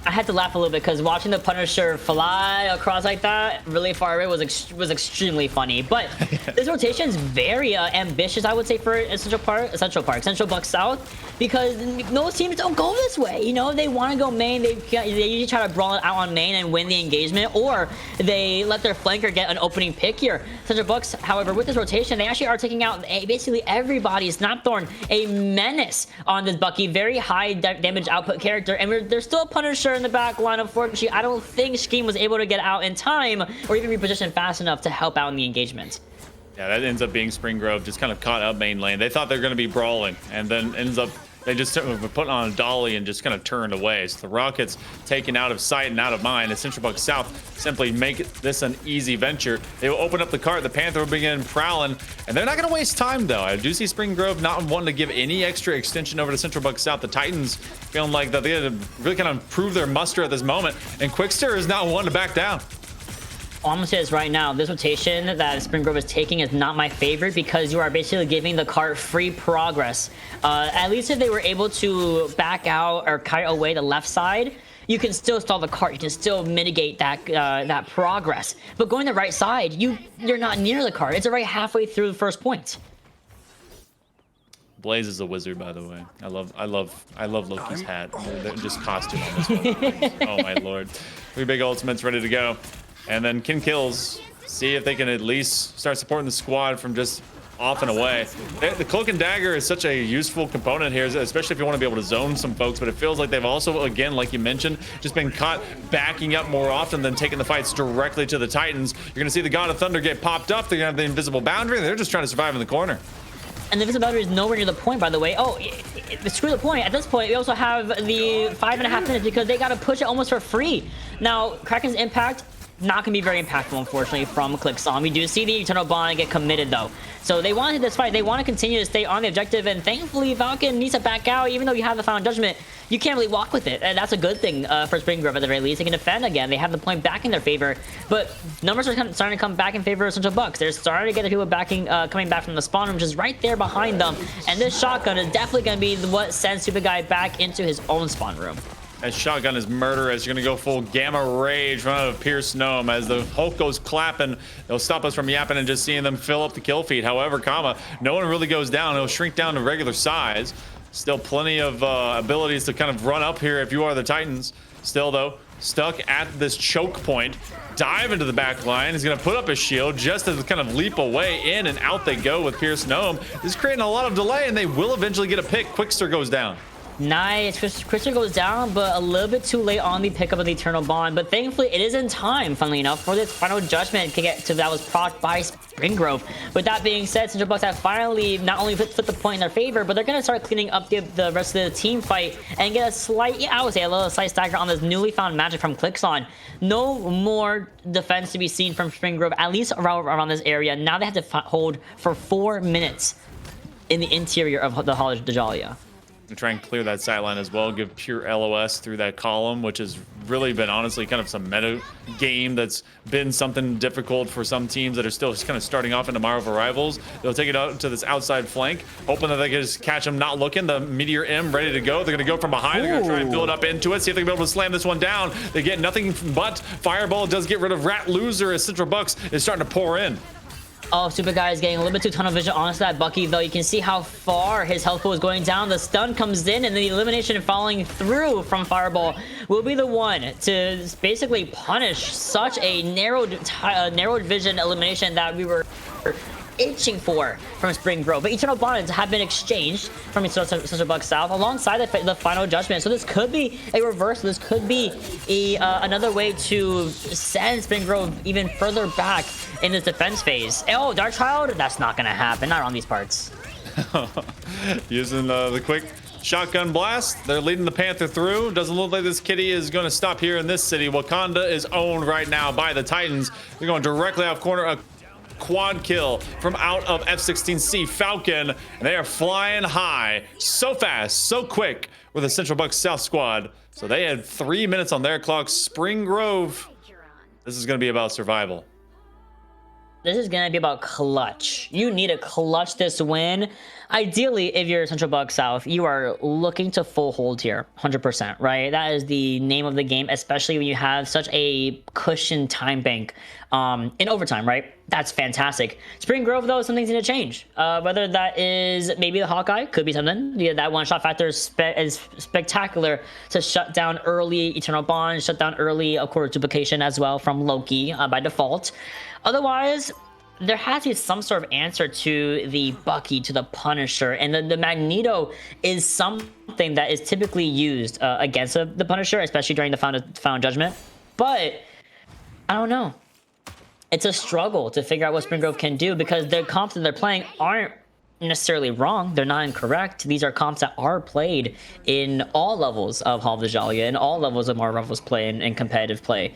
I had to laugh a little bit because watching the Punisher fly across like that really far away was extremely funny. But this rotation is very ambitious, I would say, for Central Bucks South, because most teams don't go this way. They want to go main. They usually try to brawl it out on main and win the engagement, or they let their flanker get an opening pick here. Central Bucks, however, with this rotation, they actually are taking out basically everybody. Snapthorn, a menace on this Bucky, very high damage output character, and there's still a Punisher in the back line. Unfortunately, I don't think Scheme was able to get out in time or even reposition fast enough to help out in the engagement. Yeah, that ends up being Spring Grove just kind of caught up main lane. They thought they were going to be brawling, and then ends up they just put on a dolly and just kind of turned away. So the Rockets taken out of sight and out of mind. And Central Bucks South simply make this an easy venture. They will open up the cart. The Panther will begin prowling, and they're not going to waste time though. I do see Spring Grove not wanting to give any extra extension over to Central Bucks South. The Titans feeling like that they had to really kind of prove their muster at this moment, and Quickster is not one to back down. I'm gonna say this right now, this rotation that Spring Grove is taking is not my favorite, because you are basically giving the cart free progress. At least if they were able to back out or kite away the left side, you can still stall the cart. You can still mitigate that progress. But going the right side, you're not near the cart. It's already halfway through the first point. Blaze is a wizard, by the way. I love Loki's hat. Just costume on this one. Oh my lord. 3 big ultimates ready to go. And then Kin Kills, see if they can at least start supporting the squad from just off and away. The Cloak and Dagger is such a useful component here, especially if you want to be able to zone some folks, but it feels like they've also, again, like you mentioned, just been caught backing up more often than taking the fights directly to the Titans. You're going to see the God of Thunder get popped up. They're going to have the invisible boundary. They're just trying to survive in the corner. And the invisible boundary is nowhere near the point, by the way. Oh, screw the point. At this point, we also have the 5.5 minutes because they got to push it almost for free. Now, Kraken's impact not going to be very impactful, unfortunately, from Clickson. We do see the Eternal Bond get committed, though. So they wanted this fight. They want to continue to stay on the objective, and thankfully, Falcon needs to back out. Even though you have the Final Judgment, you can't really walk with it, and that's a good thing for Spring Grove at the very least. They can defend again. They have the point back in their favor, but numbers are starting to come back in favor of Central Bucks. They're starting to get the people backing, coming back from the spawn room, which is right there behind them, and this shotgun is definitely going to be what sends Super Guy back into his own spawn room. That shotgun is murderous. You're going to go full Gamma Rage front of Pierce Gnome. As the Hulk goes clapping, they'll stop us from yapping and just seeing them fill up the kill feed. However, no one really goes down. He'll shrink down to regular size. Still plenty of abilities to kind of run up here if you are the Titans. Still, though, stuck at this choke point. Dive into the back line. He's going to put up his shield just as kind of leap away. In and out they go with Pierce Gnome. This is creating a lot of delay, and they will eventually get a pick. Quickster goes down. Nice. Christian goes down, but a little bit too late on the pickup of the Eternal Bond. But thankfully, it is in time, funnily enough, for this Final Judgment to get to that was procced by Spring Grove. With that being said, Central Bucks have finally not only flipped the point in their favor, but they're going to start cleaning up the rest of the team fight and get a slight, I would say, a little slight stagger on this newly found magic from Clickson. No more defense to be seen from Spring Grove, at least around this area. Now they have to hold for 4 minutes in the interior of the Hall of Dahlia. To try and clear that sideline as well, give pure LOS through that column, which has really been honestly kind of some meta game that's been something difficult for some teams that are still just kind of starting off into Marvel Rivals. They'll take it out to this outside flank, hoping that they can just catch them not looking. The Meteor M ready to go. They're going to go from behind. They're going to try and build up into it, see if they can be able to slam this one down. They get nothing but Fireball does get rid of Rat Loser as Central Bucks is starting to pour in. Oh, Super Guy is getting a little bit too tunnel vision onto that Bucky, though. You can see how far his health pool is going down. The stun comes in, and the elimination following through from Fireball will be the one to basically punish such a narrowed vision elimination that we were itching for from Spring Grove. But Eternal Bonds have been exchanged from Central Bucks South alongside the Final Judgment. So this could be a reversal. This could be another way to send Spring Grove even further back in this defense phase. Oh, Dark Child? That's not going to happen. Not on these parts. Using the quick shotgun blast. They're leading the Panther through. Doesn't look like this kitty is going to stop here in this city. Wakanda is owned right now by the Titans. They're going directly off corner. Quad kill from out of F-16C Falcon, and they are flying high so fast, so quick with the Central Bucks South squad. So they had 3 minutes on their clock. Spring Grove, this is going to be about survival. This is going to be about clutch. You need to clutch this win. Ideally, if you're Central Bucks South, you are looking to full hold here, 100%, right? That is the name of the game, especially when you have such a cushioned time bank in overtime, right? That's fantastic. Spring Grove, though, something's going to change. Whether that is maybe the Hawkeye, could be something. Yeah, that one-shot factor is spectacular to shut down early Eternal Bond, shut down early, of course, duplication as well from Loki by default. Otherwise, there has to be some sort of answer to the Bucky, to the Punisher, and the Magneto is something that is typically used against the Punisher, especially during the Final Judgment. But I don't know. It's a struggle to figure out what Spring Grove can do because the comps that they're playing aren't necessarily wrong. They're not incorrect. These are comps that are played in all levels of Hall of Dahlia, in all levels of Marvel Rivals play and competitive play.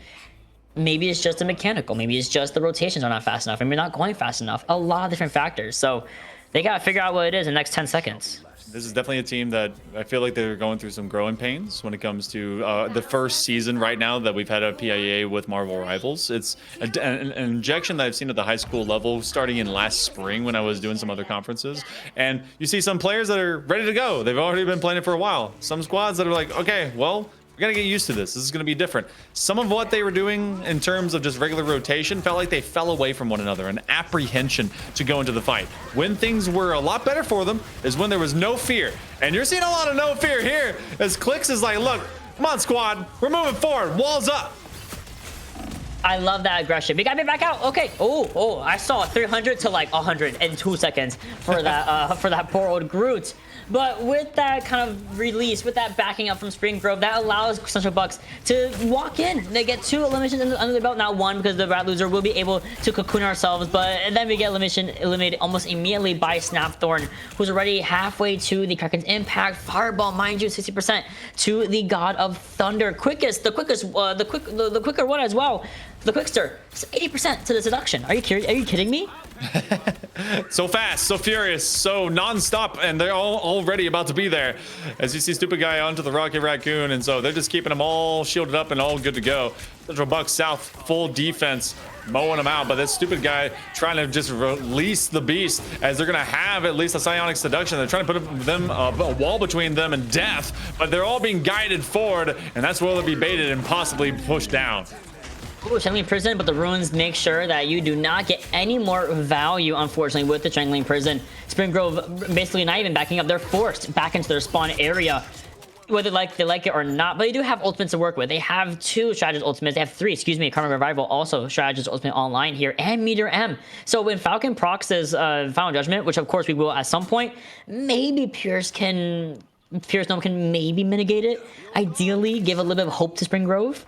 Maybe it's just a mechanical. Maybe it's just the rotations are not fast enough and you're not going fast enough. A lot of different factors. So they got to figure out what it is in the next 10 seconds. This is definitely a team that I feel like they're going through some growing pains when it comes to the first season right now that we've had a PIA with Marvel Rivals. It's an injection that I've seen at the high school level starting in last spring when I was doing some other conferences. And you see some players that are ready to go. They've already been playing it for a while. Some squads that are like, okay, well, we gotta get used to this. This is gonna be different. Some of what they were doing in terms of just regular rotation felt like they fell away from one another, an apprehension to go into the fight. When things were a lot better for them is when there was no fear. And you're seeing a lot of no fear here as Clicks is like, look, come on squad, we're moving forward, walls up. I love that aggression. We gotta be back out. Okay. Oh, I saw 300 to like 100 in 2 seconds for that poor old Groot. But with that kind of release, with that backing up from Spring Grove, that allows Central Bucks to walk in. They get 2 eliminations under their belt, not 1 because the Rat Loser will be able to cocoon ourselves. And then we get eliminated almost immediately by Snapthorn, who's already halfway to the Kraken's Impact. Fireball, mind you, 60% to the God of Thunder. The quicker one as well. The Quickster, it's 80% to the seduction. Are you kidding me? So fast, so furious, so non-stop, and they're all already about to be there. As you see stupid guy onto the Rocket Raccoon, and so they're just keeping them all shielded up and all good to go. Central Bucks South, full defense, mowing them out, but this stupid guy trying to just release the beast as they're gonna have at least a psionic seduction. They're trying to put them a wall between them and death, but they're all being guided forward, and that's where they'll be baited and possibly pushed down. Ooh, Strangling Prison, but the runes make sure that you do not get any more value, unfortunately, with the Strangling Prison. Spring Grove basically not even backing up. They're forced back into their spawn area, whether they like it or not. But they do have ultimates to work with. They have 2 strategist ultimates. They have 3, excuse me. Karma Revival also strategist ultimate online here, and Meteor M. So when Falcon procs his Final Judgment, which of course we will at some point, maybe Pierce Gnome can maybe mitigate it. Ideally, give a little bit of hope to Spring Grove.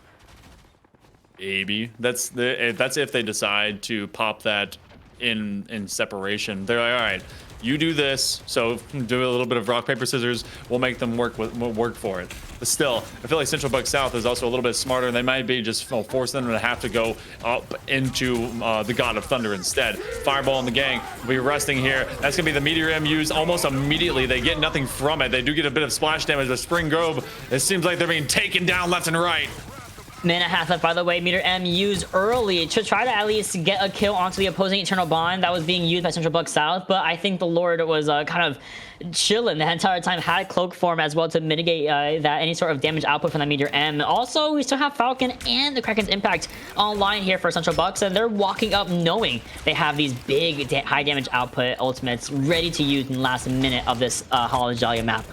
Maybe that's if they decide to pop that in separation. They're like, all right, you do this, so do a little bit of rock paper scissors. We'll make them work for it. But still, I feel like Central Bucks South is also a little bit smarter, and they might be just forcing them to have to go up into the God of Thunder instead. Fireball in the gang will be resting here. That's gonna be the Meteor M used almost immediately. They get nothing from it. They do get a bit of splash damage, but Spring Grove, it seems like they're being taken down left and right. Minute half left, by the way. Meteor M used early to try to at least get a kill onto the opposing Eternal Bond that was being used by Central Bucks South, but I think the Lord was kind of chilling the entire time, had cloak form as well to mitigate that any sort of damage output from that Meteor M. Also, we still have Falcon and the Kraken's Impact online here for Central Bucks, and they're walking up knowing they have these big high damage output ultimates ready to use in the last minute of this Hollow Dahlia map.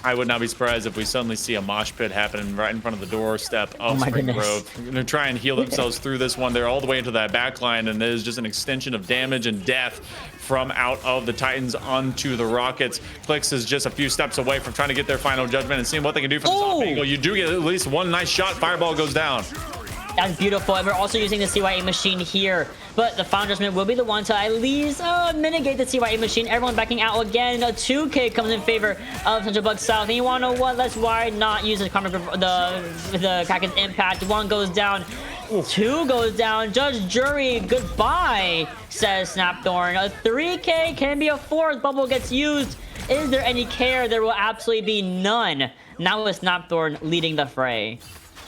I would not be surprised if we suddenly see a mosh pit happening right in front of the doorstep of Spring Grove. They're going to try and heal themselves through this one. They're all the way into that backline, and it is just an extension of damage and death from out of the Titans onto the Rockets. Clicks is just a few steps away from trying to get their final judgment and seeing what they can do from the top angle. You do get at least one nice shot. Fireball goes down. That's beautiful, and we're also using the CYA machine here, but the Final Judgment will be the one to at least mitigate the CYA machine. Everyone backing out again. A 2K comes in favor of Central Bucks South, and you want to know what? Let's why not use the Kraken's Impact. 1 goes down, 2 goes down. Judge, jury, goodbye, says Snapthorn. A 3K can be a 4th. Bubble gets used. Is there any care? There will absolutely be none. Now with Snapthorn leading the fray.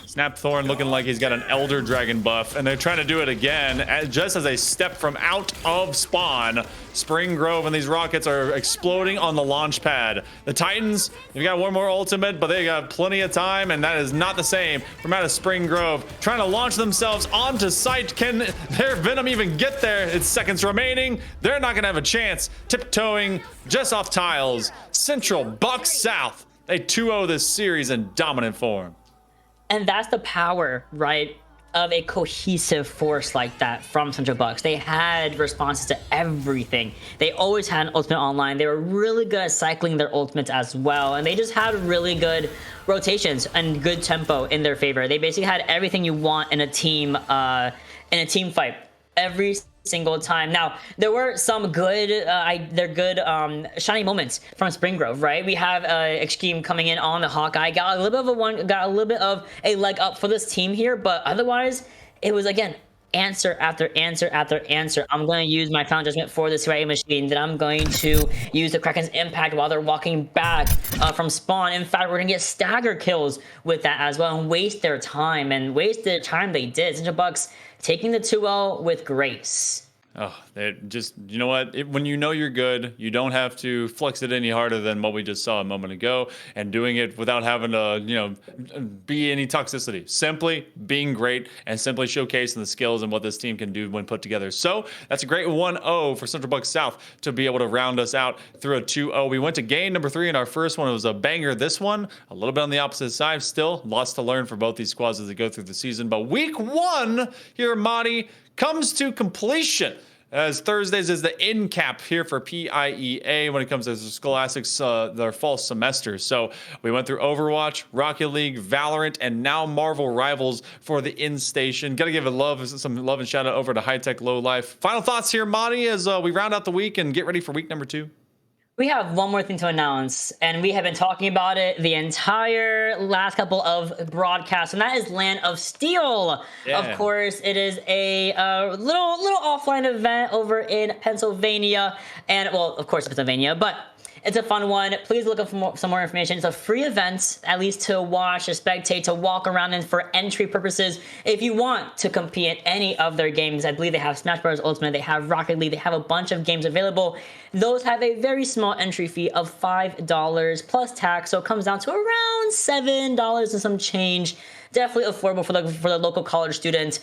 Snapthorn looking like he's got an Elder Dragon buff, and they're trying to do it again. Just as they step from out of spawn, Spring Grove and these Rockets are exploding on the launch pad. The Titans, they've got one more ultimate, but they got plenty of time, and that is not the same from out of Spring Grove. Trying to launch themselves onto site. Can their Venom even get there? It's seconds remaining. They're not going to have a chance. Tiptoeing just off tiles. Central Bucks South. They 2-0 this series in dominant form. And that's the power, right, of a cohesive force like that from Central Bucks. They had responses to everything. They always had an ultimate online. They were really good at cycling their ultimates as well. And they just had really good rotations and good tempo in their favor. They basically had everything you want in a team fight. Every single time. Now, there were some good, shining moments from Spring Grove, right? We have Extreme coming in on the Hawkeye, got a little bit of a leg up for this team here, but otherwise, it was again answer after answer after answer. I'm going to use my Final Judgment for the CIA machine, then I'm going to use the Kraken's Impact while they're walking back from spawn. In fact, we're going to get stagger kills with that as well and waste their time, and waste the time they did. Central Bucks taking the 2-0 with grace. Oh, they just, you know what? When you know you're good, you don't have to flex it any harder than what we just saw a moment ago, and doing it without having to, be any toxicity. Simply being great and simply showcasing the skills and what this team can do when put together. So that's a great 1-0 for Central Bucks South to be able to round us out through a 2-0. We went to game number 3 in our first one. It was a banger. This one, a little bit on the opposite side. Still, lots to learn for both these squads as they go through the season. But week 1 here, Marty, comes to completion, as Thursdays is the end cap here for PIEA when it comes to Scholastics, their fall semester. So we went through Overwatch, Rocket League, Valorant, and now Marvel Rivals for the end station. Got to give some love and shout out over to High Tech Low Life. Final thoughts here, Monty, as we round out the week and get ready for week number 2. We have one more thing to announce, and we have been talking about it the entire last couple of broadcasts, and that is Land of Steel. Yeah. Of course, it is a little offline event over in Pennsylvania, and well, of course, Pennsylvania, but it's a fun one. Please look up for some more information. It's a free event, at least to watch, to spectate, to walk around in for entry purposes. If you want to compete in any of their games, I believe they have Smash Bros. Ultimate, they have Rocket League, they have a bunch of games available. Those have a very small entry fee of $5 plus tax, so it comes down to around $7 and some change. Definitely affordable for the local college student.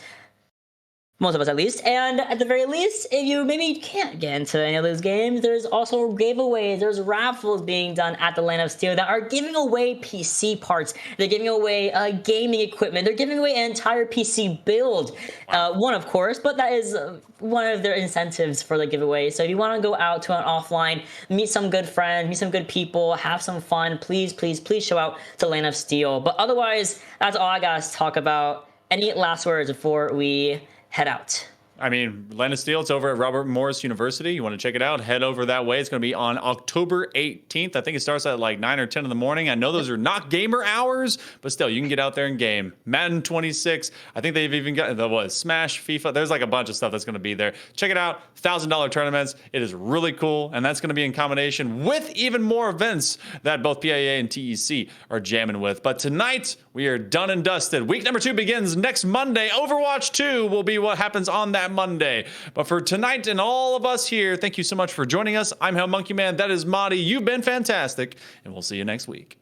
Most of us, at least. And at the very least, if you maybe can't get into any of those games, there's also giveaways. There's raffles being done at the Land of Steel that are giving away PC parts. They're giving away gaming equipment. They're giving away an entire PC build. One, of course, but that is one of their incentives for the giveaway. So if you want to go out to an offline, meet some good friends, meet some good people, have some fun, please, please, please show out to Land of Steel. But otherwise, that's all I got to talk about. Any last words before we head out? I mean, Land of Steel, it's over at Robert Morris University. You want to check it out, head over that way. It's going to be on October 18th. I think it starts at like 9 or 10 in the morning. I know those are not gamer hours, but still, you can get out there and game. Madden 26. I think they've even got Smash, FIFA. There's like a bunch of stuff that's going to be there. Check it out. $1,000 tournaments. It is really cool, and that's going to be in combination with even more events that both PIA and TEC are jamming with. But tonight, we are done and dusted. Week number 2 begins next Monday. Overwatch 2 will be what happens on that Monday. But for tonight and all of us here, thank you so much for joining us. I'm Hell Monkey Man. That is Madi. You've been fantastic, and we'll see you next week.